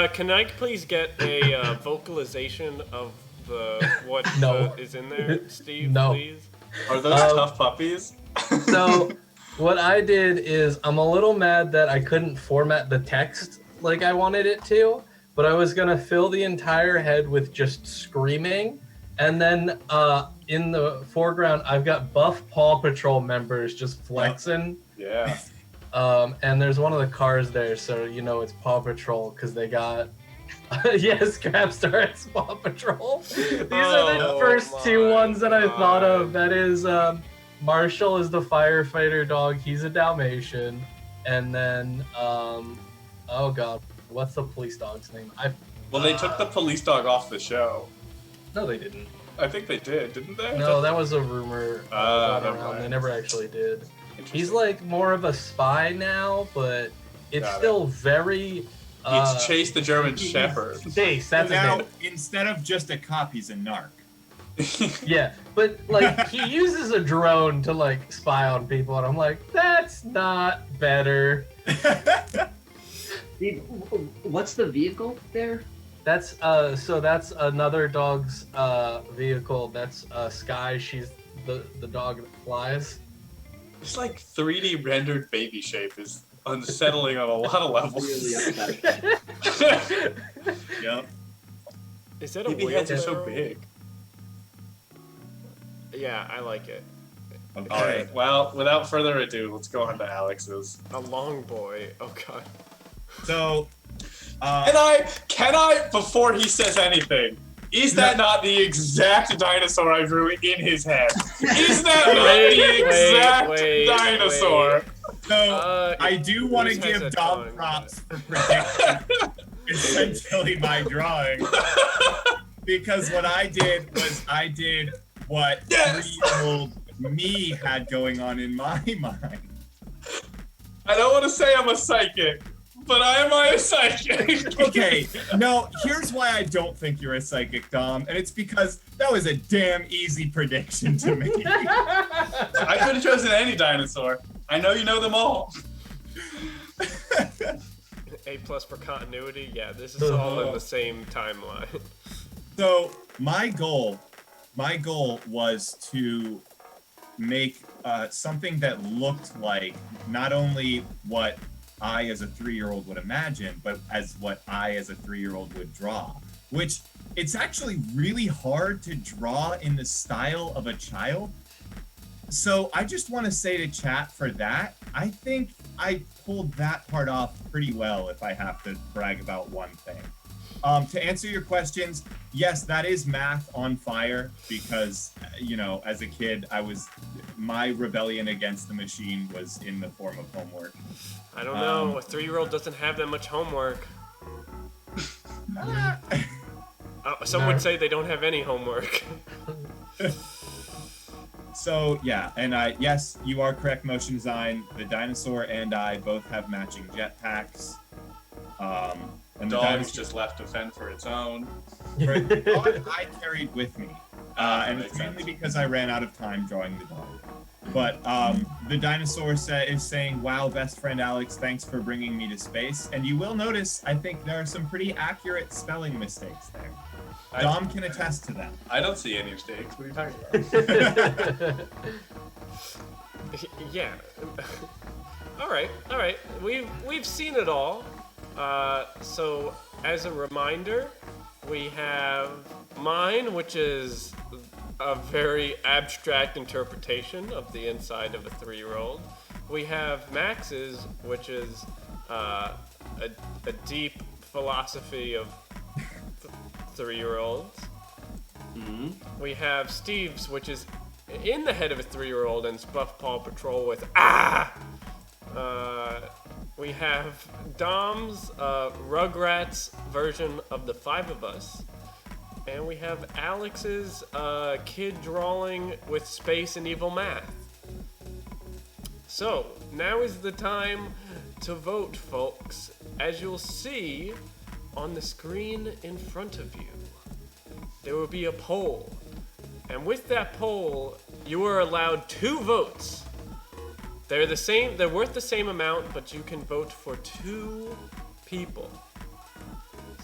Can I please get a vocalization of what No. is in there, Steve? No. Please. Are those tough puppies? So what I did is I'm a little mad that I couldn't format the text like I wanted it to, but I was gonna fill the entire head with just screaming. And then in the foreground, I've got buff Paw Patrol members just flexing. Yeah. And there's one of the cars there, so you know it's Paw Patrol because they got. Yes, Crabstar, it's Paw Patrol. These are the first two ones that I thought of. That is, Marshall is the firefighter dog. He's a Dalmatian. And then, oh god, what's the police dog's name? Well, they took the police dog off the show. No, they didn't. I think they did, didn't they? No, that was a rumor going never around. mind. They never actually did. He's Interesting. like more of a spy now, but it's Got it. still very. It's Chase the German Shepherd. Chase, that's his Now, name. instead of just a cop, he's a narc. Yeah, but like he uses a drone to like spy on people, and I'm like, that's not better. Steve, what's the vehicle there? That's so that's another dog's vehicle. That's Sky. She's the dog that flies. This like 3D rendered baby shape is unsettling on a lot of levels. Really upsetting. Yep. Is that a Baby heads are so wheelbarrow? big. Yeah, I like it. Okay. All right. Well, without further ado, let's go on to Alex's. A long boy. Oh god. So, Can I, before he says anything, is that not the exact dinosaur I drew in his head? Is that not the exact dinosaur? so I do want to whose has give a Dom tongue, props for predicting essentially my drawing. Because what I did was I did what Yes! 3-year-old me had going on in my mind. I don't want to say I'm a psychic, but am I a psychic? Okay, no, here's why I don't think you're a psychic, Dom, and it's because that was a damn easy prediction to me. I could have chosen any dinosaur. I know you know them all. A+ for continuity. Yeah, this is all in the same timeline. So my goal was to make something that looked like not only what I as a 3-year-old would imagine, but as what I as a 3-year-old would draw, which it's actually really hard to draw in the style of a child. So I just want to say to chat for that, I think I pulled that part off pretty well if I have to brag about one thing. To answer your questions, yes, that is math on fire because, you know, as a kid, my rebellion against the machine was in the form of homework. I don't know. A 3-year-old doesn't have that much homework. Some would say they don't have any homework. So yeah, and yes, you are correct. Motion design. The dinosaur and I both have matching jetpacks. And the Dog's dinosaur just left to fend for its own. the dog I carried with me, and makes it's mainly sense. because I ran out of time drawing the dog. But the dinosaur is saying, "Wow, best friend Alex, thanks for bringing me to space." And you will notice, I think there are some pretty accurate spelling mistakes there. Dom can attest to that. I don't see any mistakes. What are you talking about? Yeah. All right. We've seen it all. So as a reminder, we have mine, which is a very abstract interpretation of the inside of a 3-year-old. We have Max's, which is a deep philosophy of 3-year-olds. Mm-hmm. We have Steve's, which is in the head of a 3-year-old and Buff Paw Patrol with we have Dom's Rugrats version of the 5 of us. And we have Alex's kid drawing with space and evil math. So, now is the time to vote, folks. As you'll see on the screen in front of you, there will be a poll. And with that poll, you are allowed 2 votes. They're worth the same amount, but you can vote for 2 people.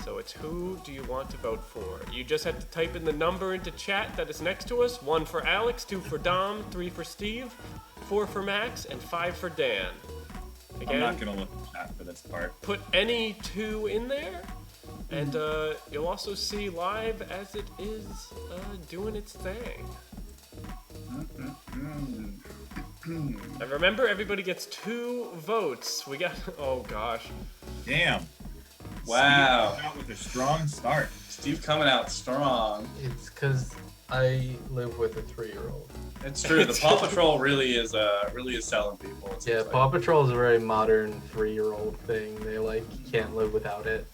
So it's who do you want to vote for? You just have to type in the number into chat that is next to us. 1 for Alex, 2 for Dom, 3 for Steve, 4 for Max, and 5 for Dan. Again, I'm not gonna look at chat for this part. put any 2 in there, and you'll also see live as it is doing its thing. And remember, everybody gets 2 votes. We got, oh gosh. Damn. Wow. Steve out with a strong start. Steve coming out strong. It's because I live with a 3-year-old. It's true. The Paw Patrol really is selling people. it Yeah, seems Paw like. Patrol is a very modern 3-year-old thing. They can't live without it.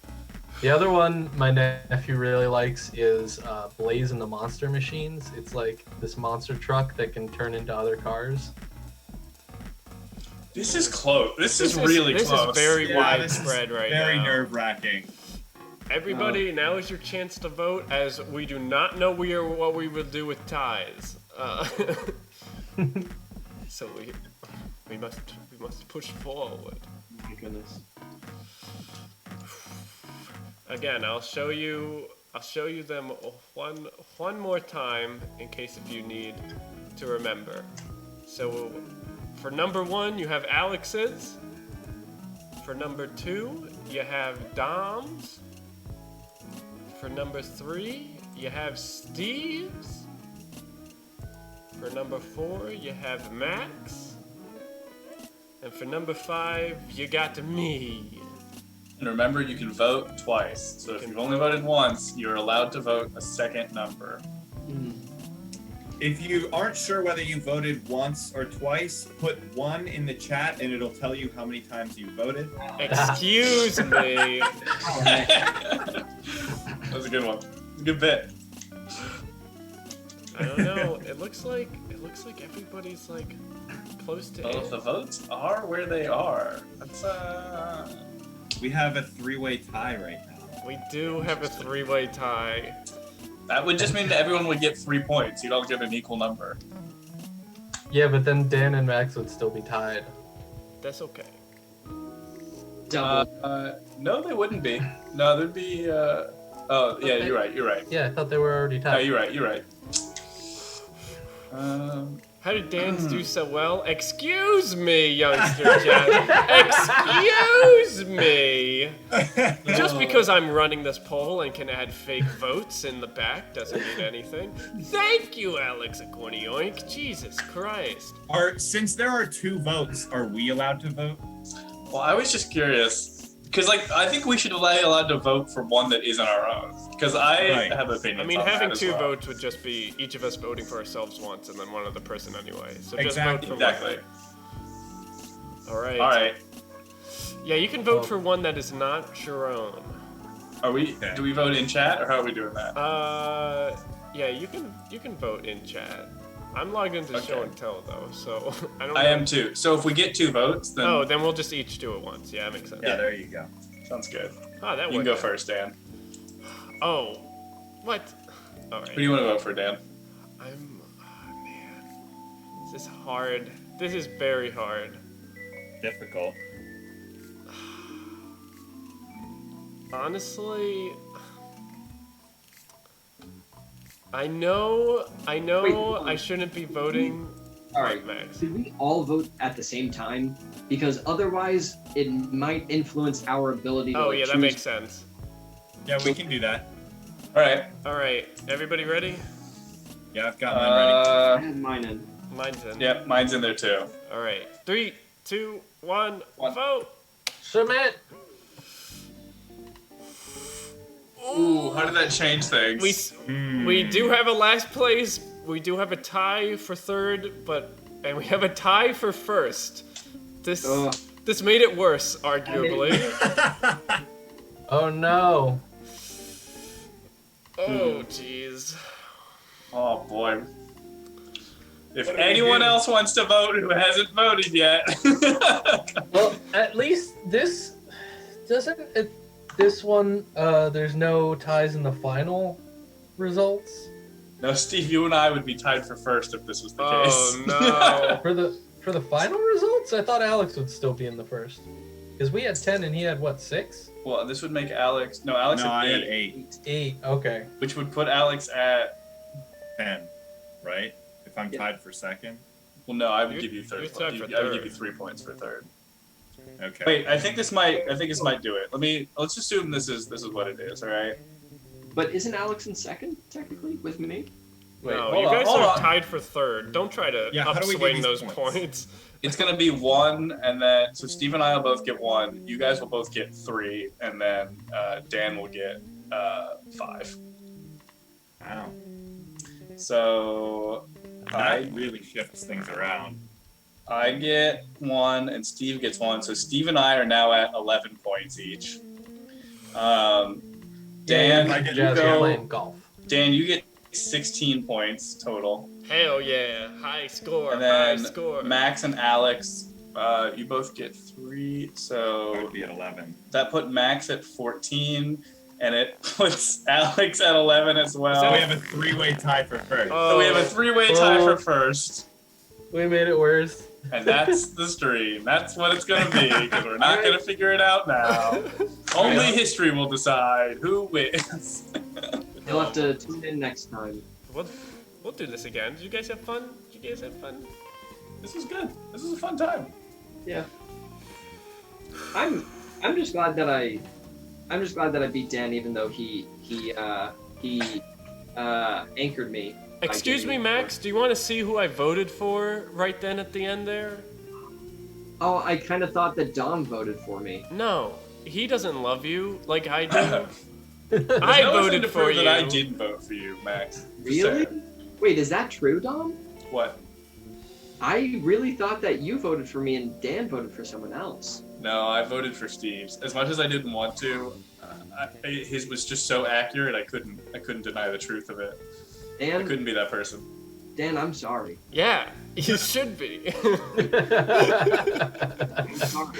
The other one my nephew really likes is Blaze and the Monster Machines. It's like this monster truck that can turn into other cars. This is close. This is really this close. is very Yeah, this is widespread right very now. nerve-wracking. Everybody, now is your chance to vote, as we do not know what we will do with ties. So we must push forward. Oh my goodness. Again, I'll show you them one more time in case if you need to remember. So for number 1, you have Alex's. For number 2, you have Dom's. For number 3, you have Steve's. For number 4, you have Max. And for number 5, you got me. And remember, you can vote twice. So if you've only voted once, you're allowed to vote a second number. If you aren't sure whether you voted once or twice, put 1 in the chat and it'll tell you how many times you voted. Excuse me. That was a good one. A good bit. I don't know. It looks like everybody's like close to Both it. the votes are where they are. That's We have a 3-way tie right now. We do have a 3-way tie. that would just mean that everyone would get 3 points. You'd all get an equal number. Yeah, but then Dan and Max would still be tied. That's okay. Double. No, they wouldn't be. No, there'd be. Oh, yeah, Okay. you're right. You're right. Yeah, I thought they were already No, tied. you're right. You're right. How did Dan's do so well? Excuse me, youngster Jack. Excuse me. Just because I'm running this poll and can add fake votes in the back doesn't mean anything. Thank you, Alex Aquinioink. Jesus Christ. Since there are 2 votes, are we allowed to vote? Well, I was just curious because, I think we should be allowed to vote for one that isn't our own. Because I Right. have opinions. I mean, on having that as 2 well. votes would just be each of us voting for ourselves once and then one other person anyway. So just Exactly. vote for Exactly. one. All right. All right. Yeah, you can vote for one that is not Sharon. Are we? Do we vote in chat, or how are we doing that? Yeah, you can vote in chat. I'm logged into Okay. show and tell though, so I don't know. I am too. So if we get 2 votes, then Oh, then we'll just each do it once. Yeah, that makes sense. Yeah, there you go. sounds good. Ah, that You can worked go out. first, Dan. Oh, what? All Who do right. you want to vote for, Dan? Oh, man, this is hard. This is very hard. Difficult. Honestly, I know Wait. I shouldn't be voting. All right, Max. should we all vote at the same time? Because otherwise, it might influence our ability to. Oh like, yeah, that choose- makes sense. Yeah, we can do that. All right. All right, everybody ready? Yeah, I've got mine ready. I have mine in. Mine's in. Yep, mine's in there too. All right, 3, 2, 1, One. vote. Submit. Ooh, how did that change things? We do have a last place. We do have a tie for third, and we have a tie for first. This Ugh. this made it worse, arguably. Oh no. Oh jeez. Oh boy. If What do we anyone do? else wants to vote who hasn't voted yet. Well, at least this doesn't. This one, there's no ties in the final results. No, Steve, you and I would be tied for first if this was the Oh case. no. For the final results, I thought Alex would still be in the first, because we had 10 and he had what, 6? Well, this would make Alex. No, Alex No, had I had 8, 8. 8. Okay. which would put Alex at. 10, right? If I'm Yeah. tied for second. Well, no, I would You're- give you third. you're tied for I would give third. you 3 points for third. Okay. Wait, I think this might do it. Let's assume this is what it is. All right. But isn't Alex in second technically with me? Wait, No, hold you on, guys hold are on. tied for third. Don't try to Yeah, how do we get upswing these those points? points. It's gonna be 1, and then so Steve and I will both get 1. You guys will both get 3, and then Dan will get 5. Wow. So That really shifts things around. I get 1, and Steve gets 1. So Steve and I are now at 11 points each. Dan, I you get Jazz go. playing golf. Dan, you get 16 points total, Hell yeah, high score, and high then score. Max and Alex, you both get 3. I So would be at 11. that put Max at 14, and it puts Alex at 11 as well. So we have a 3-way tie for first. So we have a 3-way tie for first, We made it worse. and that's the stream. That's what it's gonna be, because we're not gonna figure it out now. Only history will decide who wins. You'll have to tune in next time. We'll do this again. Did you guys have fun? Did you guys have fun? This was good. This was a fun time. Yeah. I'm just glad that I beat Dan, even though he anchored me. by Excuse me, giving Max. Do you want to see who I voted for right then at the end there? Oh, I kind of thought that Dom voted for me. No, he doesn't love you like I do. There's I no reason voted to for prove you. that I didn't vote for you, Max. Just Really? saying. Wait, is that true, Dom? What? I really thought that you voted for me and Dan voted for someone else. No, I voted for Steve's. As much as I didn't want to, his was just so accurate. I couldn't deny the truth of it. I Dan, couldn't be that person. Dan, I'm sorry. Yeah, you should be. I'm sorry.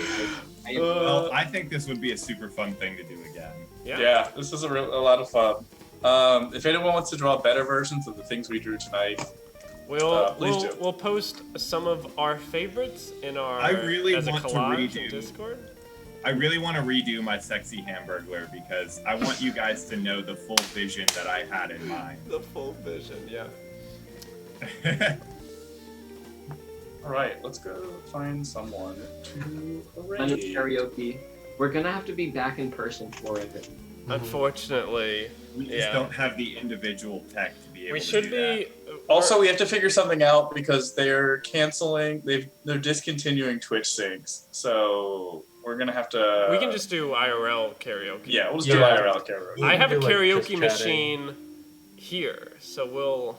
Well, I think this would be a super fun thing to do again. Yeah, this was a lot of fun. If anyone wants to draw better versions of the things we drew tonight, please do. We'll post some of our favorites in our I really as a want to collage redo. in Discord. I really want to redo my sexy Hamburglar because I want you guys to know the full vision that I had in mind. The full vision, yeah. all right, let's go find someone to Leonard arrange. karaoke. We're gonna have to be back in person for it. Unfortunately, We just Yeah. don't have the individual tech to be able we to should do be. Also, we have to figure something out because they're canceling. They're discontinuing Twitch syncs, so we're gonna have to. We can just do IRL karaoke. Yeah, we'll just Yeah. do IRL karaoke. I have a do, like, karaoke just chatting. machine here, so we'll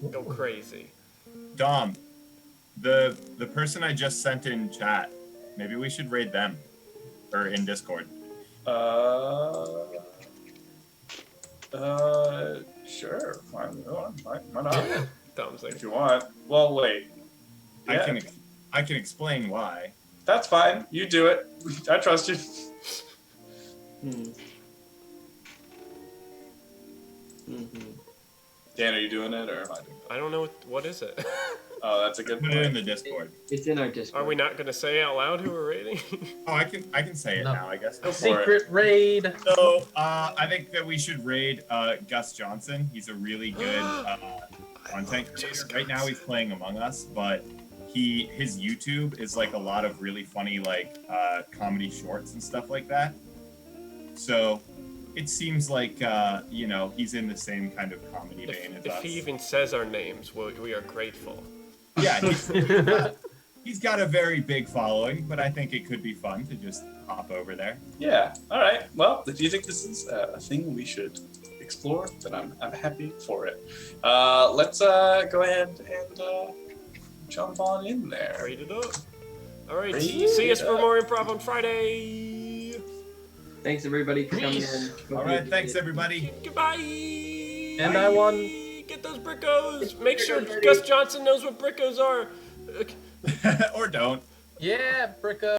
go crazy. that. Dom, the person I just sent in chat, maybe we should raid them. or in Discord? Sure. Why not? Thumbs If like, you want. Well, wait. I Yeah, can explain why. that's fine. You do it. I trust you. Hmm. Mm-hmm. Dan, are you doing it or am I doing it? I don't know what is it. Oh, that's a good Put it in point. the Discord. It's in our Discord. Are we not gonna say out loud who we're rating? Oh, I can say it No. now, I guess. Go for it. Secret raid. So I think that we should raid Gus Johnson. He's a really good content creator. Right now he's playing Among Us, but his YouTube is like a lot of really funny like comedy shorts and stuff like that. So it seems like he's in the same kind of comedy vein as If us. he even says our names, we are grateful. Yeah, he's got a very big following, but I think it could be fun to just hop over there. Yeah. All right. Well, if you think this is a thing we should explore, then I'm happy for it. Let's go ahead and jump on in there. Rate it up. All right. Rate See us it for up. more improv on Friday. Thanks everybody for coming Peace. in. All right, thanks everybody. Goodbye. And I won. Get those brickos. Make sure Gus Johnson knows what brickos are. Or don't. Yeah, Bricka.